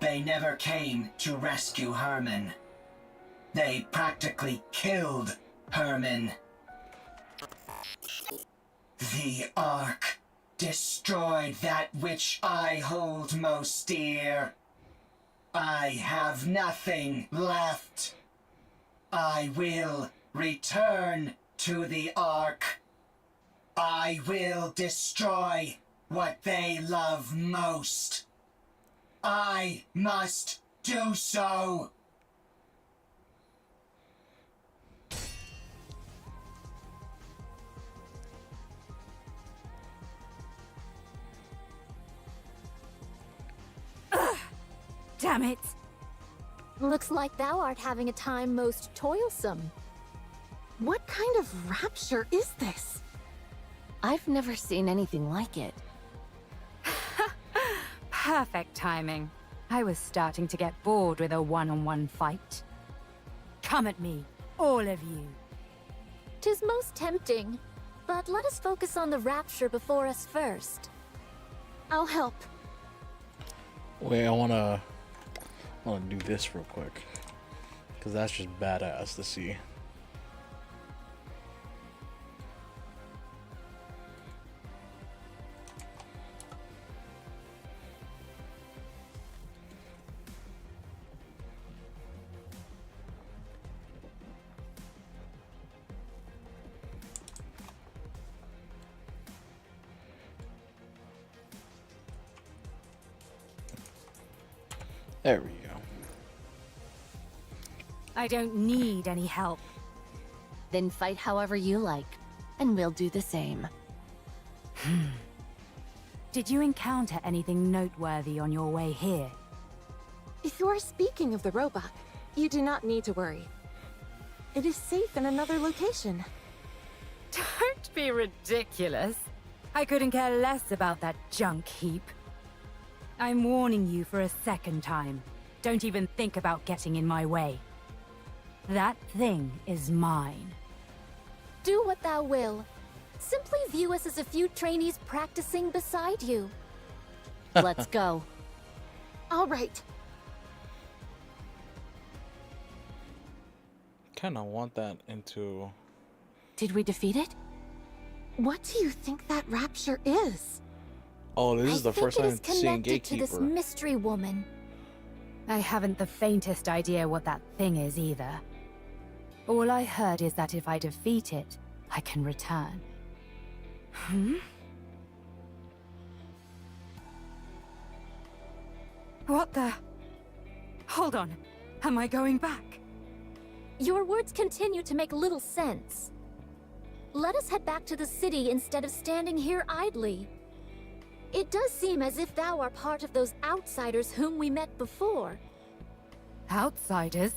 They never came to rescue Herman. They practically killed Herman. The Ark destroyed that which I hold most dear. I have nothing left. I will return to the Ark. I will destroy what they love most. I must do so. Damn it! Looks like thou art having a time most toilsome. What kind of rapture is this? I've never seen anything like it. Perfect timing. I was starting to get bored with a one-on-one fight. Come at me, all of you. 'Tis most tempting, but let us focus on the rapture before us first. I'll help. Wait, I wanna do this real quick, because that's just badass to see. There we go. I don't need any help. Then fight however you like, and we'll do the same. Did you encounter anything noteworthy on your way here? If you are speaking of the robot, you do not need to worry. It is safe in another location. Don't be ridiculous. I couldn't care less about that junk heap. I'm warning you for a second time. Don't even think about getting in my way. That thing is mine. Do what thou will. Simply view us as a few trainees practicing beside you. Let's go. All right. Kinda want that into... Did we defeat it? What do you think that rapture is? Oh, this is the first time seeing connected to this Gatekeeper. mystery woman. I haven't the faintest idea what that thing is either. All I heard is that if I defeat it, I can return. What the? Hold on. Am I going back? Your words continue to make little sense. Let us head back to the city instead of standing here idly. It does seem as if thou are part of those outsiders whom we met before. Outsiders?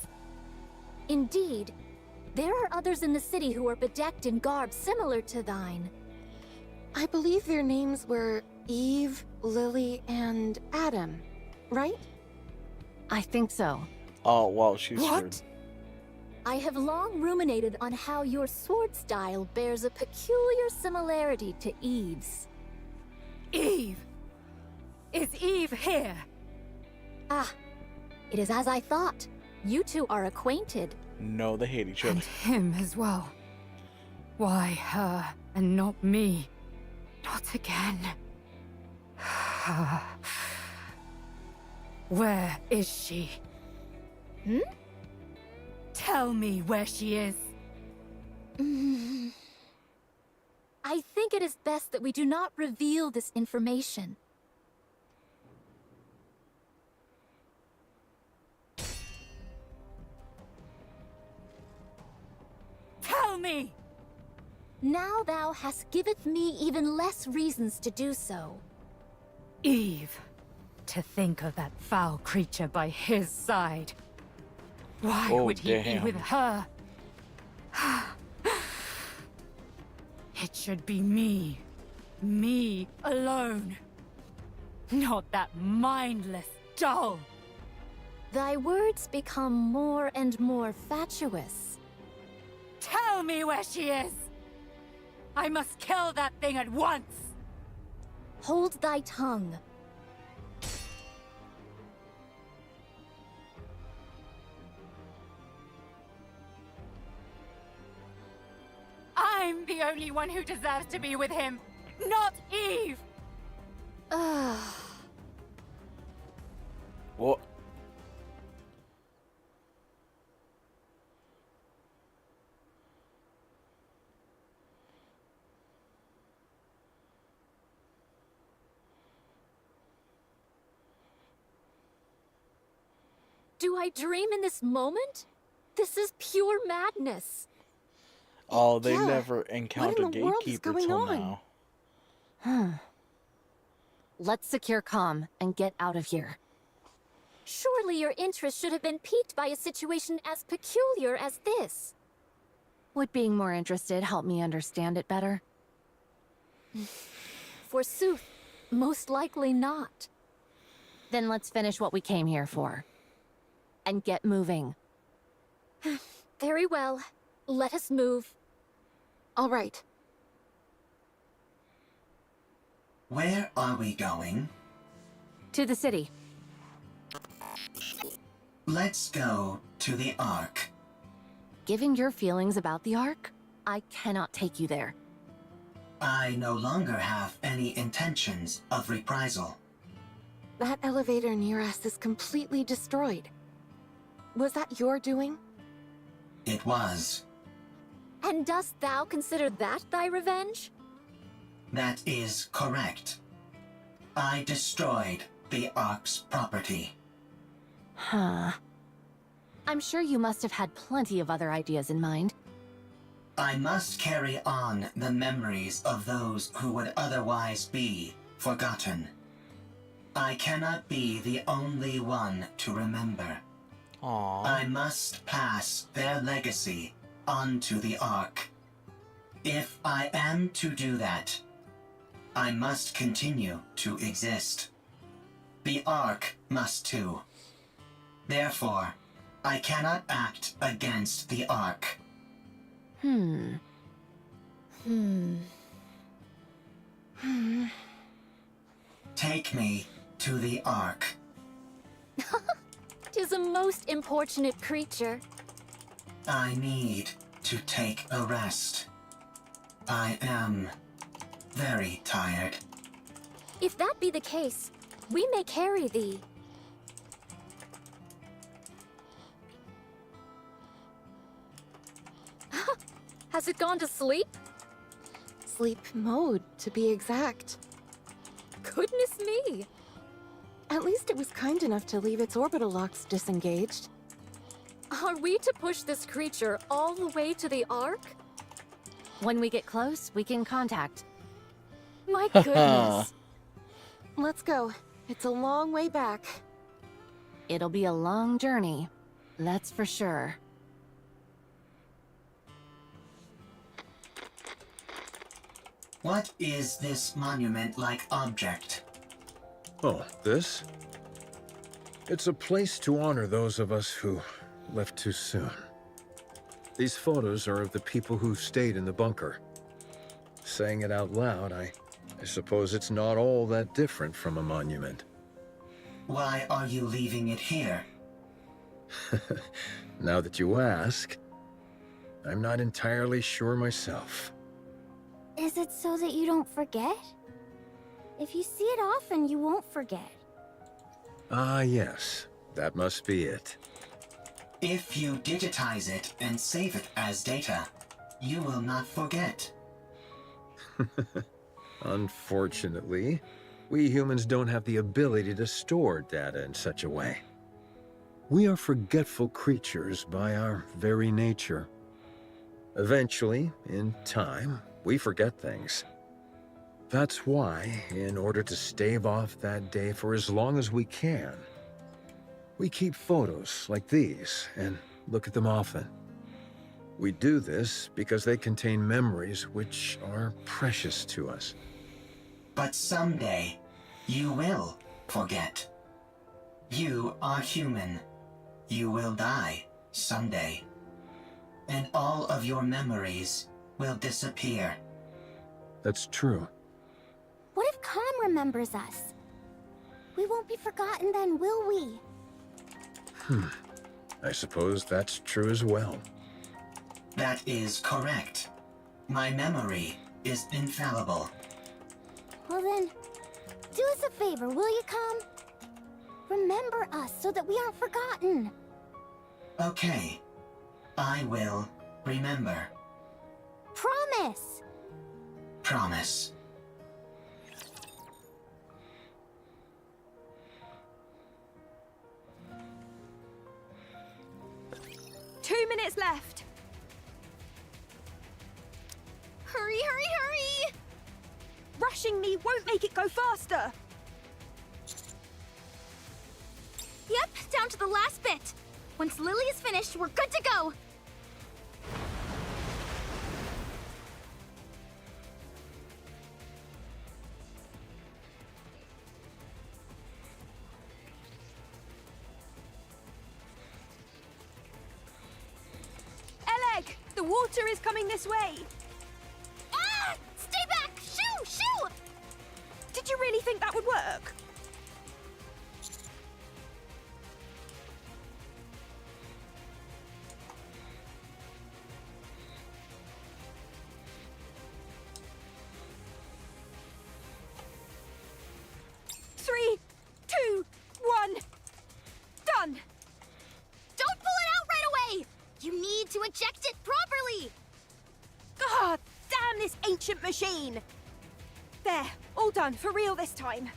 Indeed. There are others in the city who are bedecked in garb similar to thine. I believe their names were Eve, Lily, and Adam, right? I think so. Oh, well, she's What? screwed. I have long ruminated on how your sword style bears a peculiar similarity to Eve's. Eve! Is Eve here? Ah, it is as I thought. You two are acquainted. No, they hate each other. And him as well. Why her and not me? Not again. Where is she? Tell me where she is. I think it is best that we do not reveal this information. Tell me! Now thou hast giveth me even less reasons to do so. Eve. To think of that foul creature by his side. Why Oh, would he be damn. with her? It should be me. Me alone. Not that mindless doll. Thy words become more and more fatuous. Tell me where she is! I must kill that thing at once! Hold thy tongue. I'm the only one who deserves to be with him, not Eve! What? Do I dream in this moment? This is pure madness. Oh, they Yeah. never What encountered in the world is Gatekeeper going till on? now. Let's secure comm and get out of here. Surely your interest should have been piqued by a situation as peculiar as this. Would being more interested help me understand it better? Forsooth, most likely not. Then let's finish what we came here for. And get moving. Very well. Let us move. All right. Where are we going? To the city. Let's go to the Ark. Given your feelings about the Ark, I cannot take you there. I no longer have any intentions of reprisal. That elevator near us is completely destroyed. Was that your doing? It was. And dost thou consider that thy revenge? That is correct. I destroyed the Ark's property. Huh. I'm sure you must have had plenty of other ideas in mind. I must carry on the memories of those who would otherwise be forgotten. I cannot be the only one to remember. Aww. I must pass their legacy onto the Ark. If I am to do that, I must continue to exist. The Ark must too. Therefore, I cannot act against the Ark. Take me to the Ark. 'Tis a most importunate creature. I need to take a rest. I am very tired. If that be the case, we may carry thee. Has it gone to sleep? Sleep mode, to be exact. Goodness me! At least it was kind enough to leave its orbital locks disengaged. Are we to push this creature all the way to the Ark? When we get close, we can contact. My goodness. Let's go. It's a long way back. It'll be a long journey, that's for sure. What is this monument-like object? Oh, this? It's a place to honor those of us who left too soon. These photos are of the people who stayed in the bunker. Saying it out loud, I suppose it's not all that different from a monument. Why are you leaving it here? Now that you ask, I'm not entirely sure myself. Is it so that you don't forget? If you see it often, you won't forget. Ah, yes. That must be it. If you digitize it and save it as data, you will not forget. Unfortunately, we humans don't have the ability to store data in such a way. We are forgetful creatures by our very nature. Eventually, in time, we forget things. That's why, in order to stave off that day for as long as we can, we keep photos like these and look at them often. We do this because they contain memories which are precious to us. But someday, you will forget. You are human. You will die someday. And all of your memories will disappear. That's true. What if Calm remembers us? We won't be forgotten then, will we? I suppose that's true as well. That is correct. My memory is infallible. Well then, do us a favor, will you, Calm? Remember us so that we aren't forgotten. Okay. I will remember. Promise! Promise. Two minutes left. Hurry, hurry, hurry! Rushing me won't make it go faster. Yep, down to the last bit. Once Lily is finished, we're good to go. Eleg, the water is coming this way. Ah! Stay back! Shoo! Shoo! Did you really think that would work? Three, two, one, done. Don't pull it out right away! You need to eject it properly! God damn this ancient machine! There, all done, for real this time.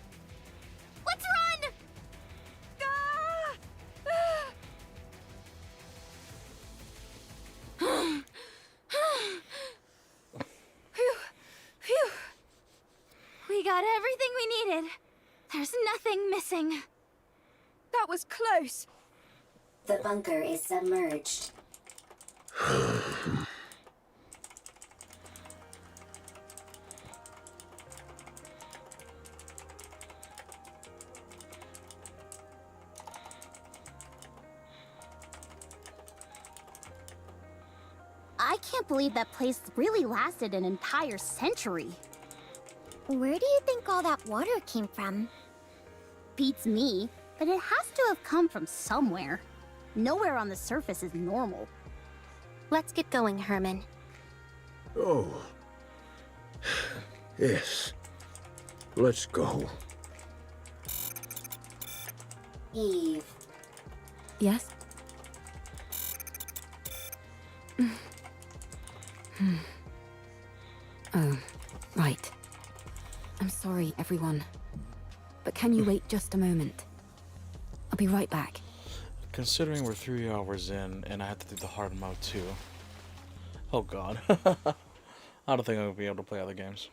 Let's run! Ah! There's nothing missing. That was close. The bunker is submerged. I can't believe that place really lasted an entire century. Where do you think all that water came from? Beats me, but it has to have come from somewhere. Nowhere on the surface is normal. Let's get going, Herman. Oh. Yes. Let's go. Eve. Yes? Oh, right. I'm sorry, everyone. But can you wait just a moment? I'll be right back. Considering we're 3 hours in and I have to do the hard mode too. Oh god. I don't think I'm gonna be able to play other games.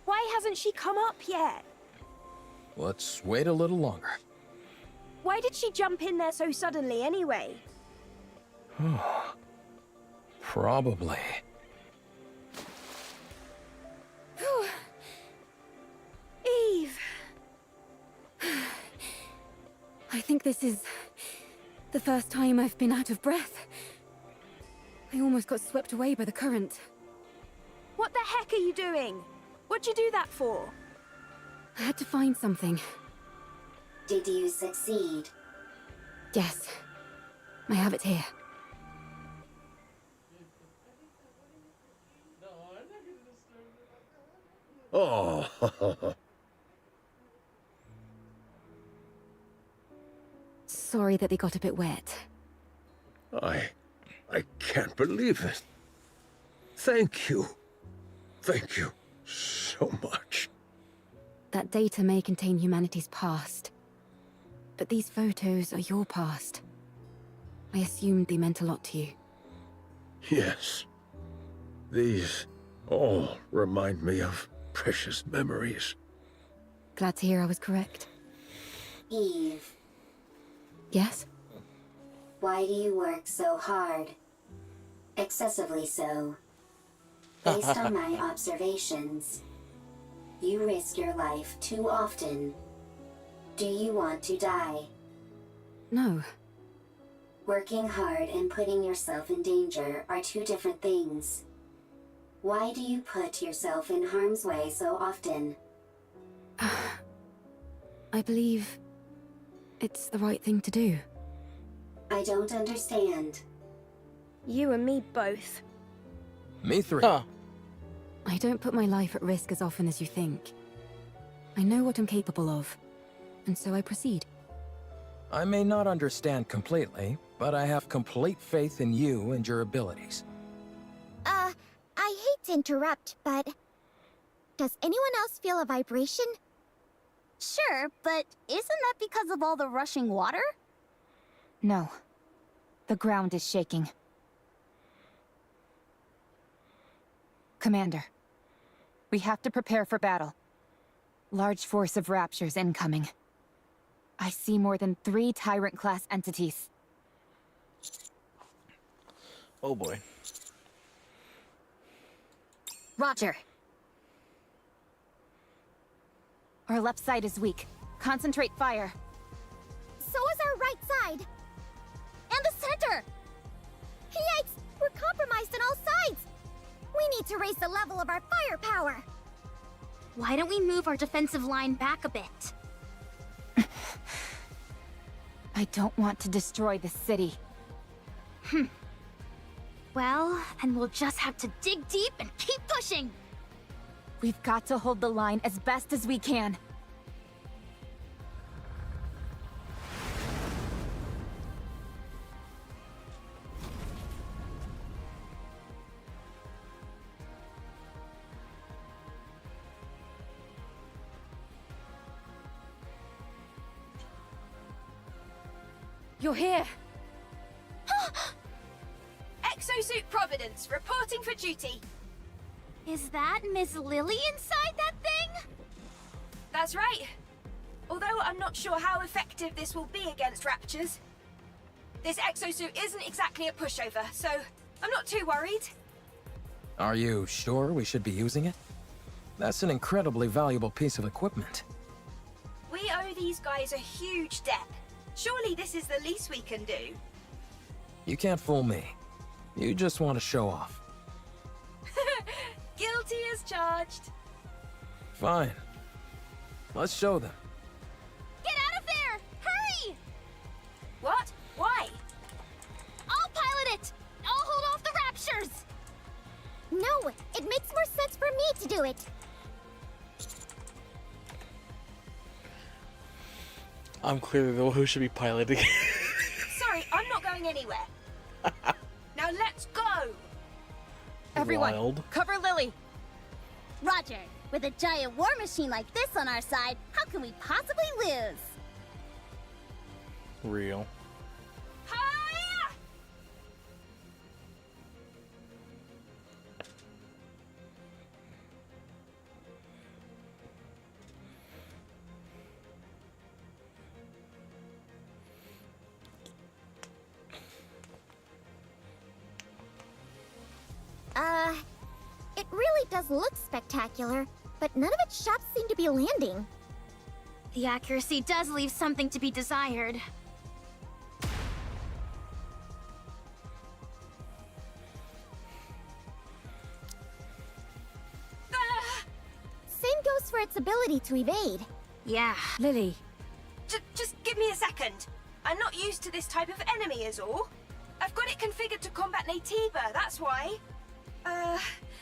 Why hasn't she come up yet? Let's wait a little longer. Why did she jump in there so suddenly anyway? Probably. Eve! I think this is the first time I've been out of breath. I almost got swept away by the current. What the heck are you doing? What'd you do that for? I had to find something. Did you succeed? Yes. I have it here. Oh. Sorry that they got a bit wet. I can't believe it. Thank you. Thank you so much. That data may contain humanity's past. But these photos are your past. I assumed they meant a lot to you. Yes. These all remind me of precious memories. Glad to hear I was correct. Eve. Yes? Why do you work so hard? Excessively so. Based on my observations, you risk your life too often. Do you want to die? No. Working hard and putting yourself in danger are two different things. Why do you put yourself in harm's way so often? I believe it's the right thing to do. I don't understand. You and me both. Me three. I don't put my life at risk as often as you think. I know what I'm capable of, and so I proceed. I may not understand completely, but I have complete faith in you and your abilities. I hate to interrupt, but does anyone else feel a vibration? Sure, but isn't that because of all the rushing water? No. The ground is shaking. Commander, we have to prepare for battle. Large force of Raptures incoming. I see more than 3 Tyrant-class entities. Oh boy. Roger. Our left side is weak. Concentrate fire. So is our right side. And the center! Yikes! We're compromised on all sides! We need to raise the level of our firepower! Why don't we move our defensive line back a bit? I don't want to destroy the city. Well, then we'll just have to dig deep and keep pushing. We've got to hold the line as best as we can. You're here! Exosuit Providence, reporting for duty. Is that Miss Lily inside that thing? That's right. Although I'm not sure how effective this will be against raptures. This exosuit isn't exactly a pushover, so I'm not too worried. Are you sure we should be using it? That's an incredibly valuable piece of equipment. We owe these guys a huge debt. Surely this is the least we can do. You can't fool me. You just want to show off. Guilty as charged. Fine. Let's show them. Get out of there! Hurry! What? Why? I'll pilot it! I'll hold off the raptures! No, it makes more sense for me to do it. I'm clearly the one who should be piloting. Sorry, I'm not going anywhere. Now let's go! Everyone, Wild. cover Lily! Roger. With a giant war machine like this on our side, how can we possibly lose? Real. Hiya! It really does look spectacular, but none of its shots seem to be landing. The accuracy does leave something to be desired. Same goes for its ability to evade. Yeah. Lily. Just give me a second. I'm not used to this type of enemy is all. I've got it configured to combat Naytiba, that's why.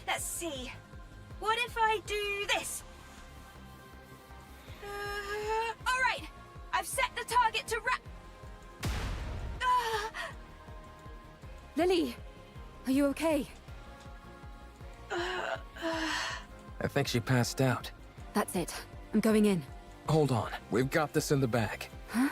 Let's see. What if I do this? Alright! I've set the target to Lily! Are you okay? I think she passed out. That's it. I'm going in. Hold on. We've got this in the bag. Huh?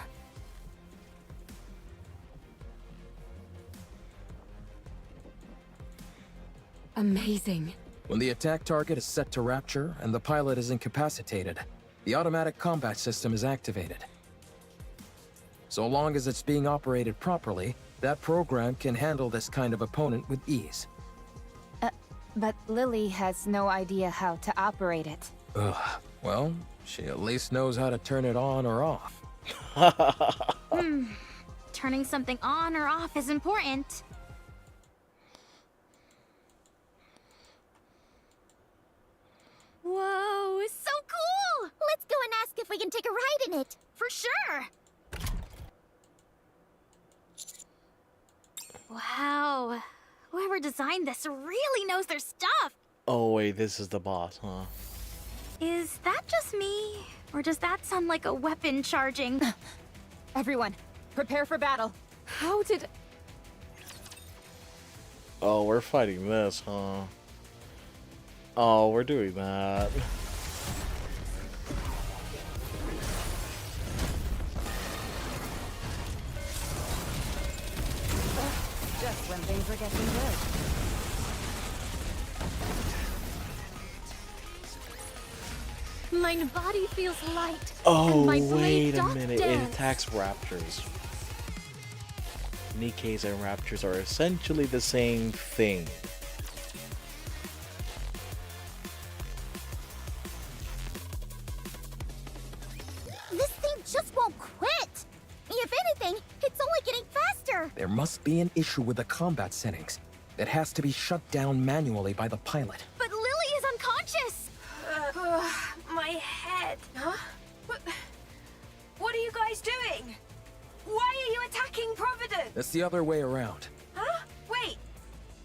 Amazing. When the attack target is set to rapture and the pilot is incapacitated, the automatic combat system is activated. So long as it's being operated properly, that program can handle this kind of opponent with ease. But Lily has no idea how to operate it. Ugh. Well, she at least knows how to turn it on or off. Turning something on or off is important. Whoa, so cool! Let's go and ask if we can take a ride in it. For sure! Wow. Whoever designed this really knows their stuff. Oh wait, this is the boss, huh? Is that just me? Or does that sound like a weapon charging? Everyone, prepare for battle. How did... Oh, we're fighting this, huh? Oh, we're doing that. Just when things were getting good. My body feels light. Oh, and my wait blade a doth minute. dance. It attacks raptors. Nikke's and raptors are essentially the same thing. This thing just won't quit. If anything, it's only getting faster. There must be an issue with the combat settings that has to be shut down manually by the pilot. But Lily is unconscious! My head. Huh? What are you guys doing? Why are you attacking Providence? It's the other way around. Huh? Wait.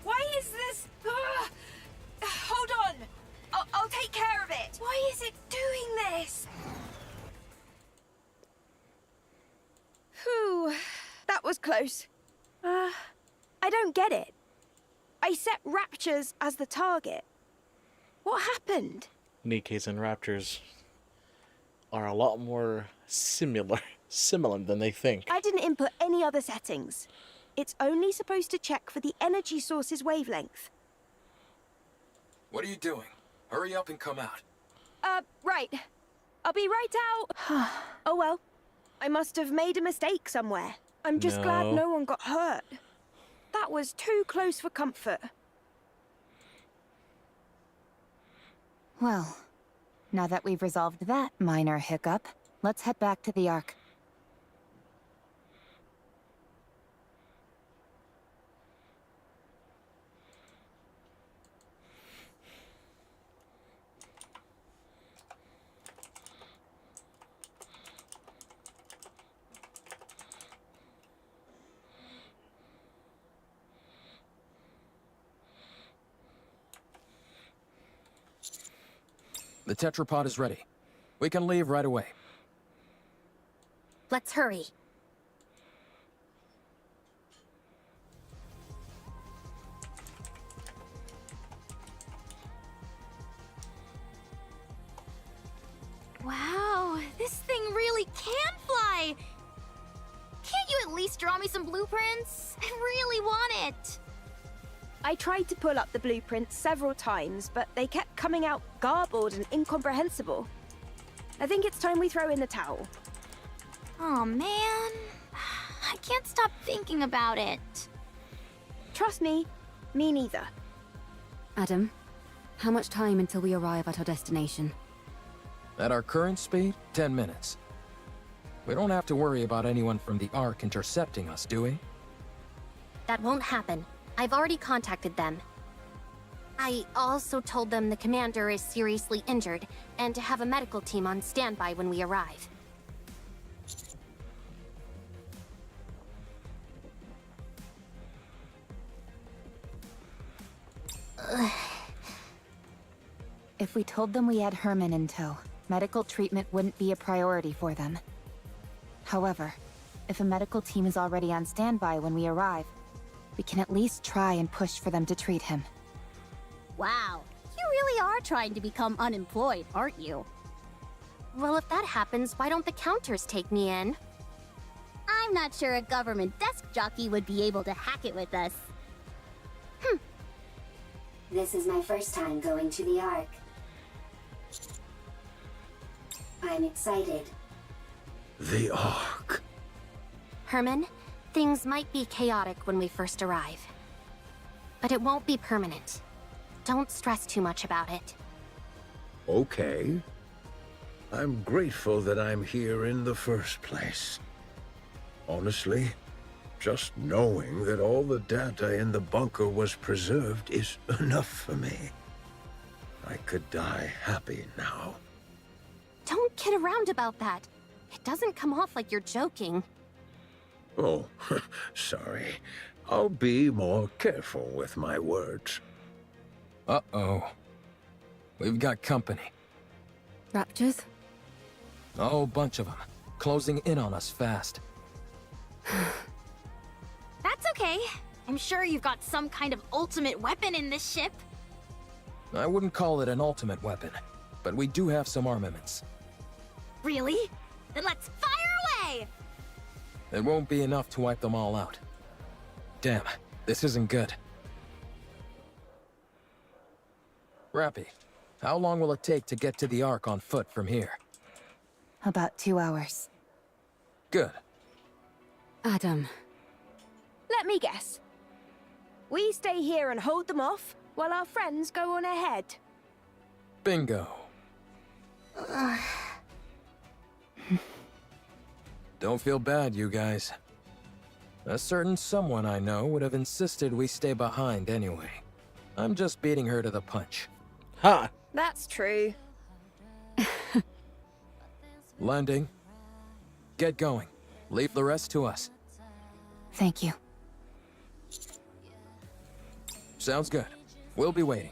Why close. I don't get it. I set raptures as the target. What happened? Nikke's and raptors are a lot more similar than they think. I didn't input any other settings. It's only supposed to check for the energy source's wavelength. What are you doing? Hurry up and come out. Right. I'll be right out. Oh well. I must have made a mistake somewhere. I'm just glad no one got hurt. That was too close for comfort. Well, now that we've resolved that minor hiccup, let's head back to the Ark. The tetrapod is ready. We can leave right away. Let's hurry. Wow, this thing really can fly! Can't you at least draw me some blueprints? I really want it! I tried to pull up the blueprints several times, but they kept coming out garbled and incomprehensible. I think it's time we throw in the towel. Oh man, I can't stop thinking about it. Trust me, me neither. Adam, how much time until we arrive at our destination? At our current speed, 10 minutes. We don't have to worry about anyone from the Ark intercepting us, do we? That won't happen. I've already contacted them. I also told them the commander is seriously injured and to have a medical team on standby when we arrive. If we told them we had Herman in tow, medical treatment wouldn't be a priority for them. However, if a medical team is already on standby when we arrive, we can at least try and push for them to treat him. Wow, you really are trying to become unemployed, aren't you? Well, if that happens, why don't the counters take me in? I'm not sure a government desk jockey would be able to hack it with us. This is my first time going to the Ark. I'm excited. The Ark. Herman, things might be chaotic when we first arrive. But it won't be permanent. Don't stress too much about it. Okay. I'm grateful that I'm here in the first place. Honestly, just knowing that all the data in the bunker was preserved is enough for me. I could die happy now. Don't kid around about that. It doesn't come off like you're joking. Oh, sorry. I'll be more careful with my words. Uh-oh. We've got company. Raptures? A whole bunch of them. Closing in on us fast. That's okay. I'm sure you've got some kind of ultimate weapon in this ship. I wouldn't call it an ultimate weapon, but we do have some armaments. Really? Then let's fire away! It won't be enough to wipe them all out. Damn, this isn't good. Rappy, how long will it take to get to the Ark on foot from here? About 2 hours. Good. Adam. Let me guess. We stay here and hold them off, while our friends go on ahead. Bingo. Don't feel bad, you guys. A certain someone I know would have insisted we stay behind anyway. I'm just beating her to the punch. Ha! That's true. Landing. Get going. Leave the rest to us. Thank you. Sounds good. We'll be waiting.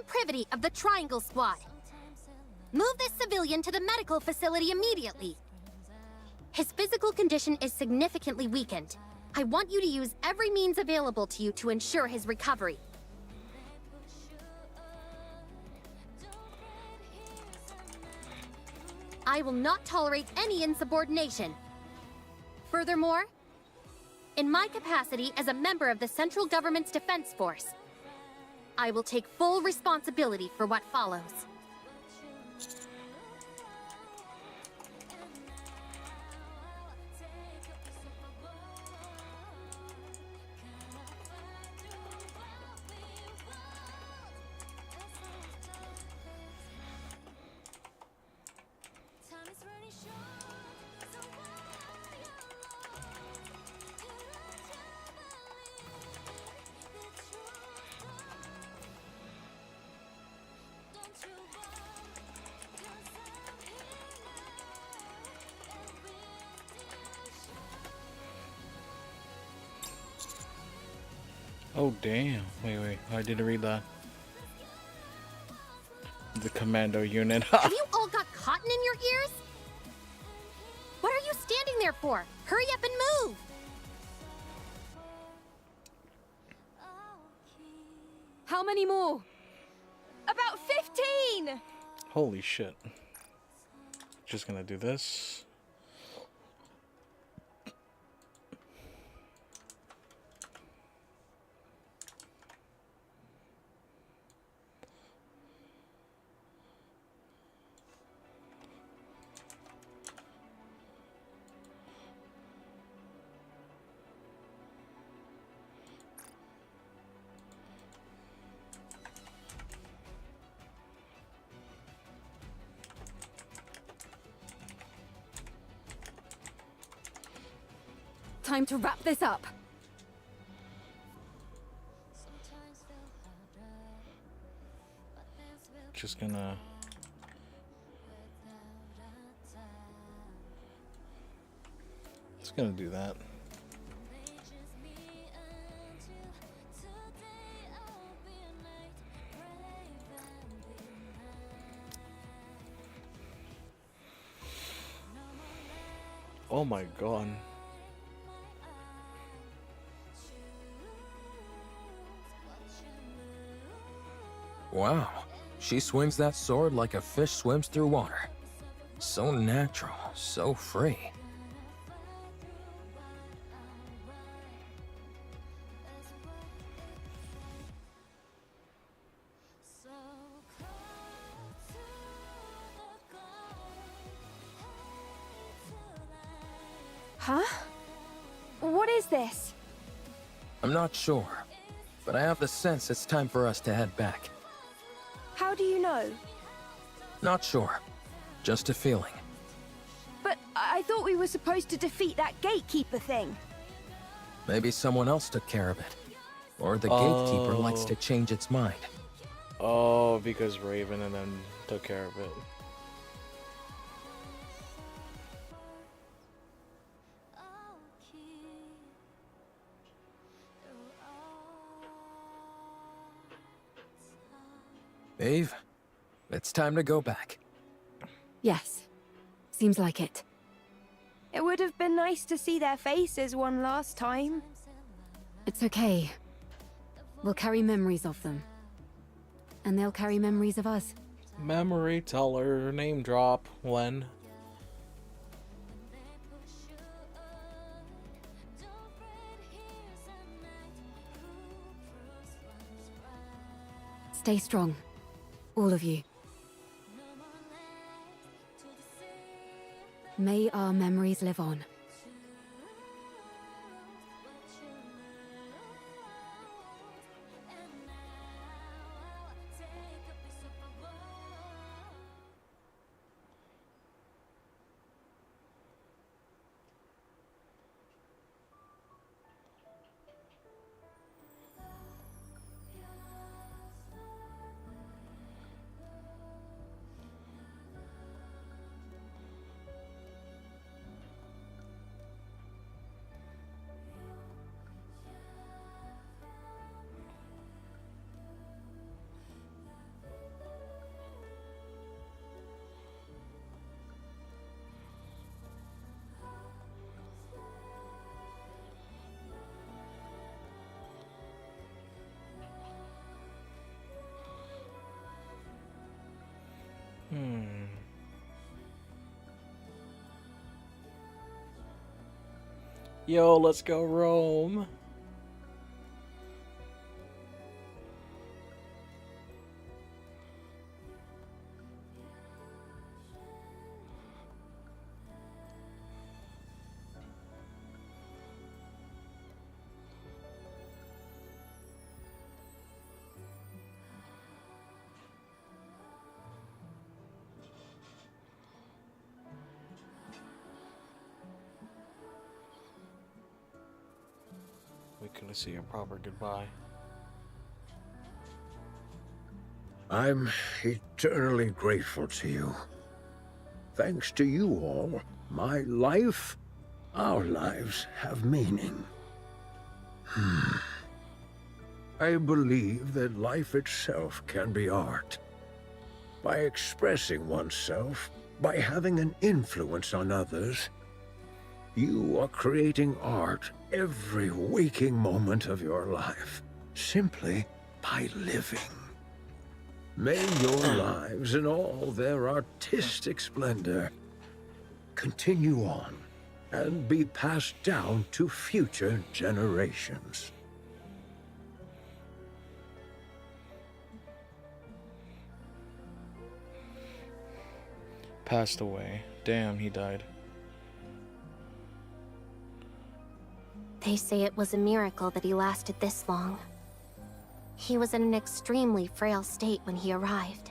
am Privity of the Triangle Squad. Move this civilian to the medical facility immediately. His physical condition is significantly weakened. I want you to use every means available to you to ensure his recovery. I will not tolerate any insubordination. Furthermore, in my capacity as a member of the Central Government's Defense Force, I will take full responsibility for what follows. Oh damn! Wait, I didn't read that. The commando unit. Have you all got cotton in your ears? What are you standing there for? Hurry up and move! How many more? About 15! Holy shit. Just gonna do this. Time to wrap this up. Just gonna... Just gonna do that. Oh my god. Wow, she swings that sword like a fish swims through water. So natural, so free. Huh? What is this? I'm not sure, but I have the sense it's time for us to head back. How do you know? Not sure, just a feeling. But I thought we were supposed to defeat that gatekeeper thing. Maybe someone else took care of it. Or the gatekeeper likes to change its mind. Oh, because Raven and then took care of it. Maeve, it's time to go back. Yes. Seems like it. It would have been nice to see their faces one last time. It's okay. We'll carry memories of them. And they'll carry memories of us. Memory teller, name drop, Len. Stay strong. All of you. May our memories live on. Yo, let's go Rome. We couldn't see a proper goodbye. I'm eternally grateful to you. Thanks to you all, my life, our lives have meaning. I believe that life itself can be art. By expressing oneself, by having an influence on others, you are creating art every waking moment of your life, simply by living. May your lives in all their artistic splendor continue on and be passed down to future generations. Passed away. Damn, he died. They say it was a miracle that he lasted this long. He was in an extremely frail state when he arrived.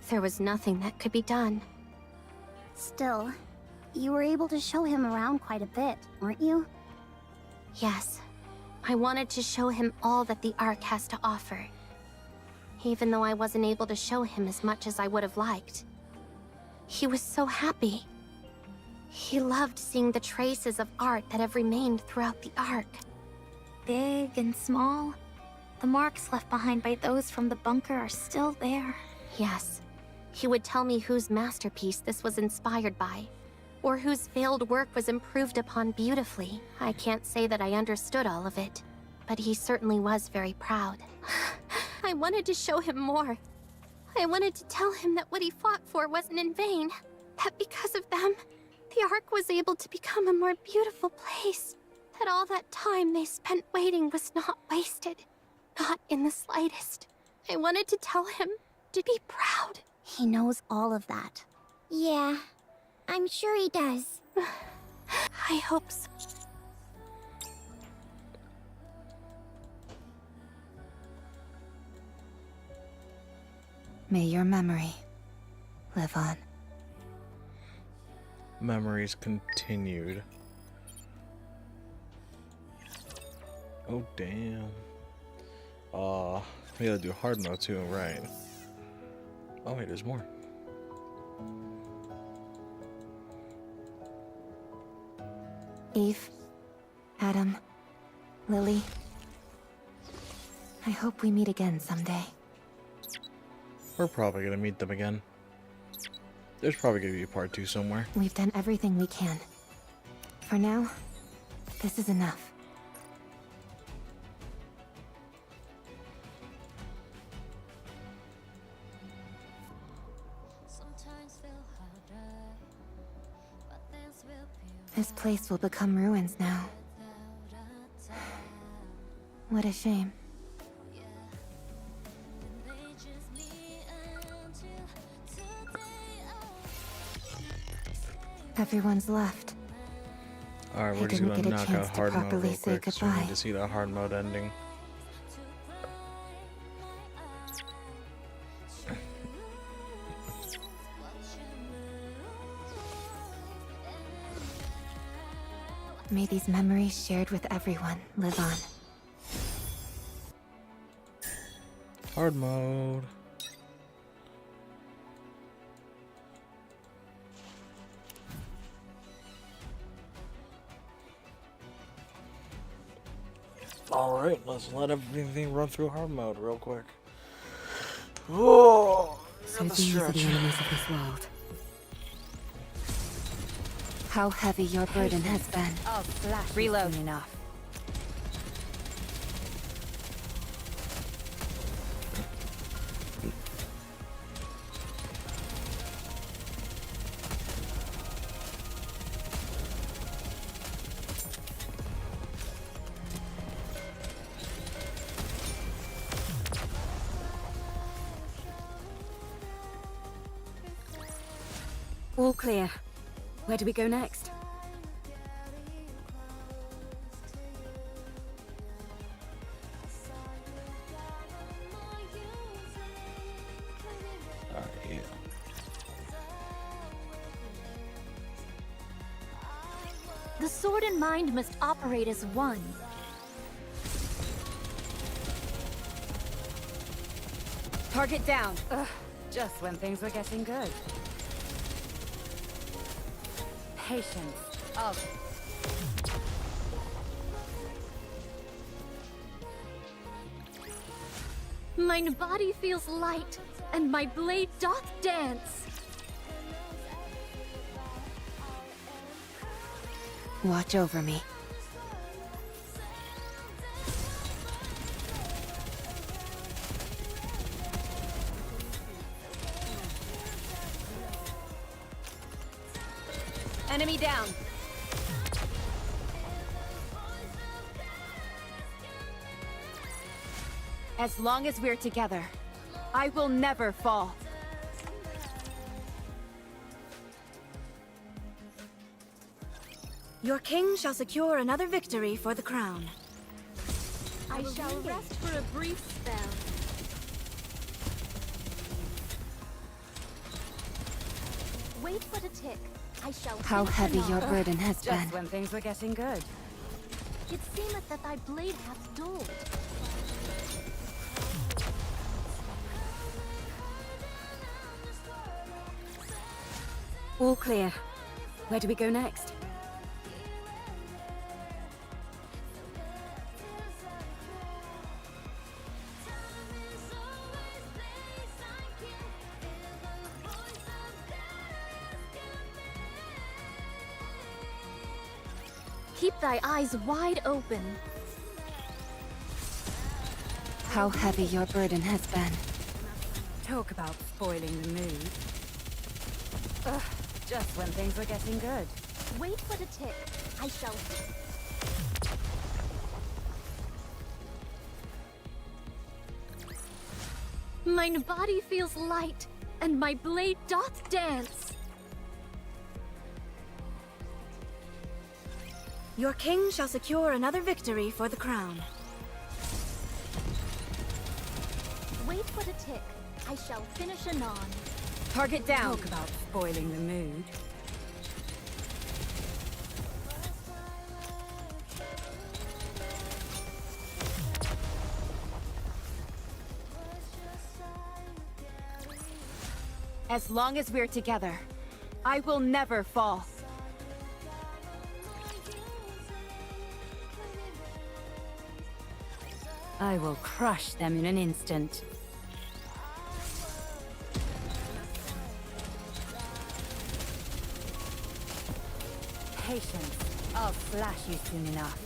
There was nothing that could be done. Still, you were able to show him around quite a bit, weren't you? Yes. I wanted to show him all that the Ark has to offer. Even though I wasn't able to show him as much as I would have liked. He was so happy. He loved seeing the traces of art that have remained throughout the Ark. Big and small. The marks left behind by those from the bunker are still there. Yes. He would tell me whose masterpiece this was inspired by, or whose failed work was improved upon beautifully. I can't say that I understood all of it, but he certainly was very proud. I wanted to show him more. I wanted to tell him that what he fought for wasn't in vain, that because of them, the Ark was able to become a more beautiful place, that all that time they spent waiting was not wasted, not in the slightest. I wanted to tell him to be proud. He knows all of that. Yeah, I'm sure he does. I hope so. May your memory live on. Memories continued. Oh damn. We gotta do hard mode too, right? Oh wait, there's more. Eve, Adam, Lily. I hope we meet again someday. We're probably gonna meet them again. There's probably gonna be a part 2 somewhere. We've done everything we can. For now, this is enough. This place will become ruins now. What a shame. Everyone's left. Alright, we're just gonna knock out hard mode real quick, so we need to see that hard mode ending. May these memories shared with everyone live on. Hard mode. Alright, let's let everything run through hard mode real quick. Oh, So these are the enemies of this world. How heavy your burden has been. I'll flash reload enough. All clear. Where do we go next? Yeah. The sword and mind must operate as one. Target down. Ugh, just when things were getting good. Patience. Oh. Mine body feels light, and my blade doth dance. Watch over me. Enemy down. As long as we're together, I will never fall. Your king shall secure another victory for the crown. I shall rest for a brief spell. Wait but a tick. I shall. How heavy your burden has Just been. when things were getting good. It seemeth that thy blade hath dulled. All clear. Where do we go next? Keep thy eyes wide open. How heavy your burden has been. Talk about spoiling the mood. Ugh, just when things were getting good. Wait but a tick. I shall. Mine body feels light, and my blade doth dance. Your king shall secure another victory for the crown. Wait but a tick. I shall finish anon. Target down. Talk about spoiling the mood. As long as we're together, I will never fall. I will crush them in an instant. Patience. I'll flash you soon enough.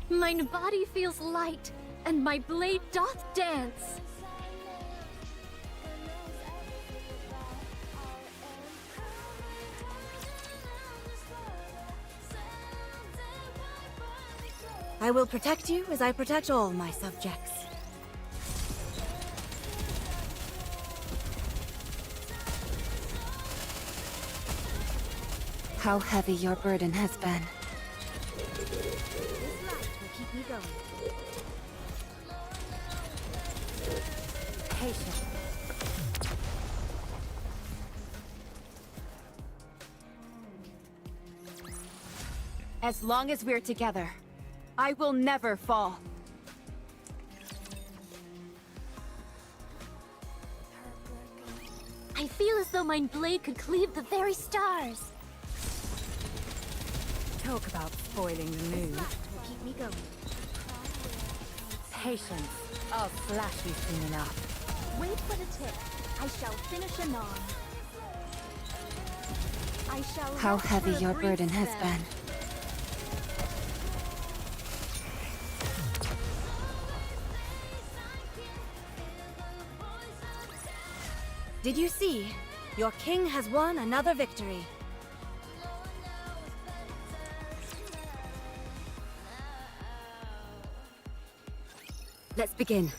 Mine body feels light, and my blade doth dance. I will protect you as I protect all my subjects. How heavy your burden has been. This light will keep me going. Patience. As long as we're together, I will never fall. I feel as though mine blade could cleave the very stars. Talk about spoiling the mood. Will keep me going. Patience. I'll flash you soon enough. Wait but a tick. I shall finish anon. I shall. How rest heavy for a your brief burden has spell. been. Did you see? Your king has won another victory. Let's begin.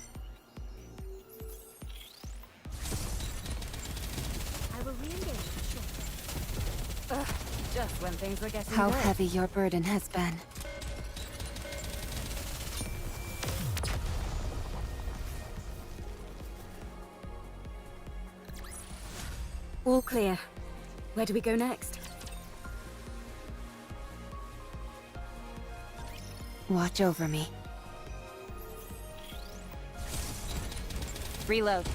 I will re-engage shortly. Just when things were getting How good. heavy your burden has been. All clear. Where do we go next? Watch over me. Reload.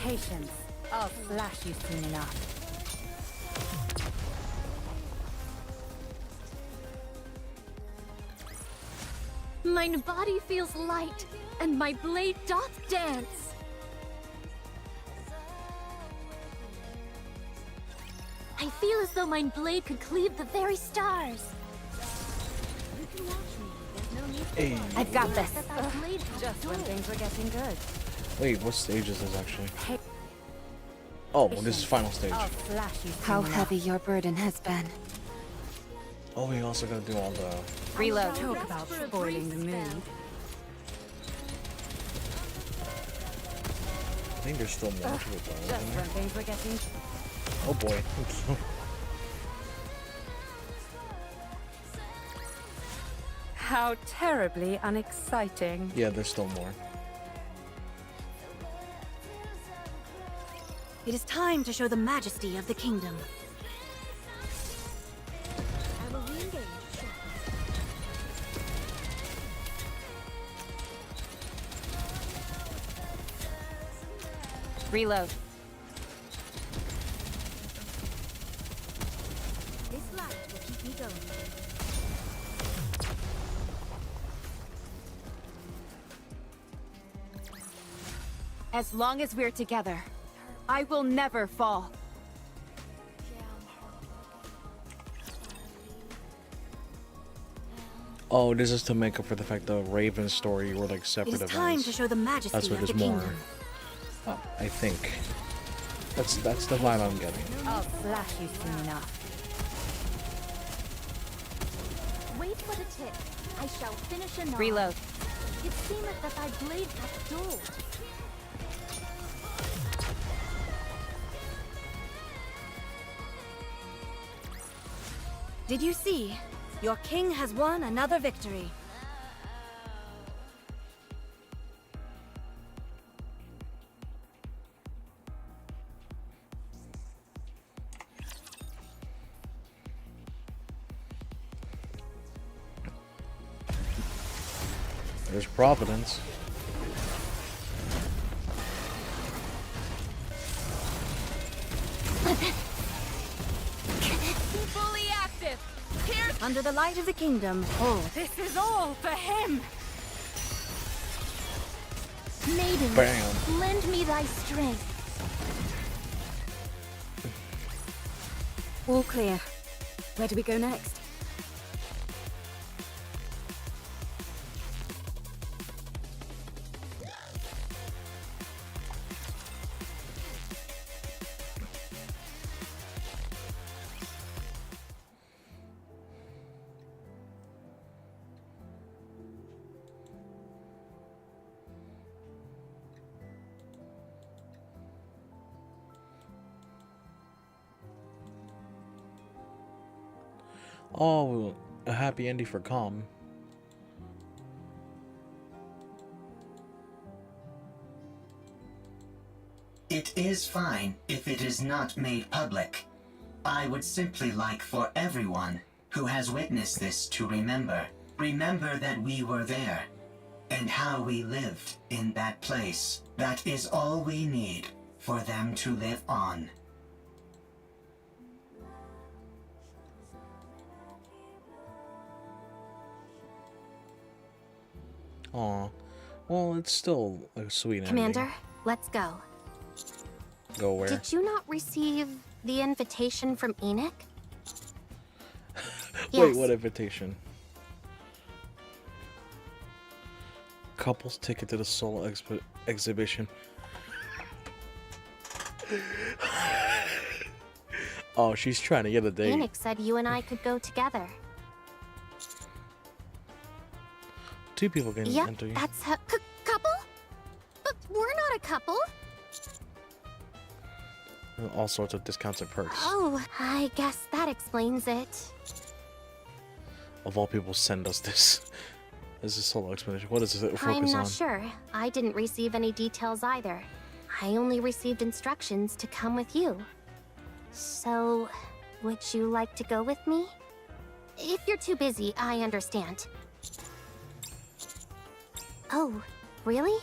Patience. I'll flash you soon enough. Mine body feels light, and my blade doth dance. I feel as though mine blade could cleave the very stars. You can watch me. There's no need Hey. I've got this. Blade Just when things were getting good. Wait, what stage is this actually? Oh, this is final stage. I'll flash you soon How enough. heavy your burden has been. Oh, we also gotta do all the. Reload. Talk about spoiling the mood. I think there's still more to it though. Just Isn't when there? things were getting. Oh boy. How terribly unexciting. Yeah, there's still more. It is time to show the majesty of the kingdom. I will re-engage shortly. Reload. This light will keep me going. As long as we're together, I will never fall. Oh, this is to make up for the fact the Raven's story were like It separate is events. time to show the majesty That's what of the there's more. kingdom. I think. That's the vibe I'm getting. I'll flash you soon enough. Wait for the tick. I shall finish anon. Reload. It seemeth that thy blade hath dulled. Did you see? Your king has won another victory. There's Providence. Fully active. Here. Under the light of the kingdom, hold. This is all for him. Maiden, Bam. lend me thy strength. All clear. Where do we go next? Oh, a happy ending for Calm. It is fine if it is not made public. I would simply like for everyone who has witnessed this to remember. Remember that we were there, and how we lived in that place. That is all we need for them to live on. Aw. Well, it's still a sweet Commander, ending. let's go. Go where? Did you not receive the invitation from Enoch? Wait, Yes. what invitation? Couples ticket to the solo exhibition. Oh, she's trying to get a date. Enoch said you and I could go together. Two people can Yep, enter you. that's a couple? But we're not a couple. All sorts of discounts and perks. Oh, I guess that explains it. Of all people, send us this. This is solo explanation. What does it focus I'm not on? sure. I didn't receive any details either. I only received instructions to come with you. So, would you like to go with me? If you're too busy, I understand. Oh, really?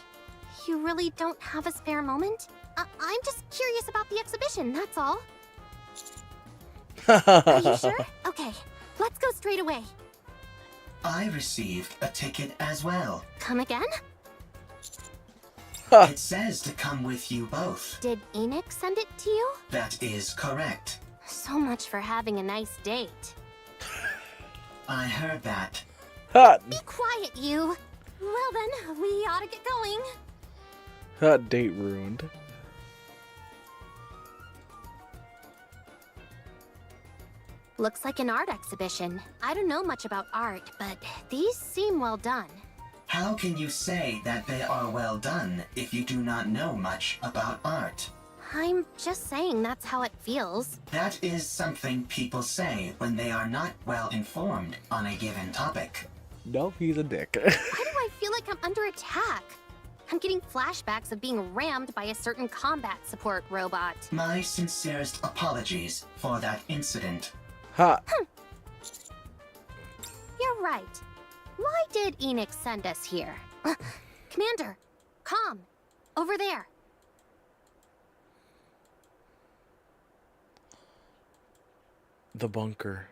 You really don't have a spare moment? I'm just curious about the exhibition, that's all. Are you sure? Okay, let's go straight away. I received a ticket as well. Come again? It says to come with you both. Did Enoch send it to you? That is correct. So much for having a nice date. I heard that. Be quiet, you. Well then, we ought to get going. That date ruined. Looks like an art exhibition. I don't know much about art, but these seem well done. How can you say that they are well done if you do not know much about art? I'm just saying that's how it feels. That is something people say when they are not well informed on a given topic. Nope, he's a dick. Why do I feel like I'm under attack? I'm getting flashbacks of being rammed by a certain combat support robot. My sincerest apologies for that incident. Ha! You're right. Why did Enoch send us here? Commander, calm. Over there. The bunker.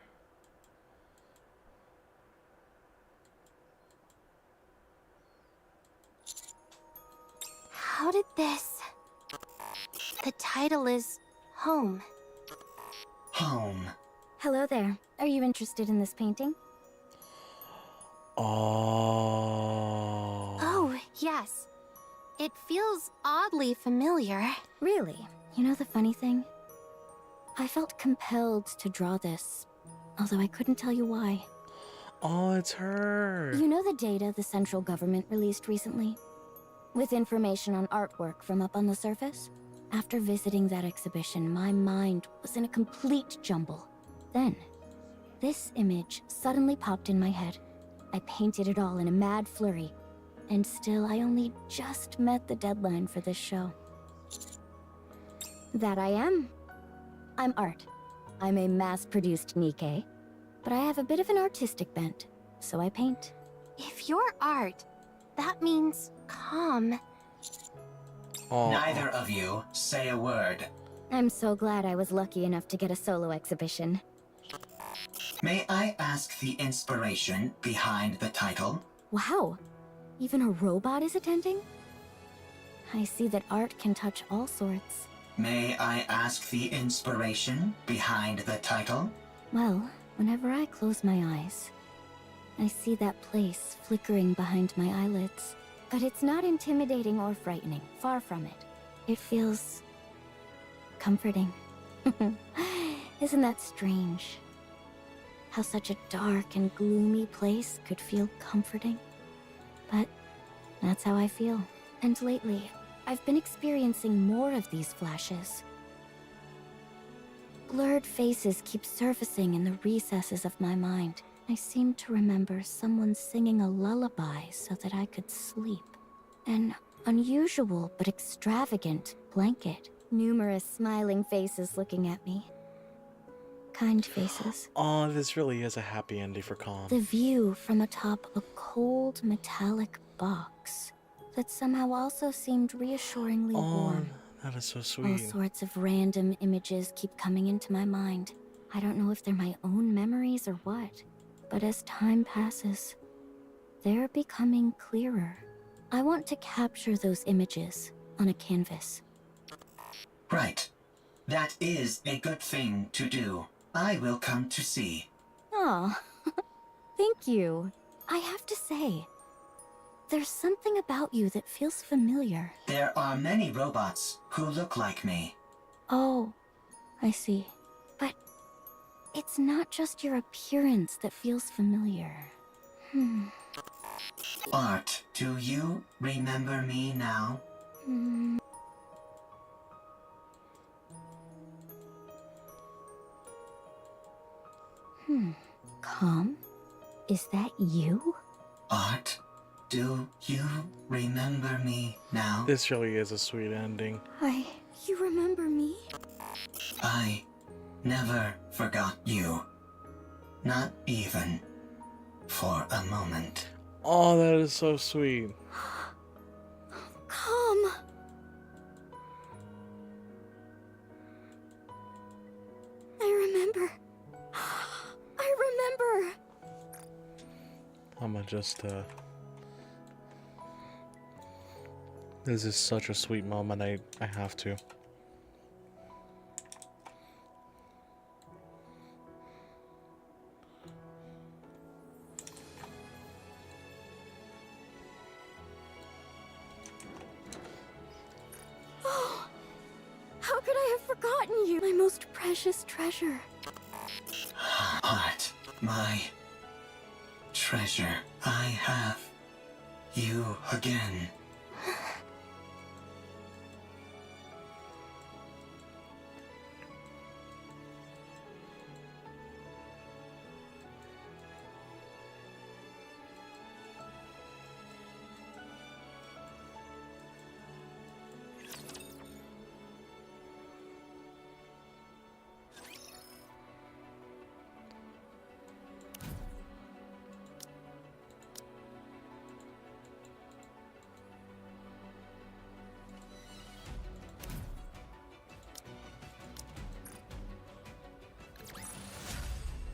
How did this... The title is Home. Home. Hello there. Are you interested in this painting? Oh. Oh, yes. It feels oddly familiar. Really? You know the funny thing? I felt compelled to draw this, although I couldn't tell you why. Oh, it's her. You know the data the central government released recently? With information on artwork from up on the surface? After visiting that exhibition, my mind was in a complete jumble. Then, this image suddenly popped in my head. I painted it all in a mad flurry, and still I only just met the deadline for this show. That I am. I'm art. I'm a mass-produced Nikke, but I have a bit of an artistic bent, so I paint. If you're art, that means calm. Oh. Neither of you say a word. I'm so glad I was lucky enough to get a solo exhibition. May I ask the inspiration behind the title? Wow, even a robot is attending? I see that art can touch all sorts. May I ask the inspiration behind the title? Well, whenever I close my eyes, I see that place flickering behind my eyelids. But it's not intimidating or frightening, far from it. It feels... comforting. Isn't that strange? How such a dark and gloomy place could feel comforting. But that's how I feel. And lately, I've been experiencing more of these flashes. Blurred faces keep surfacing in the recesses of my mind. I seem to remember someone singing a lullaby so that I could sleep. An unusual but extravagant blanket. Numerous smiling faces looking at me. Kind faces. Oh, this really is a happy ending for Calm. The view from atop a cold metallic box that somehow also seemed reassuringly warm. That is so All sweet. sorts of random images keep coming into my mind. I don't know if they're my own memories or what, but as time passes, they're becoming clearer. I want to capture those images on a canvas. Right. That is a good thing to do. I will come to see. Aw, thank you. I have to say, there's something about you that feels familiar. There are many robots who look like me. Oh, I see. But It's not just your appearance that feels familiar. Art, do you remember me now? Calm? Is that you? Art, do you remember me now? This really is a sweet ending. You remember me? I never forgot you. Not even for a moment. Oh, that is so sweet. Calm. I remember. I'ma just, this is such a sweet moment, I have to. Oh, how could I have forgotten you, my most precious treasure? Art, my treasure, I have you again.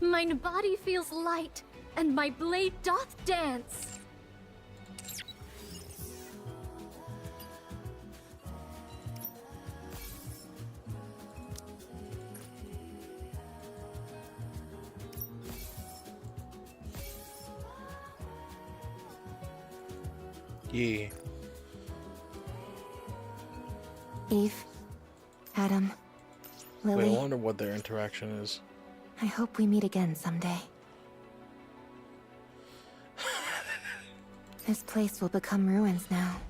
Mine body feels light, and my blade doth dance. Yeah. Eve, Adam, Wait, Lily, I wonder what their interaction is. I hope we meet again someday. This place will become ruins now.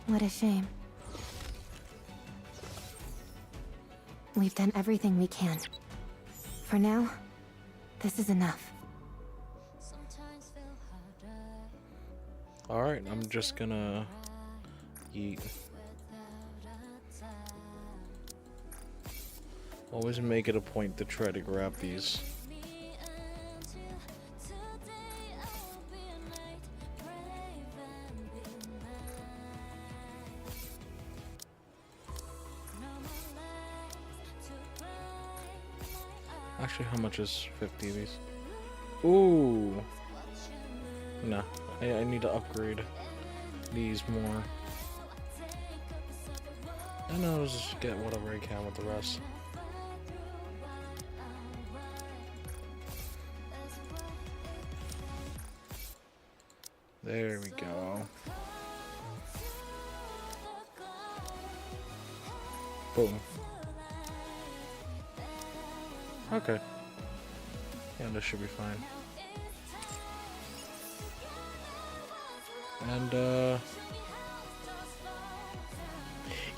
What a shame. We've done everything we can. For now, this is enough. Alright, I'm just gonna eat. Always make it a point to try to grab these. Actually, how much is 50 of these? Ooh! Nah, I need to upgrade these more. And I'll just get whatever I can with the rest. There we go. Boom. Okay. Yeah, this should be fine. And,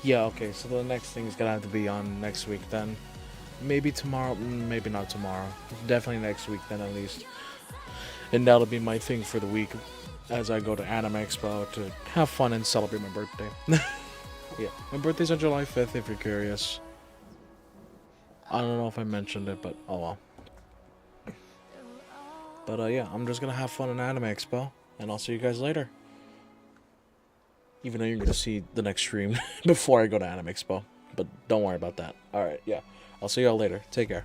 yeah, okay, so the next thing is gonna have to be on next week then. Maybe tomorrow, maybe not tomorrow. Definitely next week then at least. And that'll be my thing for the week as I go to Anime Expo to have fun and celebrate my birthday. Yeah, my birthday's on July 5th if you're curious. I don't know if I mentioned it, but oh well. But yeah, I'm just gonna have fun in Anime Expo, and I'll see you guys later. Even though you're gonna see the next stream before I go to Anime Expo. But don't worry about that. Alright, yeah. I'll see y'all later. Take care.